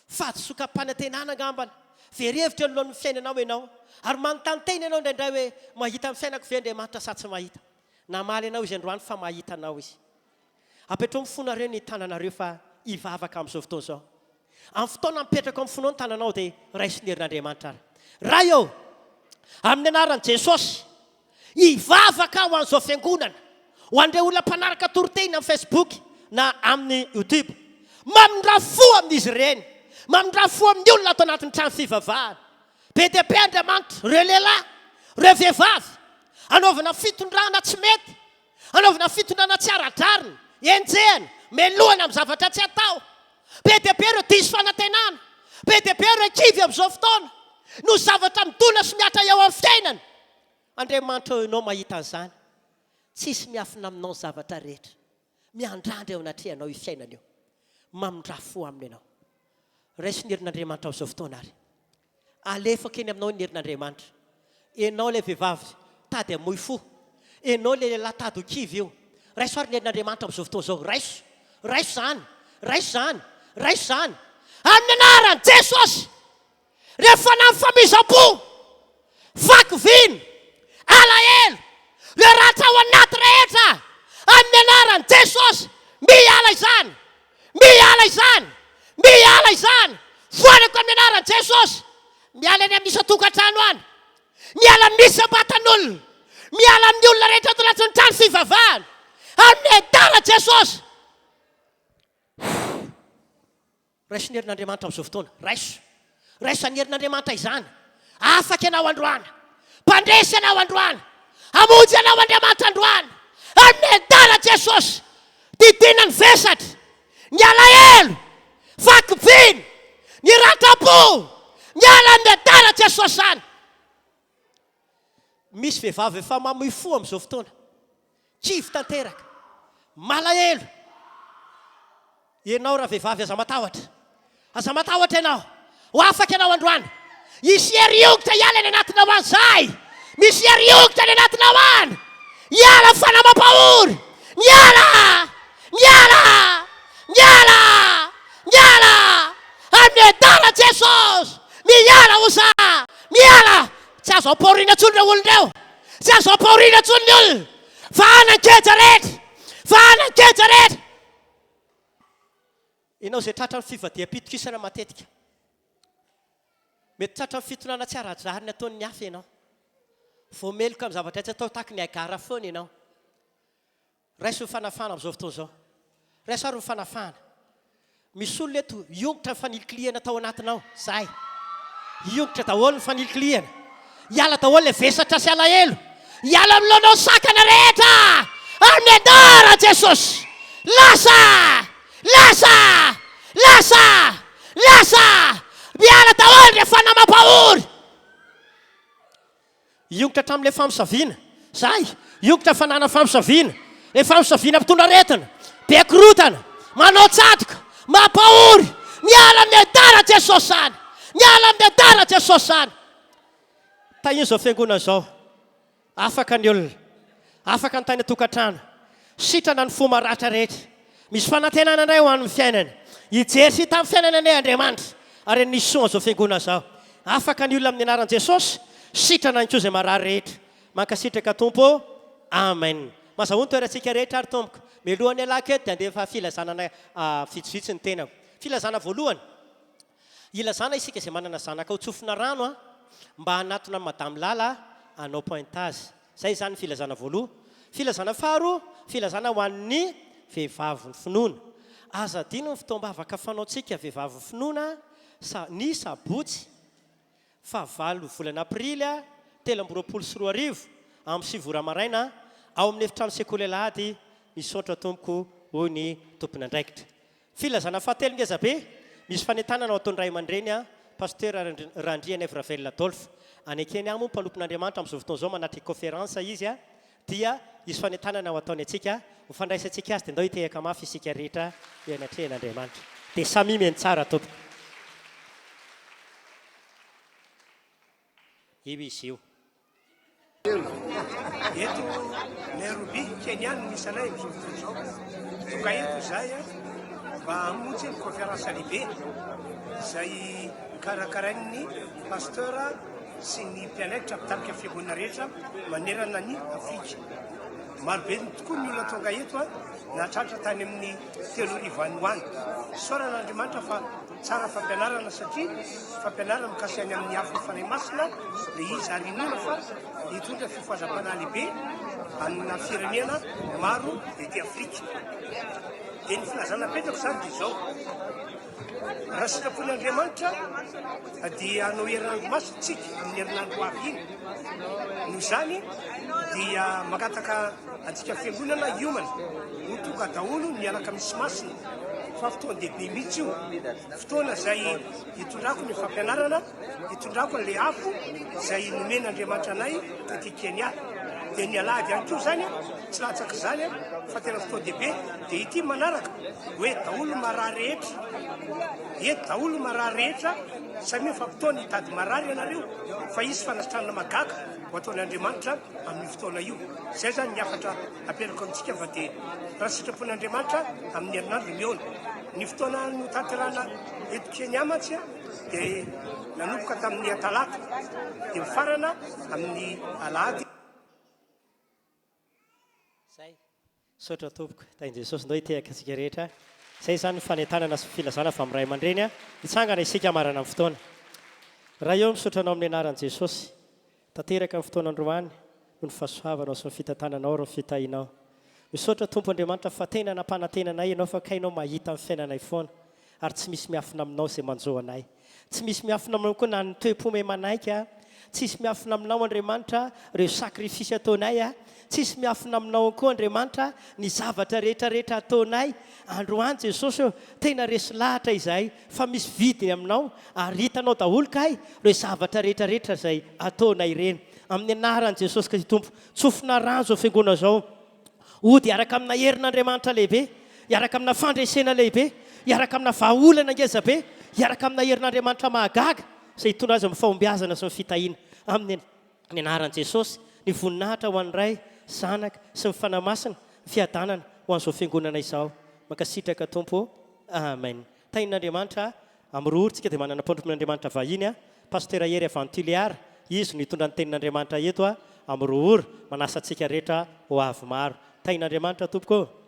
fahadisokam-panantenana angambana verevitra alohan'ny fiainanao ianao ary manontany ianao indraindray hoe mahita amin'ny fiainako ve Andriamanitra sa tsy mahita namaly ianao izy androany fa mahita anao izy apetrao mifonareo ny tananareo fa hivavaka amin'izao fotoana izao amin'ny fotoana mipetraka amin'ny fonao ny tananao dia raisin'Andriamanitra ary raha eo amin'ny anaran'i Jesosy hivavaka ho an'izao fiangonana ho an'ireo olona mpanaraka torotena amin'ny Facebook na amin'ny YouTube mamindra fo amin'izy ireny mamindra fo amin'ny olona ato anatin'ny trano fivavahana be dia be Andriamanitra ireo lehilahy ireo vehivavy anaovana fitondrana tsy mety anaovana fitondrana tsy ara-drarina enjehana melohana amin'ny zavatra tsy atao be dia be ireo diso fanantenana be dia be ireo kivy amin'izao fotoana no zavatra midona sy miatra eo amin'ny fiainana Andriamanitra ianao mahita an'izany tsisy miafina aminao zavatra rehetra miandrandra eo anatrianao io fiainana io mamindra fo aminy ianao raiso ny herin'Andriamanitra amin'izao fotoana ary alefaka eny aminao ny herin'Andriamanitra ianao ilay vehivavy tady hamoy fo ianao ilay lehilahy tady ho kivy io raiso ary ny herin'Andriamanitra amin'izao fotoana izao raiso zany amin'ny anaran'i Jesosy rehefa namy famizam-po vakiviny alahelo ireo raha ao anaty rehetra amin'ny anaran'i Jesosy miala izany voanako amin'ny anaran'i Jesosy miala eny amin'ny isa-tokantrano any miala amin'ny isa-batan'olona miala amin'ny olona rehetra ato anatin'ny trano fivavahana amin'ny anaran'i Jesosy raiso ny herin'Andriamanitra amin'izao fotoana raiso ny herin'Andriamanitra izany afaka ianao androany mpandresy ianao androany hamonjy ianao Andriamanitra androany amin'ny anaran'i Jesosy didina ny vesatra ny alahelo vakiviny ny ratra-po miala amin'ny anaran'i Jesosy zany misy vehivavy efa mamoy fo amin'izao fotoana kivy tanteraka malahelo ianao raha vehivavy aza matahotra ianao ho afaka ianao androany misy hery-ongotra hiala ny anatinao any zay misy hery-ongotra ny anatinao any miala fanamam-pahory miala amin'ny anaran'i Jesosy miala ho za miala tsy azo ampaoriana tsony reo olonreo, tsy azo ampaoriana tsony ny olona, vanan-keja rehetra, vanan-keja rehetra. Ianao zay tratra ny fivadiam-pitokisana matetika, mety tratra ny fitonana tsy ara-jariny ataon'ny hafa ianao, voameloka amin'ny zavatra tsy atao taky ny agara foana ianao. Raiso ny fanafana amin'izao fotoana izao, raiso ary ny fanafana. Misy olona eto iongotra ny fanilikiliana tao anatinao, zay iongotra daholo ny fanilikiliana, hiala daholo ilay vesatra sy alahelo, hiala amin'loanao sakana rehetra amin'ny andaran Jesosy. Lasa, lasa, lasa, lasa, miala daholo ny fanamam-pahory. Iongotra hatramin'ilay famosaviana, zay iongotra fanana famosaviana, ilay famosaviana mpitondra aretina, be korotana, manao tsatoka, mampahory, miala amin'ny andaran Jesosy zany, miala amin'ny andaran Jesosy zany. Tahiny izao fiangonana izao, afaka ny olona, afaka ny tany atokantrano, sitrana ny fo maratra rehetra, misy fanantenana indray ho an'ny fiainany, hijery sy tamin'ny fiainana anay Andriamanitra, ary nisy soa izao fiangonana izao. Afaka ny olona amin'ny anaran'i Jesosy, sitrana ny koa izay marary rehetra. Mankasitraka Tompo, amen. Mazahoany toerantsika rehetra ary tompoko. Melohan'ny alaka eto dia andefa filazanana vitsivitsy ny tenako. Filazana voalohany, ilazana isika izay manana zanaka ho tsofina rano mba hanatona madame lala anao pointage. Zay zany filazana voaloha. Filazana faharoa, filazana ho an'ny vehivavy ny finoana. Aza adino ny fotoam-bavaka fanaontsika vehivavy finoana ny sabotsy 9 volana aprily 2024 amin'ny 7 ora maraina ao amin'ny efitrano sekoly alahady misaotra tompoko hoy ny tompony andraikitra. Filazana fahatelo ngezabe, misy fanentanana ao ataon'ny ray aman-dreny pasteur Randriana Evravel Adolphe. Any akeny moa mpanompon'Andriamanitra amin'izao fotoana izao manatrika conférence izy dia isy fanentanana ao ataony atsika ho fandraisantsika azy dia ndao hitehaka mafy isika rehetra ianatrehan'Andriamanitra. Dia samy meny tsara tompoko. Io izy io. Eto Nairobi, Kenya misy anay amin'izao fotoana izao. Tonga eto izay mba hamonjy ny conférence lehibe izay karakarain'ny pasteur sy ny mpianatra mpitarika fiangonana rehetra manerana ny Afrika. Marobe tokoa ny olona tonga eto nahatratra tany amin'ny 3 any ho any. Soran'Andriamanitra fa tsara fampianarana satria fampianarana mikasihany amin'ny afo fanahy masina dia izy ary inona fa hitondra fifohazam-panahy lehibe amina firenena maro ety Afrika. Dia ny filazana petako zany dia izao, raha sitrapon'Andriamanitra dia hanao herinandro maso tsika amin'ny herinandro avy iny. Noho izany dia makataka antsika fiangonana iomana ho tonga daholo miaraka misy masina. Fa fotoana dehibe mihitsy io, fotoana izay hitondrako ny fampianarana, hitondrako an'ilay afo izay nomen'Andriamanitra anay tety Kenya. Dia ny alahady ihany koa zany tsy latsaka zany fa tena fotoana dehibe dia ity manaraka hoe daholo marary rehetra, daholo marary rehetra, samy mifampitoana hitady marary ianareo fa izy fanasitrana magaka ho ataon'ny Andriamanitra amin'ny fotoana io. Zay zany ny afatra aperako amintsika fa dia raha sitrapon'Andriamanitra amin'ny herinandro miona. Ny fotoana no tanterana eto Kenya mantsy dia nanomboka tamin'ny talata dia mifarana amin'ny alahady. Zay sotra tompoko tain'i Jesosy ndao hitehaka antsika rehetra. Zay zany fanentanana sy filazana fa amin'ny ray aman-dreny hitsangana isika marana amin'ny fotoana. Raha eo misaotra anao amin'ny anaran'i Jesosy, tanteraka amin'ny fotoana androany no ny fahasoavanao sy ny fitantananao ary ny fitahinao. Misaotra Tompo Andriamanitra fa tena nampanantenanay ianao fa kainao mahita amin'ny fiainanay foana ary tsy misy miafina aminao izay manjo anay. Tsy misy miafina aminao koa na ny toe-pome manaika, tsisy miafina aminao Andriamanitra ireo sakrifisy ataonay, tsisy miafina aminao koa Andriamanitra ny zavatra rehetrarehetra ataonay. Androany Jesosy tena resy lahatra izay fa misy vidiny aminao ary hitanao daholo kay ireo zavatra rehetrarehetra izay ataonay ireny. Amin'ny anaran'i Jesosy Kristy Tompo, tsofina rano zao fiangonana zao. Ody araka amina herin'Andriamanitra lehibe, iaraka amina fandresena lehibe, iaraka amina vahaolana ngezabe, iaraka amina herin'Andriamanitra mahagaga izay hitondra azy amin'ny fahombiazana sy ny fitahiana. Amin'ny anaran'i Jesosy, ny voninahitra ho an'iray, zanaka sy ny fanahy masina, fiadanana ho an'izao fiangonana izao. Mankasitraka Tompo, amen. Tahin'Andriamanitra amin'ny roa oritsika dia manana mpandropon'Andriamanitra vahiny pastera hery avantiliara izy nitondra ny tenin'andriamanitra eto a amin'ny roa ora manasa antsika rehetra ho avy maro tain'andriamanitra tompoko